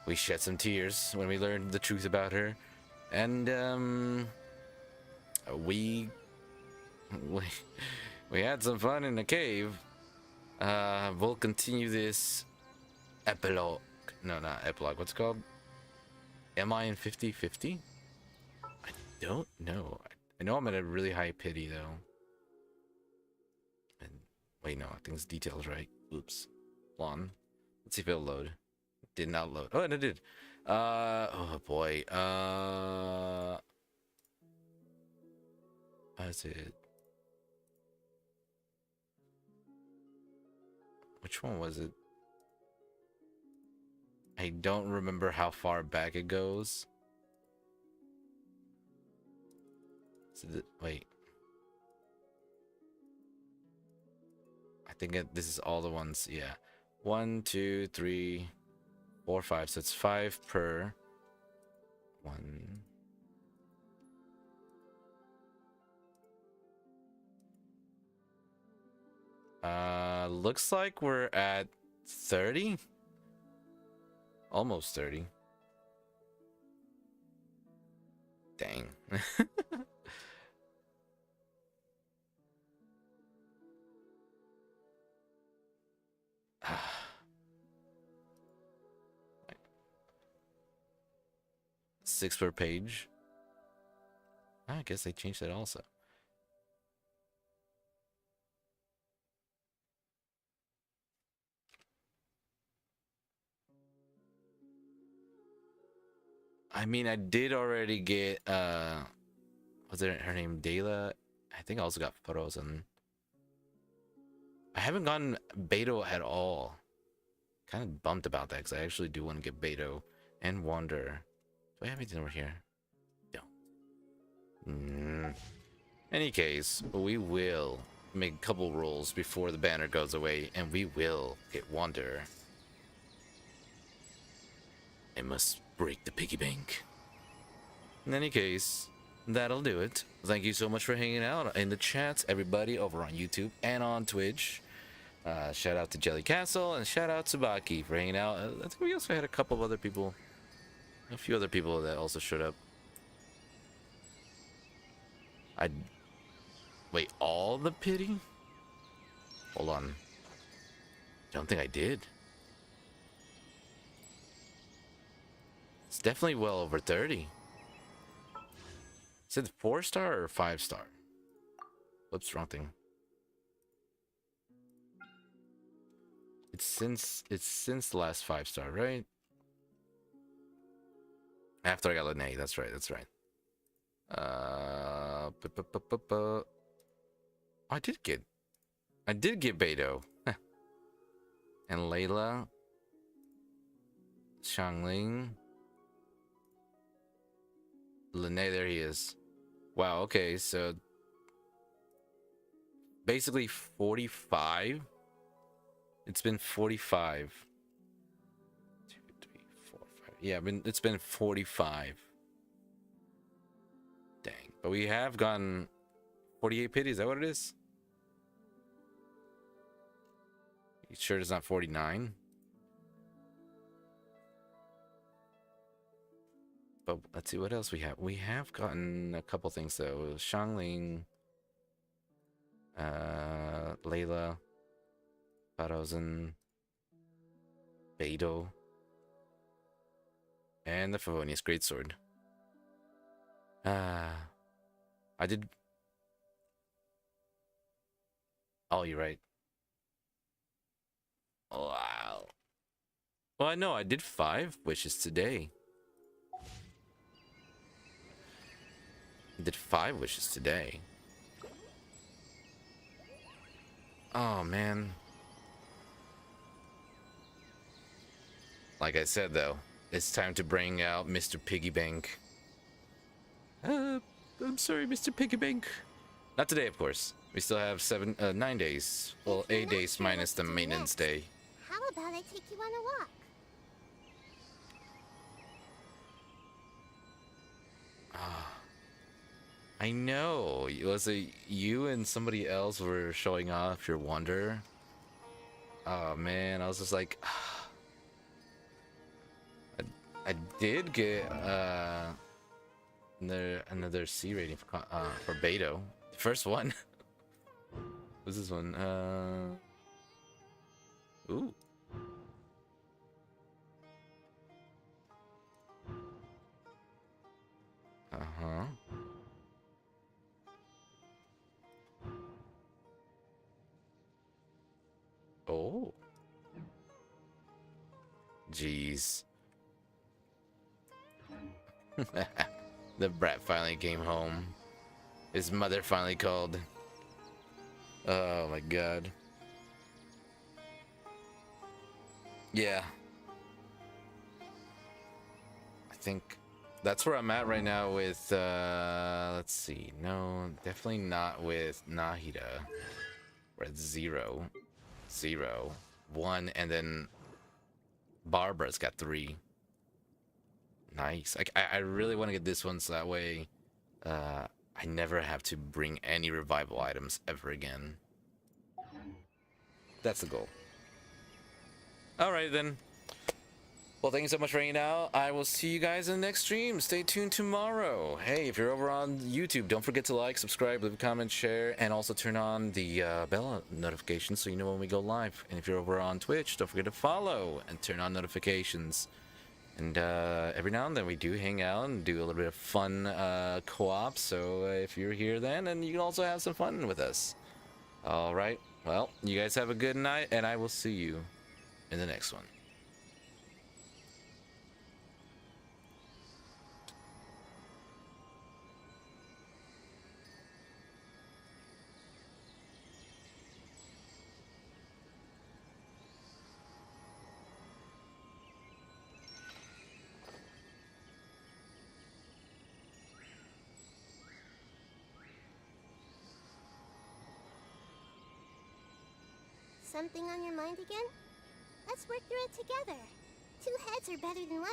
We shed some tears when we learned the truth about her. And we we had some fun in the cave. We'll continue this epilogue. No, not epilogue. What's it called? Am I in 50-50? I don't know. I know I'm at a really high pity though. And wait, no, I think this detail's right. Oops. Hold on. Let's see if it'll load. It did not load. Oh, and it did. Oh boy. That's it. Which one was it? I don't remember how far back it goes. Wait. I think this is all the ones. Yeah. 1, 2, 3, 4, 5. So it's 5 per one. Looks like we're at 30. Almost 30. Dang. Six per page. I guess they changed that also. I mean, I did already get was it her name Dayla? I think I also got photos, and I haven't gotten Beto at all. Kind of bummed about that because I actually do want to get Beto and Wander. Do I have anything over here? No. Any case, we will make a couple rolls before the banner goes away, and we will get Wander. I must break the piggy bank. In any case, that'll do it. Thank you so much for hanging out in the chats, everybody over on YouTube and on Twitch. Shout out to Jelly Castle and shout out to Baki for hanging out. I think we also had a couple of other people, a few other people that also showed up. Wait, all the pity? Hold on. Don't think I did. It's definitely well over 30. Is it 4-star or 5-star? Whoops, wrong thing. It's since the last 5-star, right? After I got Lene, that's right, that's right. I did get Beto. And Layla. Xiangling. Lene, there he is. Wow, okay, so basically 45. It's been 45. 2, 3, 4, 5. Yeah, it's been 45. Dang. But we have gotten 48 pity, is that what it is? You sure it's not 49? But let's see what else we have. We have gotten a couple things though. Xiangling, Layla, Barozen, Beto, and the Favonius Greatsword. I did. Oh, you're right. Wow. Well, I know I did 5 wishes today. I did 5 wishes today. Oh, man. Like I said, though, it's time to bring out Mr. Piggy Bank. I'm sorry, Mr. Piggy Bank. Not today, of course. We still have 9 days. Well, 8 days minus the maintenance day. How about I take you on a walk? I know. Was it you and somebody else were showing off your wonder? Oh man, I was just like, I did get Another C rating for Beto. First one. What's this one? Ooh. Uh-huh. Oh. Jeez. The brat finally came home. His mother finally called. Oh my god. Yeah. I think that's where I'm at right now with, let's see. No, definitely not with Nahida. We're at 0, 0, 1, and then Barbara's got 3. Nice. I really want to get this one so that way I never have to bring any revival items ever again. That's the goal. Alright then. Well, thank you so much for hanging out. I will see you guys in the next stream. Stay tuned tomorrow. Hey, if you're over on YouTube, don't forget to like, subscribe, leave a comment, share, and also turn on the bell notification so you know when we go live. And if you're over on Twitch, don't forget to follow and turn on notifications. And every now and then we do hang out and do a little bit of fun co-op. So if you're here then, and you can also have some fun with us. All right. Well, you guys have a good night, and I will see you in the next one. Something on your mind again? Let's work through it together. 2 heads are better than 1.